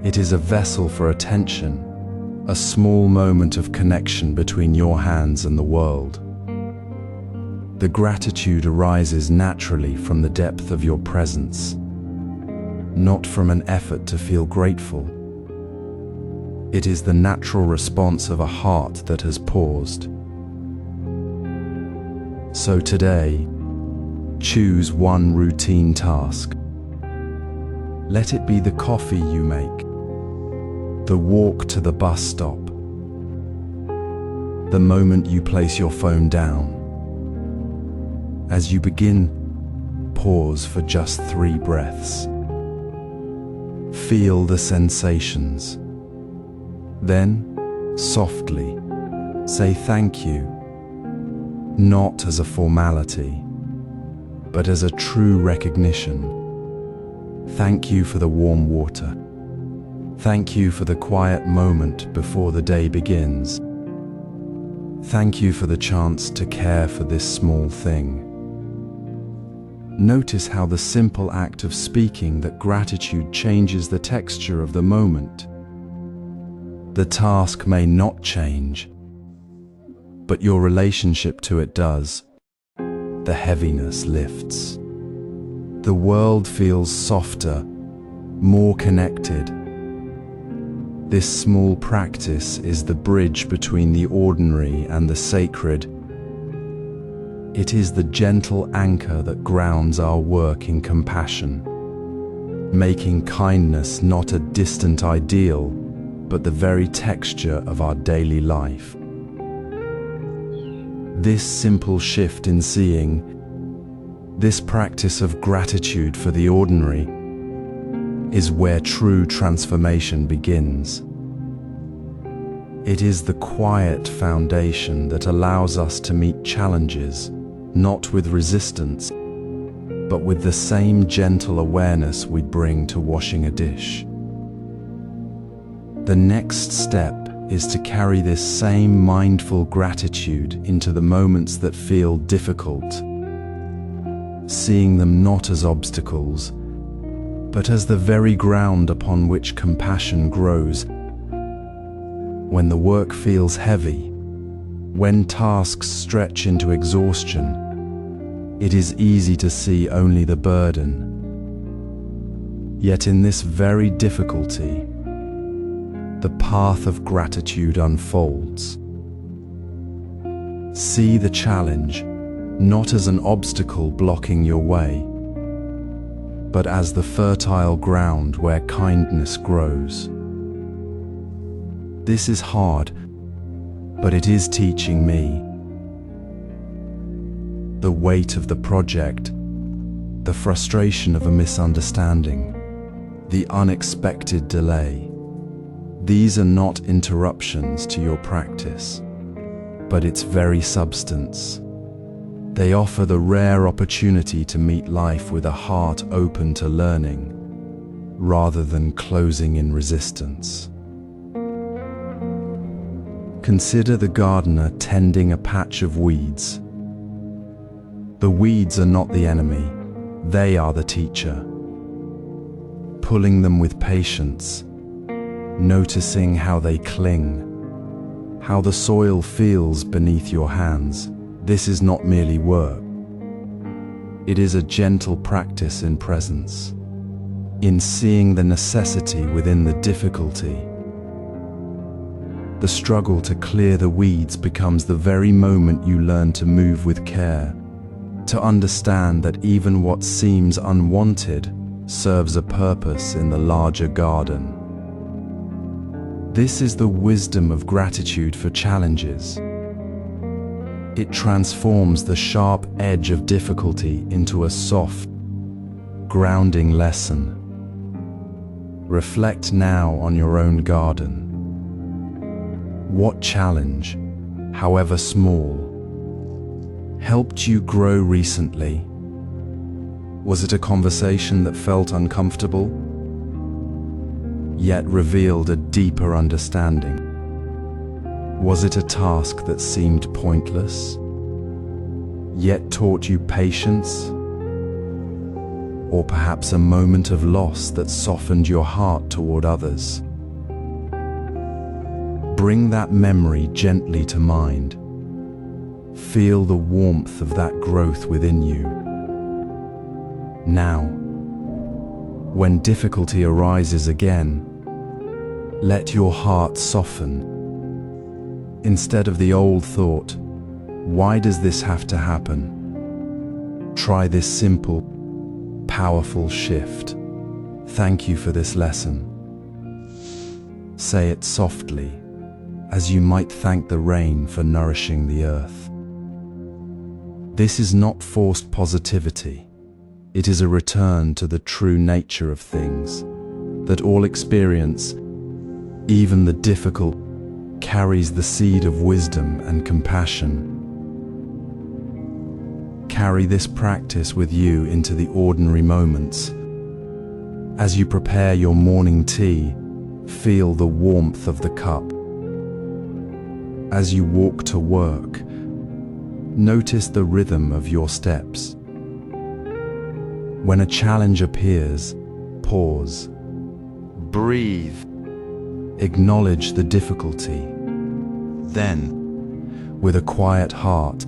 it is a vessel for attention, a small moment of connection between your hands and the world. The gratitude arises naturally from the depth of your presence, not from an effort to feel grateful. It is the natural response of a heart that has paused. So today, choose one routine task. Let it be the coffee you make, the walk to the bus stop, the moment you place your phone down. As you begin, pause for just 3 breaths. Feel the sensations. Then, softly, say thank you, not as a formality, but as a true recognition. Thank you for the warm water. Thank you for the quiet moment before the day begins. Thank you for the chance to care for this small thing. Notice how the simple act of speaking that gratitude changes the texture of the moment. The task may not change, but your relationship to it does. The heaviness lifts. The world feels softer, more connected. This small practice is the bridge between the ordinary and the sacred. It is the gentle anchor that grounds our work in compassion, making kindness not a distant ideal, but the very texture of our daily life. This simple shift in seeing, this practice of gratitude for the ordinary, is where true transformation begins. It is the quiet foundation that allows us to meet challenges, not with resistance, but with the same gentle awareness we bring to washing a dish. The next step is to carry this same mindful gratitude into the moments that feel difficult, seeing them not as obstacles, but as the very ground upon which compassion grows. When the work feels heavy, when tasks stretch into exhaustion, it is easy to see only the burden. Yet in this very difficulty, the path of gratitude unfolds. See the challenge not as an obstacle blocking your way, but as the fertile ground where kindness grows. This is hard, but it is teaching me. The weight of the project, the frustration of a misunderstanding, the unexpected delay. These are not interruptions to your practice, but its very substance. They offer the rare opportunity to meet life with a heart open to learning, rather than closing in resistance. Consider the gardener tending a patch of weeds. The weeds are not the enemy, they are the teacher. Pulling them with patience, noticing how they cling, how the soil feels beneath your hands. This is not merely work. It is a gentle practice in presence, in seeing the necessity within the difficulty. The struggle to clear the weeds becomes the very moment you learn to move with care, to understand that even what seems unwanted serves a purpose in the larger garden. This is the wisdom of gratitude for challenges. It transforms the sharp edge of difficulty into a soft, grounding lesson. Reflect now on your own garden. What challenge, however small, helped you grow recently? Was it a conversation that felt uncomfortable, yet revealed a deeper understanding? Was it a task that seemed pointless, yet taught you patience? Or perhaps a moment of loss that softened your heart toward others? Bring that memory gently to mind. Feel the warmth of that growth within you. Now, when difficulty arises again, let your heart soften. Instead of the old thought, why does this have to happen? Try this simple, powerful shift. Thank you for this lesson. Say it softly, as you might thank the rain for nourishing the earth. This is not forced positivity. It is a return to the true nature of things, that all experience, even the difficult, carries the seed of wisdom and compassion. Carry this practice with you into the ordinary moments. As you prepare your morning tea, feel the warmth of the cup. As you walk to work, notice the rhythm of your steps. When a challenge appears, pause. Breathe. Acknowledge the difficulty. Then, with a quiet heart,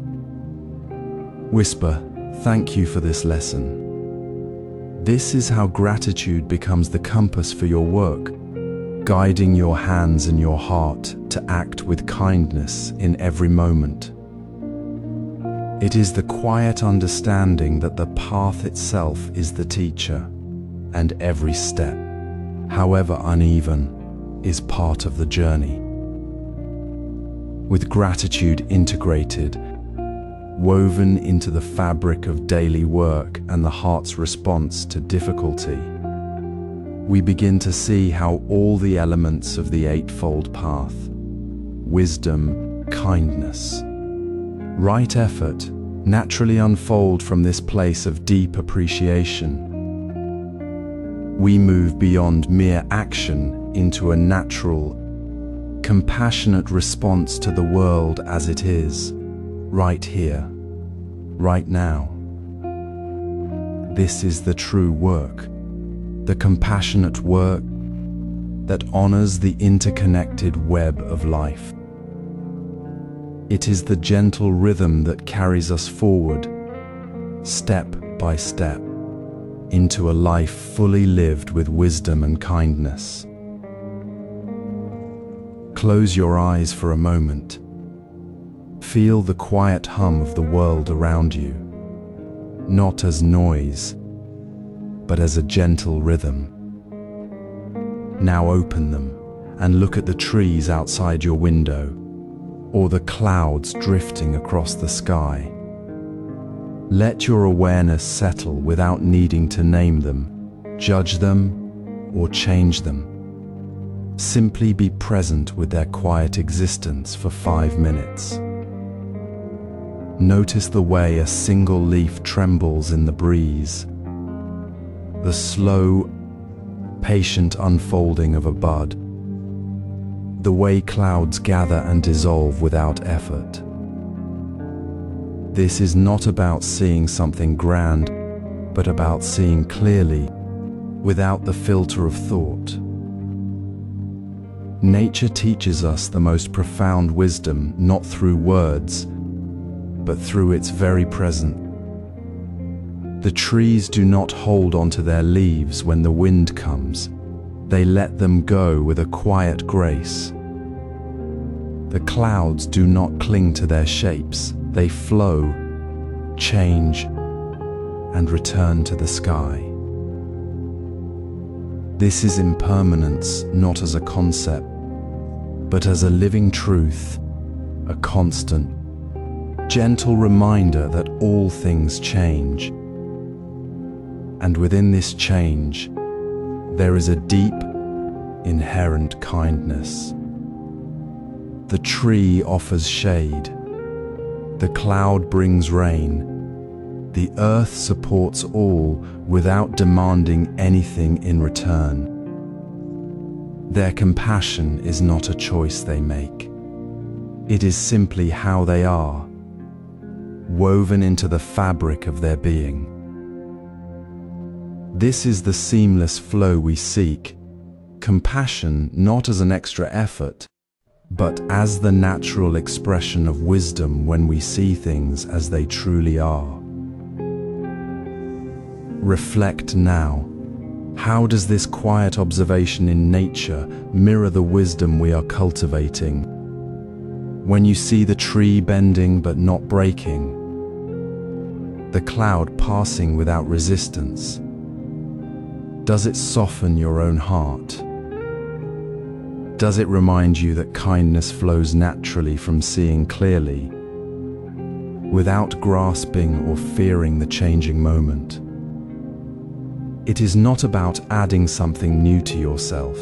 whisper, "Thank you for this lesson." This is how gratitude becomes the compass for your work, guiding your hands and your heart to act with kindness in every moment. It is the quiet understanding that the path itself is the teacher, and every step, however uneven, is part of the journey. With gratitude integrated, woven into the fabric of daily work and the heart's response to difficulty, we begin to see how all the elements of the Eightfold Path, wisdom, kindness, right effort, naturally unfold from this place of deep appreciation. We move beyond mere action into a natural, compassionate response to the world as it is, right here, right now. This is the true work, the compassionate work that honors the interconnected web of life. It is the gentle rhythm that carries us forward, step by step, into a life fully lived with wisdom and kindness. Close your eyes for a moment. Feel the quiet hum of the world around you, not as noise, but as a gentle rhythm. Now open them and look at the trees outside your window, or the clouds drifting across the sky. Let your awareness settle without needing to name them, judge them, or change them. Simply be present with their quiet existence for 5 minutes. Notice the way a single leaf trembles in the breeze, the slow, patient unfolding of a bud, the way clouds gather and dissolve without effort. This is not about seeing something grand, but about seeing clearly, without the filter of thought. Nature teaches us the most profound wisdom not through words, but through its very presence. The trees do not hold onto their leaves when the wind comes. They let them go with a quiet grace. The clouds do not cling to their shapes. They flow, change, and return to the sky. This is impermanence, not as a concept, but as a living truth, a constant, gentle reminder that all things change. And within this change, there is a deep, inherent kindness. The tree offers shade. The cloud brings rain. The earth supports all without demanding anything in return. Their compassion is not a choice they make. It is simply how they are, woven into the fabric of their being. This is the seamless flow we seek, compassion not as an extra effort, but as the natural expression of wisdom when we see things as they truly are. Reflect now. How does this quiet observation in nature mirror the wisdom we are cultivating? When you see the tree bending but not breaking, the cloud passing without resistance, does it soften your own heart? Does it remind you that kindness flows naturally from seeing clearly, without grasping or fearing the changing moment? It is not about adding something new to yourself,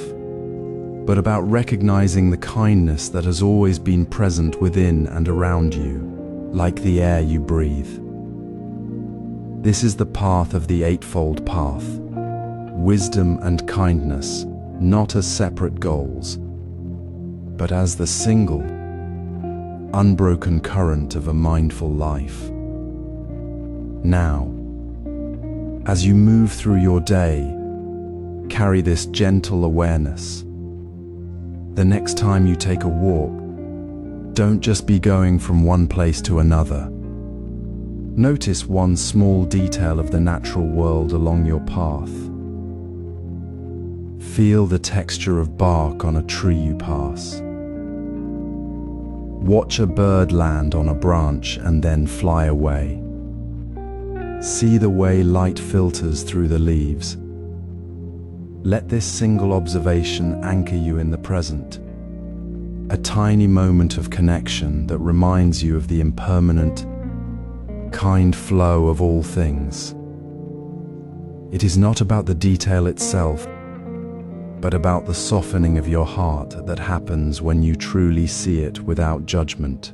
but about recognizing the kindness that has always been present within and around you, like the air you breathe. This is the path of the Eightfold Path, wisdom and kindness, not as separate goals, but as the single, unbroken current of a mindful life. Now, as you move through your day, carry this gentle awareness. The next time you take a walk, don't just be going from one place to another. Notice one small detail of the natural world along your path. Feel the texture of bark on a tree you pass. Watch a bird land on a branch and then fly away. See the way light filters through the leaves. Let this single observation anchor you in the present, a tiny moment of connection that reminds you of the impermanent, kind flow of all things. It is not about the detail itself, but about the softening of your heart that happens when you truly see it without judgment.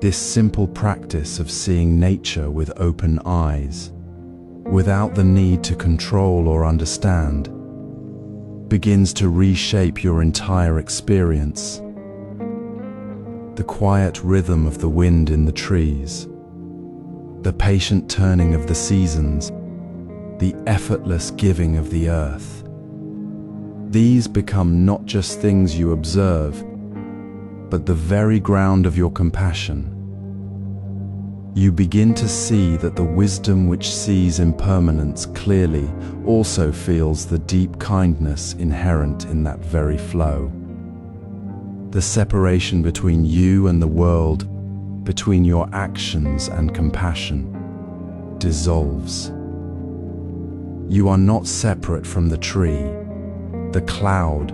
This simple practice of seeing nature with open eyes, without the need to control or understand, begins to reshape your entire experience. The quiet rhythm of the wind in the trees, the patient turning of the seasons, the effortless giving of the earth. These become not just things you observe, but the very ground of your compassion. You begin to see that the wisdom which sees impermanence clearly also feels the deep kindness inherent in that very flow. The separation between you and the world, between your actions and compassion, dissolves. You are not separate from the tree, the cloud,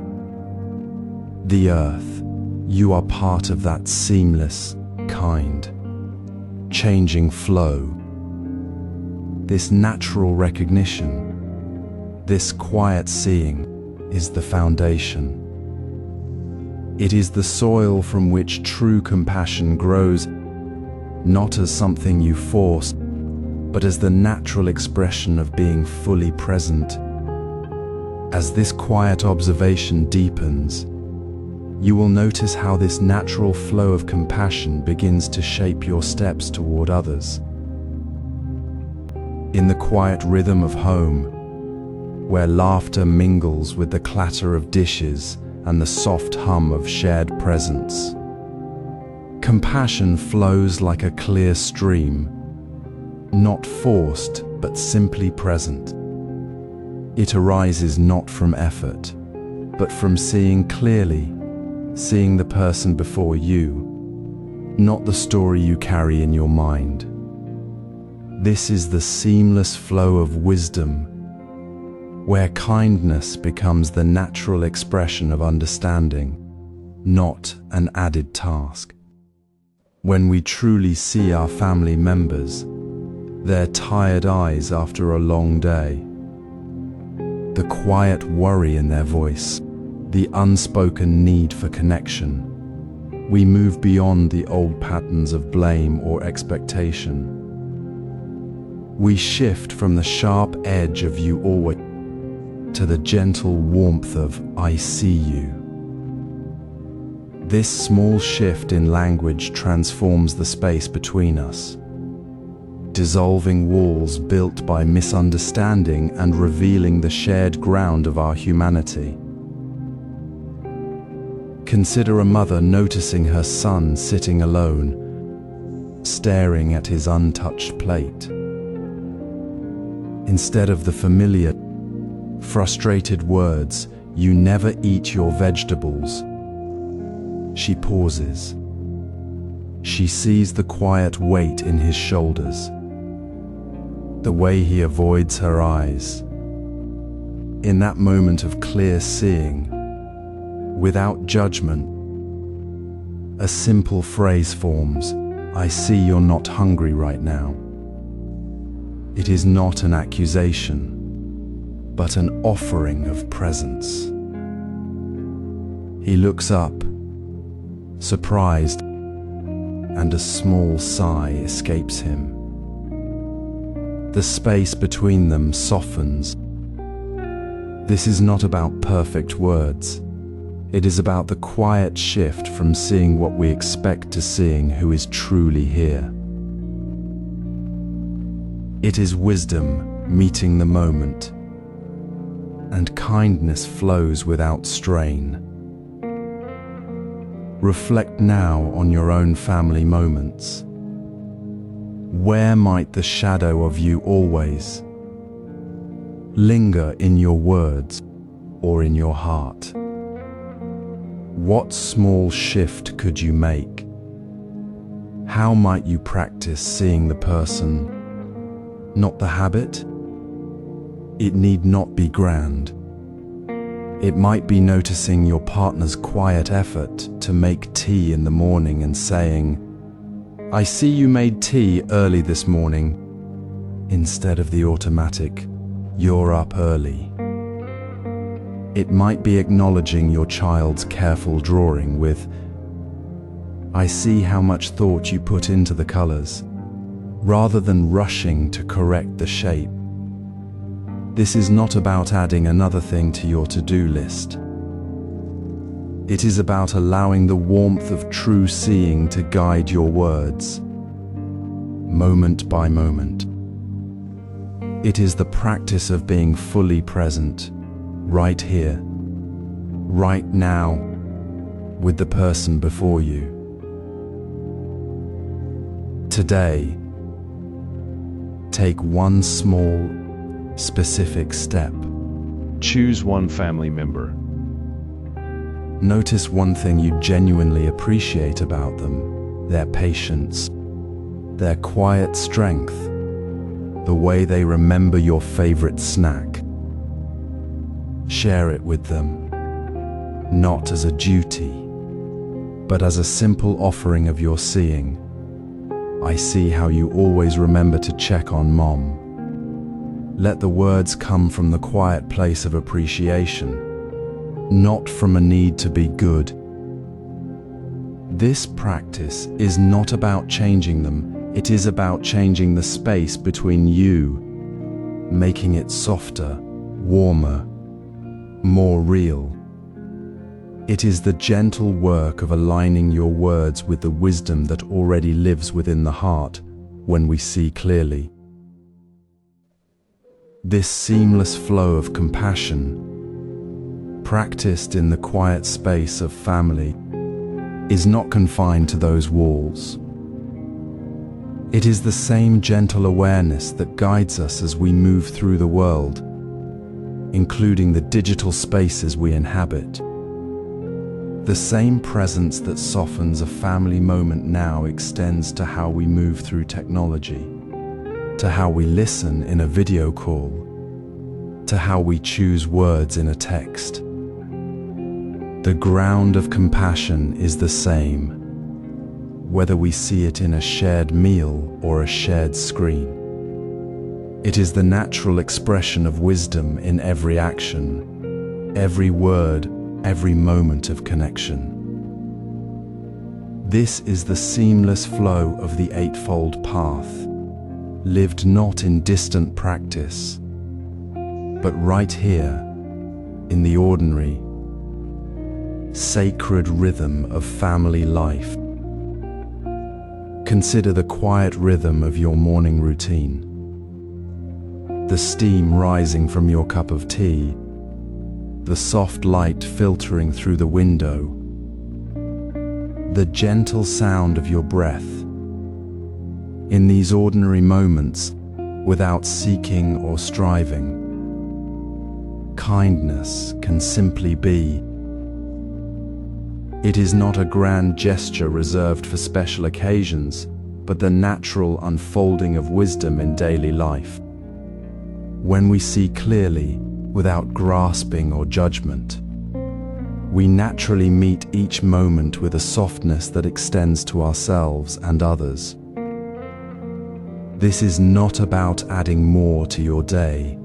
the earth. You are part of that seamless, kind, changing flow. This natural recognition, this quiet seeing, is the foundation. It is the soil from which true compassion grows, not as something you force, but as the natural expression of being fully present. As this quiet observation deepens, you will notice how this natural flow of compassion begins to shape your steps toward others. In the quiet rhythm of home, where laughter mingles with the clatter of dishes and the soft hum of shared presence, compassion flows like a clear stream, not forced but simply present. It arises not from effort, but from seeing clearly, seeing the person before you, not the story you carry in your mind. This is the seamless flow of wisdom, where kindness becomes the natural expression of understanding, not an added task. When we truly see our family members, their tired eyes after a long day, the quiet worry in their voice, the unspoken need for connection, we move beyond the old patterns of blame or expectation. We shift from the sharp edge of "you always" to the gentle warmth of "I see you." This small shift in language transforms the space between us, dissolving walls built by misunderstanding and revealing the shared ground of our humanity. Consider a mother noticing her son sitting alone, staring at his untouched plate. Instead of the familiar, frustrated words, "You never eat your vegetables," she pauses. She sees the quiet weight in his shoulders, the way he avoids her eyes. In that moment of clear seeing, without judgment, a simple phrase forms, "I see you're not hungry right now." It is not an accusation, but an offering of presence. He looks up, surprised, and a small sigh escapes him. The space between them softens. This is not about perfect words. It is about the quiet shift from seeing what we expect to seeing who is truly here. It is wisdom meeting the moment, and kindness flows without strain. Reflect now on your own family moments. Where might the shadow of "you always" linger in your words or in your heart? What small shift could you make? How might you practice seeing the person, not the habit? It need not be grand. It might be noticing your partner's quiet effort to make tea in the morning and saying, "I see you made tea early this morning," instead of the automatic, "You're up early." It might be acknowledging your child's careful drawing with, "I see how much thought you put into the colors," rather than rushing to correct the shape. This is not about adding another thing to your to-do list. It is about allowing the warmth of true seeing to guide your words, moment by moment. It is the practice of being fully present, right here, right now, with the person before you. Today, take one small, specific step.
Choose one family member.
Notice one thing you genuinely appreciate about them, their patience, their quiet strength, the way they remember your favorite snack. Share it with them, not as a duty, but as a simple offering of your seeing. I see how you always remember to check on Mom. Let the words come from the quiet place of appreciation, not from a need to be good. This practice is not about changing them, it is about changing the space between you, making it softer, warmer, more real. It is the gentle work of aligning your words with the wisdom that already lives within the heart when we see clearly. This seamless flow of compassion, practiced in the quiet space of family, is not confined to those walls. It is the same gentle awareness that guides us as we move through the world, including the digital spaces we inhabit. The same presence that softens a family moment now extends to how we move through technology, to how we listen in a video call, to how we choose words in a text. The ground of compassion is the same, whether we see it in a shared meal or a shared screen. It is the natural expression of wisdom in every action, every word, every moment of connection. This is the seamless flow of the Eightfold Path, lived not in distant practice, but right here, in the ordinary, sacred rhythm of family life. Consider the quiet rhythm of your morning routine. The steam rising from your cup of tea, the soft light filtering through the window, the gentle sound of your breath. In these ordinary moments, without seeking or striving, kindness can simply be. It is not a grand gesture reserved for special occasions, but the natural unfolding of wisdom in daily life. When we see clearly, without grasping or judgment, we naturally meet each moment with a softness that extends to ourselves and others. This is not about adding more to your day.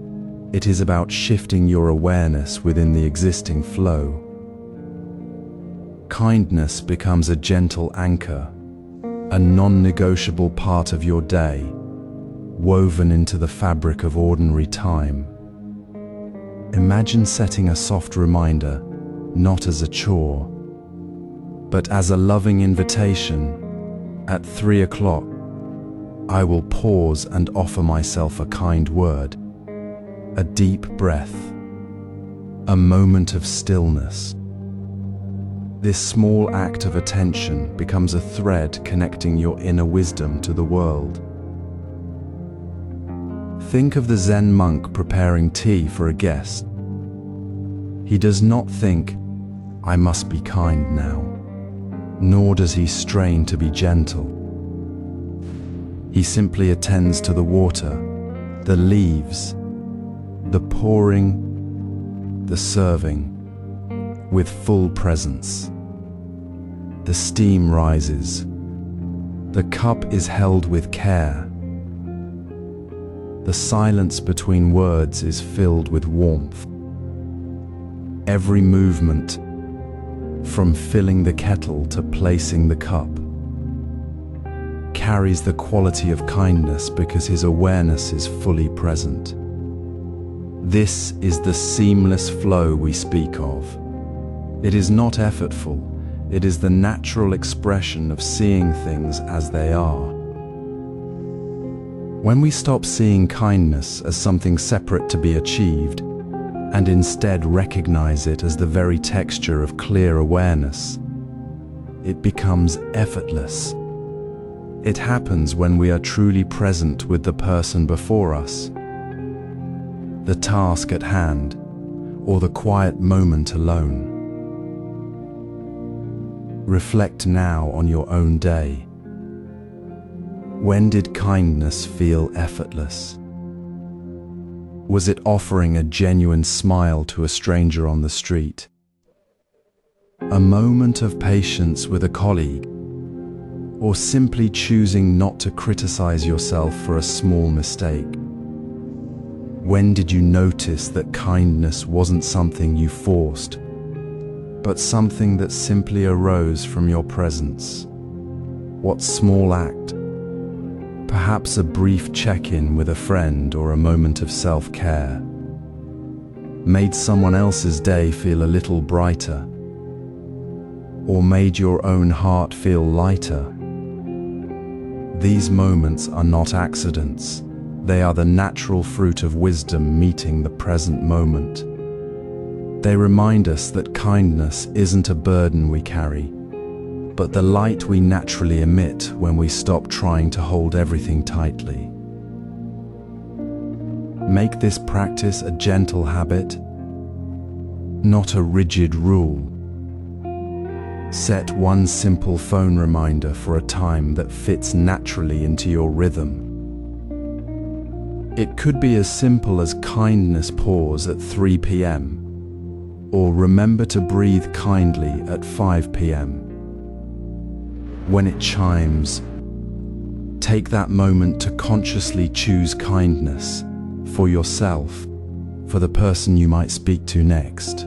It is about shifting your awareness within the existing flow. Kindness becomes a gentle anchor, a non-negotiable part of your day, woven into the fabric of ordinary time. Imagine setting a soft reminder, not as a chore, but as a loving invitation. At 3 o'clock, I will pause and offer myself a kind word, a deep breath, a moment of stillness. This small act of attention becomes a thread connecting your inner wisdom to the world. Think of the Zen monk preparing tea for a guest. He does not think, "I must be kind now," nor does he strain to be gentle. He simply attends to the water, the leaves, the pouring, the serving, with full presence. The steam rises. The cup is held with care. The silence between words is filled with warmth. Every movement, from filling the kettle to placing the cup, carries the quality of kindness because his awareness is fully present. This is the seamless flow we speak of. It is not effortful, it is the natural expression of seeing things as they are. When we stop seeing kindness as something separate to be achieved, and instead recognize it as the very texture of clear awareness, it becomes effortless. It happens when we are truly present with the person before us, the task at hand, or the quiet moment alone. Reflect now on your own day. When did kindness feel effortless? Was it offering a genuine smile to a stranger on the street? A moment of patience with a colleague? Or simply choosing not to criticize yourself for a small mistake? When did you notice that kindness wasn't something you forced, but something that simply arose from your presence? What small act, perhaps a brief check-in with a friend or a moment of self-care, made someone else's day feel a little brighter, or made your own heart feel lighter? These moments are not accidents. They are the natural fruit of wisdom meeting the present moment. They remind us that kindness isn't a burden we carry, but the light we naturally emit when we stop trying to hold everything tightly. Make this practice a gentle habit, not a rigid rule. Set one simple phone reminder for a time that fits naturally into your rhythm. It could be as simple as kindness pause at 3 p.m. or remember to breathe kindly at 5 p.m. When it chimes, take that moment to consciously choose kindness for yourself, for the person you might speak to next,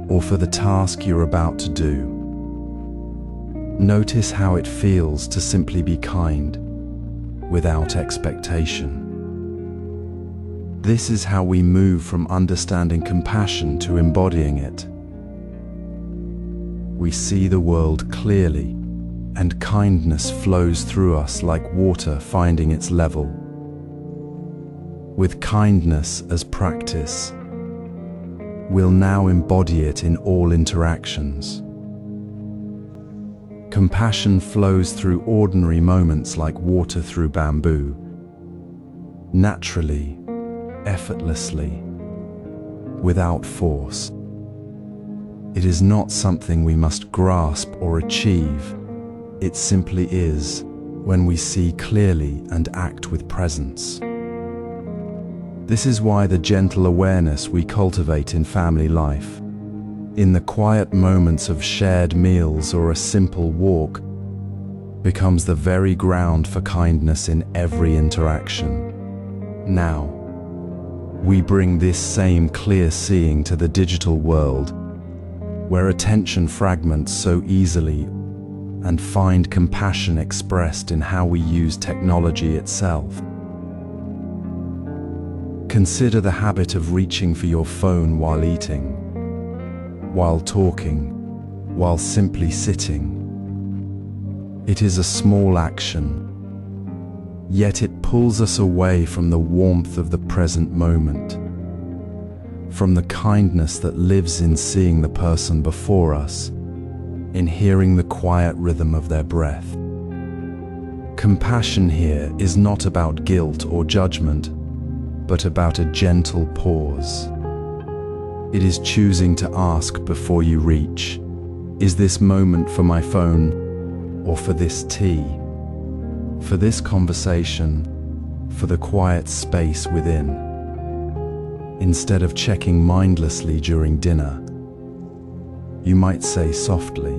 or for the task you're about to do. Notice how it feels to simply be kind, without expectation. This is how we move from understanding compassion to embodying it. We see the world clearly, and kindness flows through us like water finding its level. With kindness as practice, we'll now embody it in all interactions. Compassion flows through ordinary moments like water through bamboo, naturally, effortlessly, without force. It is not something we must grasp or achieve. It simply is when we see clearly and act with presence. This is why the gentle awareness we cultivate in family life, in the quiet moments of shared meals or a simple walk, becomes the very ground for kindness in every interaction. Now, we bring this same clear seeing to the digital world, where attention fragments so easily, and find compassion expressed in how we use technology itself. Consider the habit of reaching for your phone while eating, while talking, while simply sitting. It is a small action, yet it pulls us away from the warmth of the present moment, from the kindness that lives in seeing the person before us, in hearing the quiet rhythm of their breath. Compassion here is not about guilt or judgment, but about a gentle pause. It is choosing to ask before you reach, is this moment for my phone, or for this tea, for this conversation, for the quiet space within? Instead of checking mindlessly during dinner, you might say softly,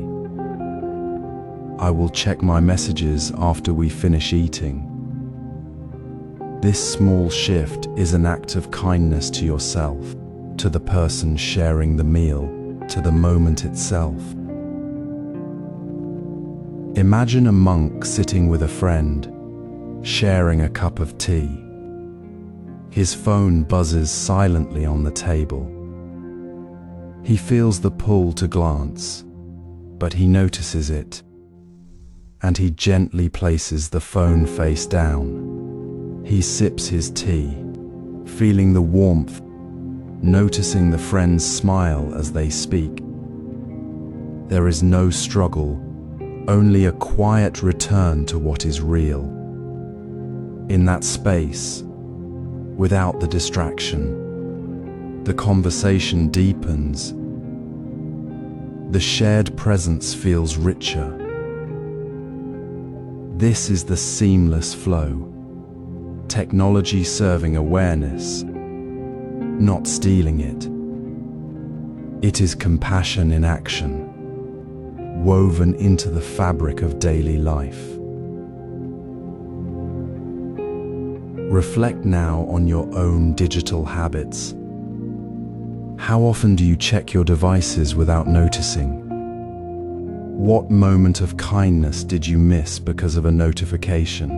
I will check my messages after we finish eating. This small shift is an act of kindness to yourself, to the person sharing the meal, to the moment itself. Imagine a monk sitting with a friend, sharing a cup of tea. His phone buzzes silently on the table. He feels the pull to glance, but he notices it, and he gently places the phone face down. He sips his tea, feeling the warmth, noticing the friends smile as they speak. There is no struggle, only a quiet return to what is real. In that space, without the distraction, the conversation deepens. The shared presence feels richer. This is the seamless flow. Technology serving awareness, not stealing it. It is compassion in action, woven into the fabric of daily life. Reflect now on your own digital habits. How often do you check your devices without noticing? What moment of kindness did you miss because of a notification?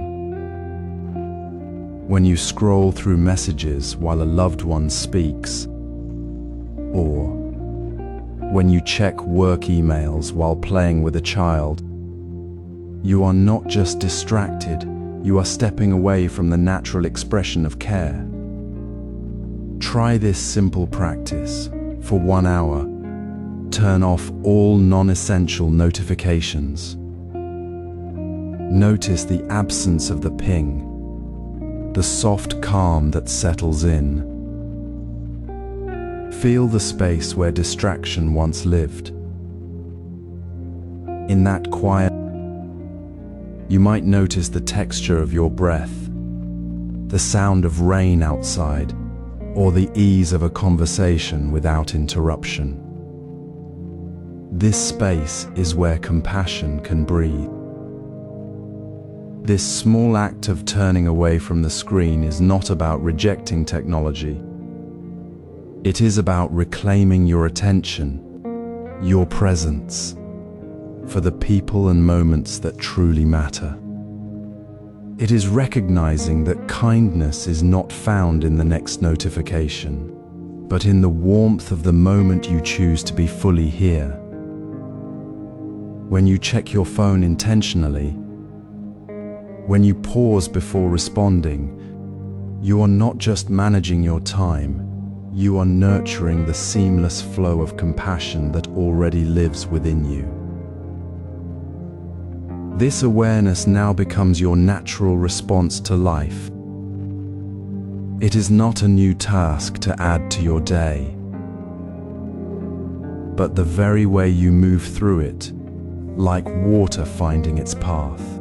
When you scroll through messages while a loved one speaks, or when you check work emails while playing with a child, you are not just distracted, you are stepping away from the natural expression of care. Try this simple practice for 1 hour. Turn off all non-essential notifications. Notice the absence of the ping, the soft calm that settles in. Feel the space where distraction once lived. In that quiet, you might notice the texture of your breath, the sound of rain outside, or the ease of a conversation without interruption. This space is where compassion can breathe. This small act of turning away from the screen is not about rejecting technology. It is about reclaiming your attention, your presence, for the people and moments that truly matter. It is recognizing that kindness is not found in the next notification, but in the warmth of the moment you choose to be fully here. When you check your phone intentionally, when you pause before responding, you are not just managing your time, you are nurturing the seamless flow of compassion that already lives within you. This awareness now becomes your natural response to life. It is not a new task to add to your day, but the very way you move through it, like water finding its path.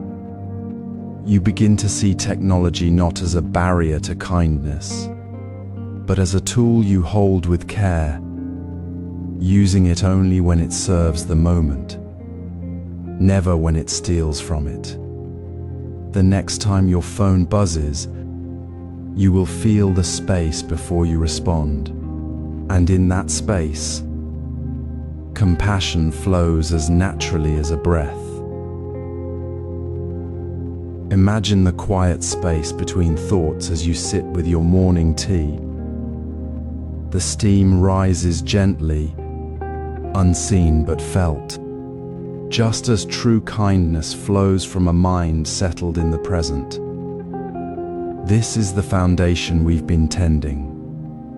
You begin to see technology not as a barrier to kindness, but as a tool you hold with care, using it only when it serves the moment, never when it steals from it. The next time your phone buzzes, you will feel the space before you respond, and in that space, compassion flows as naturally as a breath. Imagine the quiet space between thoughts as you sit with your morning tea. The steam rises gently, unseen but felt, just as true kindness flows from a mind settled in the present. This is the foundation we've been tending,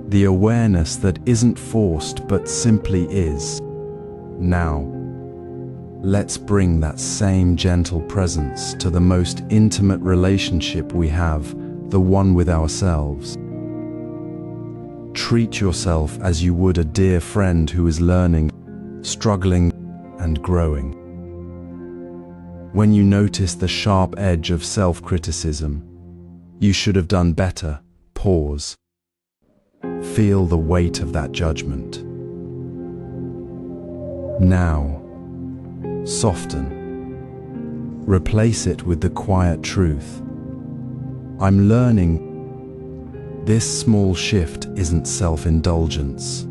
the awareness that isn't forced but simply is. Now, let's bring that same gentle presence to the most intimate relationship we have, the one with ourselves. Treat yourself as you would a dear friend who is learning, struggling, and growing. When you notice the sharp edge of self-criticism, you should have done better, pause. Feel the weight of that judgment. Now, soften. Replace it with the quiet truth. I'm learning. This small shift isn't self-indulgence.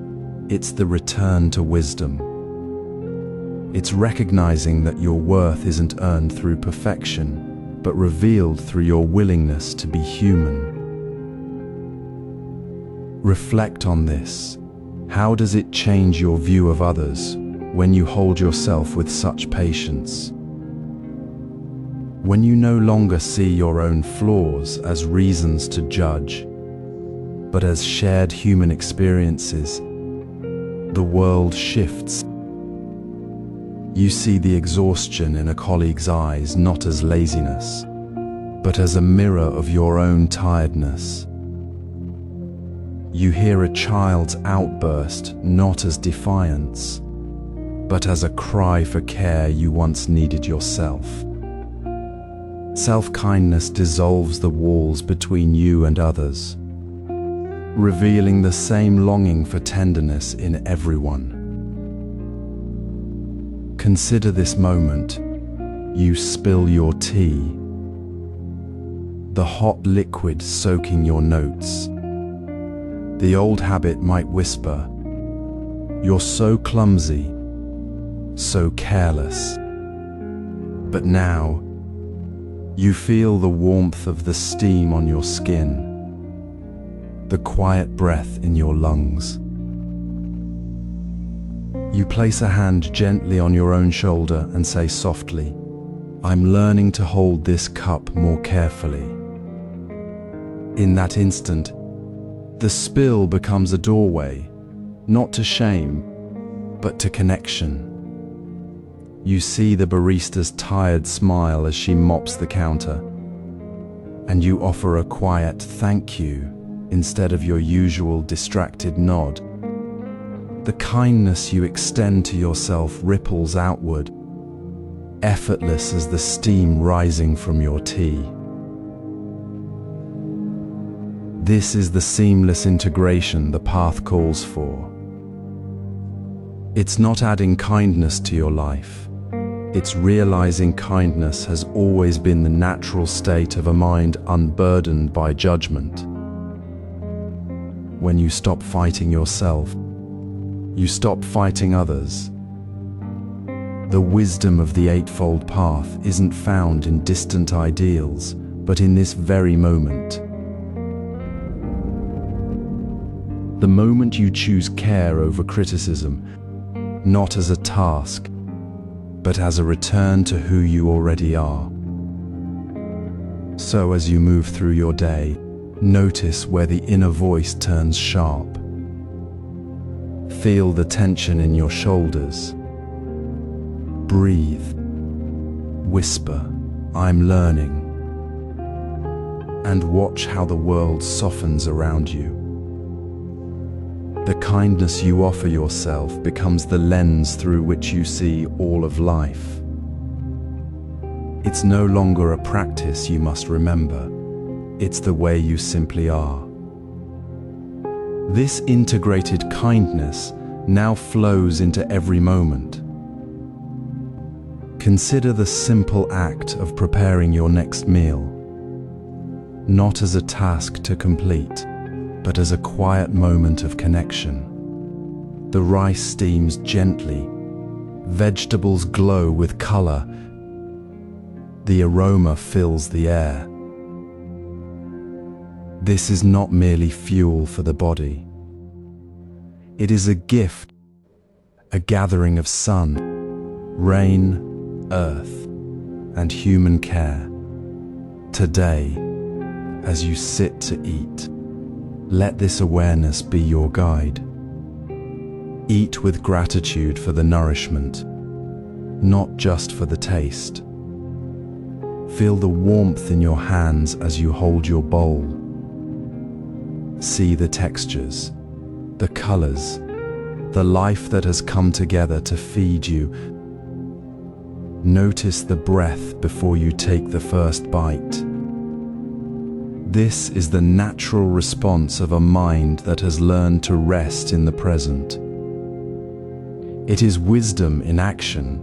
It's the return to wisdom. It's recognizing that your worth isn't earned through perfection, but revealed through your willingness to be human. Reflect on this. How does it change your view of others when you hold yourself with such patience? When you no longer see your own flaws as reasons to judge, but as shared human experiences, the world shifts. You see the exhaustion in a colleague's eyes not as laziness, but as a mirror of your own tiredness. You hear a child's outburst not as defiance, but as a cry for care you once needed yourself. Self-kindness dissolves the walls between you and others, revealing the same longing for tenderness in everyone. Consider this moment. You spill your tea, the hot liquid soaking your notes. The old habit might whisper, "You're so clumsy, so careless." But now, you feel the warmth of the steam on your skin, the quiet breath in your lungs. You place a hand gently on your own shoulder and say softly, "I'm learning to hold this cup more carefully." In that instant, the spill becomes a doorway, not to shame, but to connection. You see the barista's tired smile as she mops the counter, and you offer a quiet thank you instead of your usual distracted nod. The kindness you extend to yourself ripples outward, effortless as the steam rising from your tea. This is the seamless integration the path calls for. It's not adding kindness to your life. It's realizing kindness has always been the natural state of a mind unburdened by judgment. When you stop fighting yourself, you stop fighting others. The wisdom of the Eightfold Path isn't found in distant ideals, but in this very moment. The moment you choose care over criticism, not as a task, but as a return to who you already are. So as you move through your day, notice where the inner voice turns sharp. Feel the tension in your shoulders. Breathe. Whisper, "I'm learning." And watch how the world softens around you. The kindness you offer yourself becomes the lens through which you see all of life. It's no longer a practice you must remember. It's the way you simply are. This integrated kindness now flows into every moment. Consider the simple act of preparing your next meal, not as a task to complete, but as a quiet moment of connection. The rice steams gently, vegetables glow with color, the aroma fills the air. This is not merely fuel for the body. It is a gift, a gathering of sun, rain, earth, and human care. Today, as you sit to eat, let this awareness be your guide. Eat with gratitude for the nourishment, not just for the taste. Feel the warmth in your hands as you hold your bowl. See the textures, the colors, the life that has come together to feed you. Notice the breath before you take the first bite. This is the natural response of a mind that has learned to rest in the present. It is wisdom in action,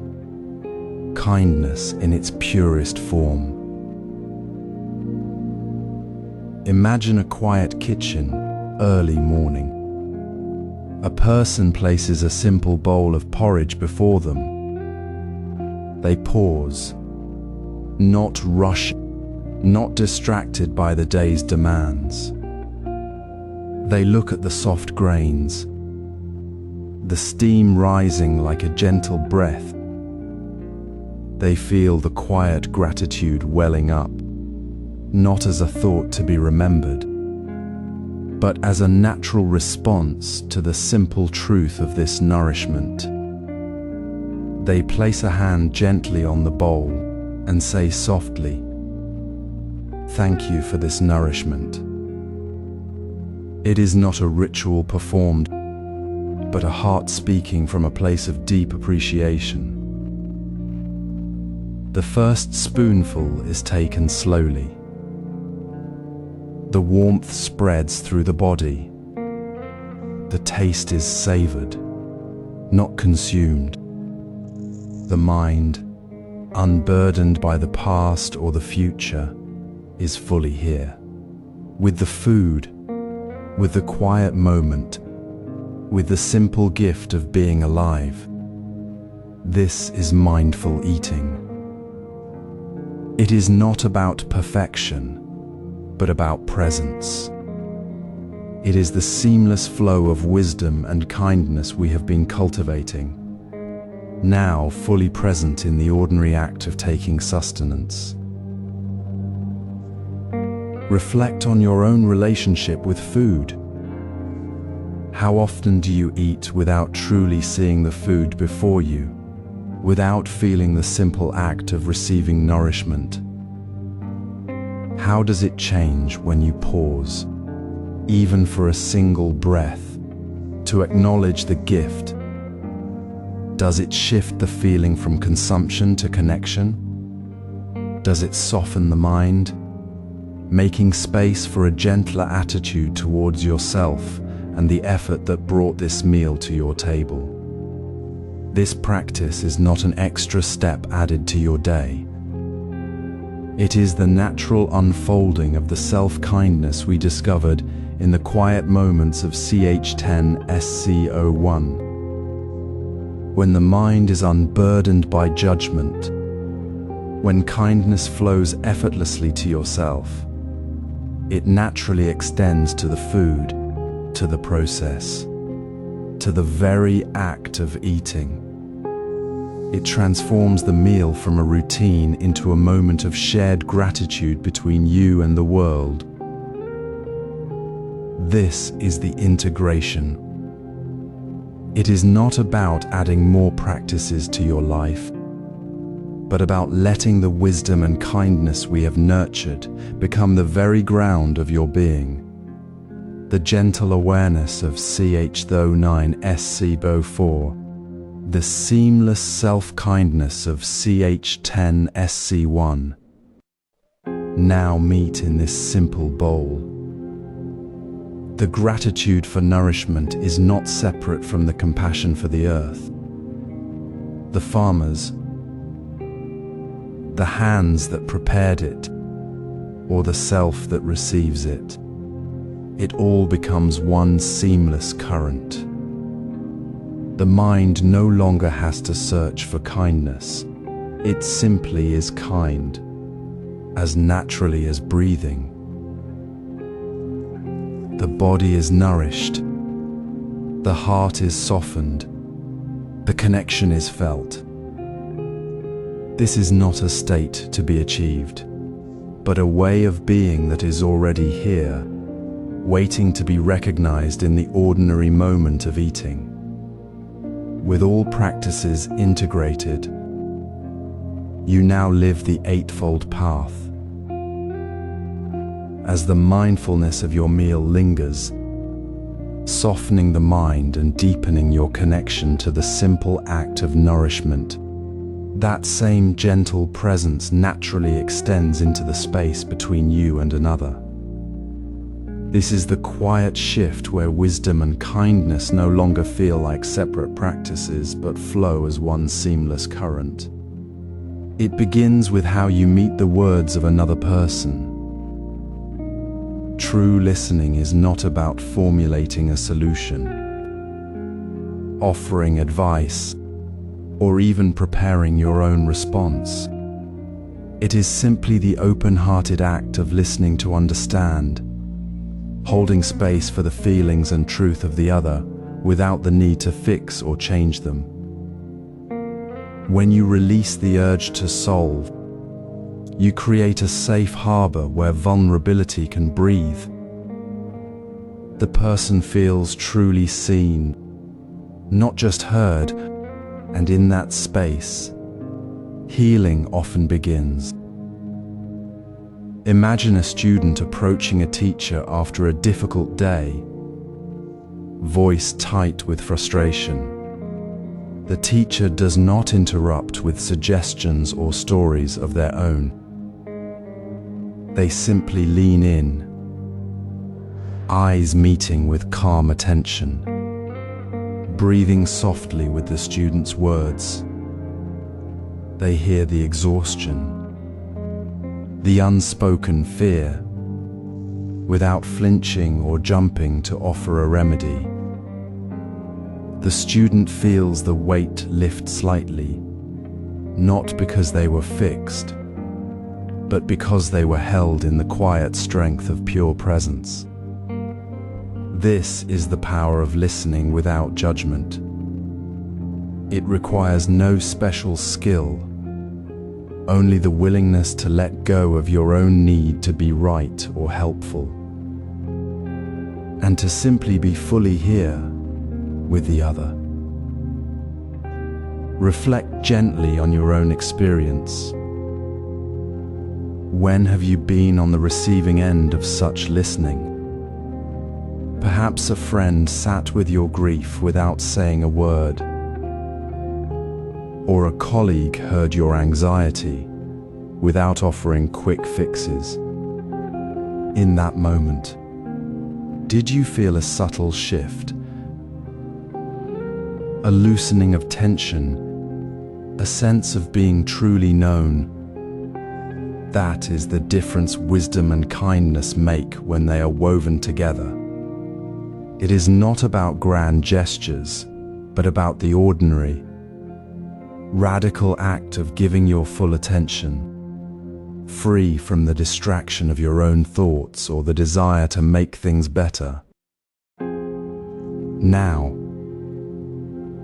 kindness in its purest form. Imagine a quiet kitchen, early morning. A person places a simple bowl of porridge before them. They pause, not rushing, not distracted by the day's demands. They look at the soft grains, the steam rising like a gentle breath. They feel the quiet gratitude welling up, not as a thought to be remembered, but as a natural response to the simple truth of this nourishment. They place a hand gently on the bowl and say softly, "Thank you for this nourishment." It is not a ritual performed, but a heart speaking from a place of deep appreciation. The first spoonful is taken slowly. The warmth spreads through the body. The taste is savored, not consumed. The mind, unburdened by the past or the future, is fully here. With the food, with the quiet moment, with the simple gift of being alive. This is mindful eating. It is not about perfection, but about presence. It is the seamless flow of wisdom and kindness we have been cultivating, now fully present in the ordinary act of taking sustenance. Reflect on your own relationship with food. How often do you eat without truly seeing the food before you, without feeling the simple act of receiving nourishment? How does it change when you pause, even for a single breath, to acknowledge the gift? Does it shift the feeling from consumption to connection? Does it soften the mind, making space for a gentler attitude towards yourself and the effort that brought this meal to your table? This practice is not an extra step added to your day. It is the natural unfolding of the self-kindness we discovered in the quiet moments of CH10SC01. When the mind is unburdened by judgment, when kindness flows effortlessly to yourself, it naturally extends to the food, to the process, to the very act of eating. It transforms the meal from a routine into a moment of shared gratitude between you and the world. This is the integration. It is not about adding more practices to your life, but about letting the wisdom and kindness we have nurtured become the very ground of your being. The gentle awareness of CH09SC04, the seamless self-kindness of CH10SC1, now meet in this simple bowl. The gratitude for nourishment is not separate from the compassion for the earth, the farmers, the hands that prepared it, or the self that receives it. It all becomes one seamless current. The mind no longer has to search for kindness. It simply is kind, as naturally as breathing. The body is nourished. The heart is softened. The connection is felt. This is not a state to be achieved, but a way of being that is already here, waiting to be recognized in the ordinary moment of eating. With all practices integrated, you now live the Eightfold Path. As the mindfulness of your meal lingers, softening the mind and deepening your connection to the simple act of nourishment, that same gentle presence naturally extends into the space between you and another. This is the quiet shift where wisdom and kindness no longer feel like separate practices but flow as one seamless current. It begins with how you meet the words of another person. True listening is not about formulating a solution, offering advice, or even preparing your own response. It is simply the open-hearted act of listening to understand, holding space for the feelings and truth of the other without the need to fix or change them. When you release the urge to solve, you create a safe harbor where vulnerability can breathe. The person feels truly seen, not just heard, and in that space, healing often begins. Imagine a student approaching a teacher after a difficult day, voice tight with frustration. The teacher does not interrupt with suggestions or stories of their own. They simply lean in, eyes meeting with calm attention, breathing softly with the student's words. They hear the exhaustion, the unspoken fear, without flinching or jumping to offer a remedy. The student feels the weight lift slightly, not because they were fixed, but because they were held in the quiet strength of pure presence. This is the power of listening without judgment. It requires no special skill, only the willingness to let go of your own need to be right or helpful, and to simply be fully here with the other. Reflect gently on your own experience. When have you been on the receiving end of such listening? Perhaps a friend sat with your grief without saying a word, or a colleague heard your anxiety without offering quick fixes. In that moment, did you feel a subtle shift? A loosening of tension, a sense of being truly known? That is the difference wisdom and kindness make when they are woven together. It is not about grand gestures, but about the ordinary, radical act of giving your full attention, free from the distraction of your own thoughts or the desire to make things better. Now,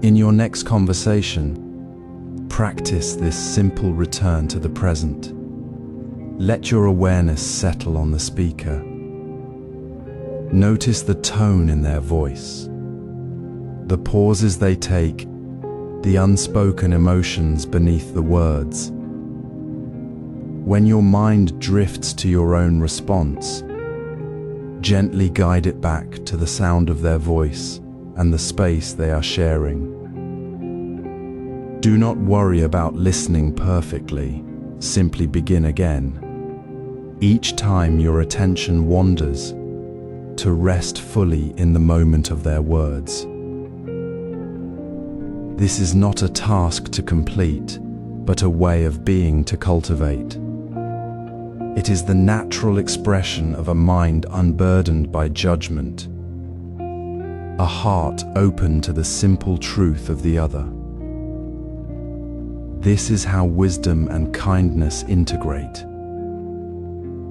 in your next conversation, practice this simple return to the present. Let your awareness settle on the speaker. Notice the tone in their voice, the pauses they take, the unspoken emotions beneath the words. When your mind drifts to your own response, gently guide it back to the sound of their voice and the space they are sharing. Do not worry about listening perfectly, simply begin again. Each time your attention wanders, to rest fully in the moment of their words. This is not a task to complete, but a way of being to cultivate. It is the natural expression of a mind unburdened by judgment, a heart open to the simple truth of the other. This is how wisdom and kindness integrate.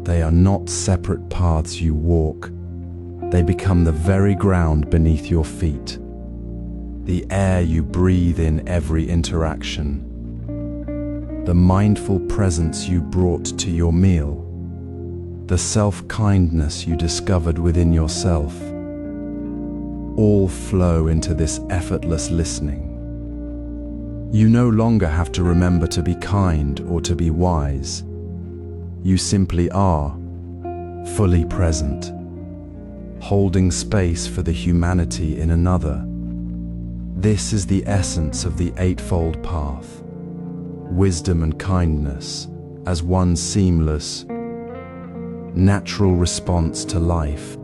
They are not separate paths you walk. They become the very ground beneath your feet, the air you breathe in every interaction, the mindful presence you brought to your meal, the self-kindness you discovered within yourself. All flow into this effortless listening. You no longer have to remember to be kind or to be wise. You simply are, fully present, holding space for the humanity in another. This is the essence of the Eightfold Path, wisdom and kindness as one seamless, natural response to life.